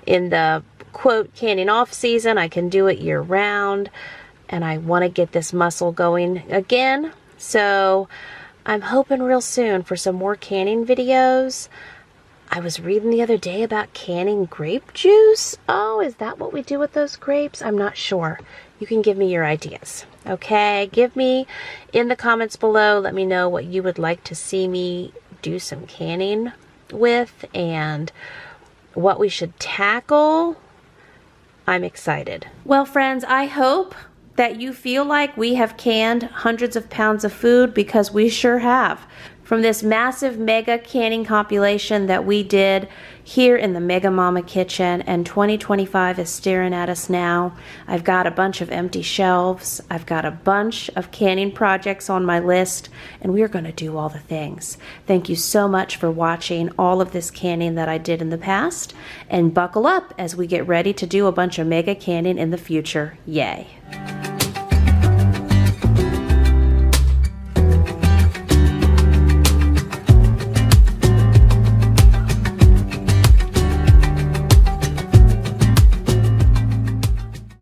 S2: in the, quote, canning off season. I can do it year round. And I want to get this muscle going again. So I'm hoping real soon for some more canning videos. I was reading the other day about canning grape juice. Oh, is that what we do with those grapes? I'm not sure. You can give me your ideas. Okay, give me in the comments below. Let me know what you would like to see me do some canning with and what we should tackle I'm excited.
S1: Well, friends, I hope that you feel like we have canned hundreds of pounds of food, because we sure have. From this massive mega canning compilation that we did here in the Mega Mama kitchen, and 2025 is staring at us now. I've got a bunch of empty shelves. I've got a bunch of canning projects on my list, and we're going to do all the things. Thank you so much for watching all of this canning that I did in the past, and buckle up as we get ready to do a bunch of mega canning in the future. Yay!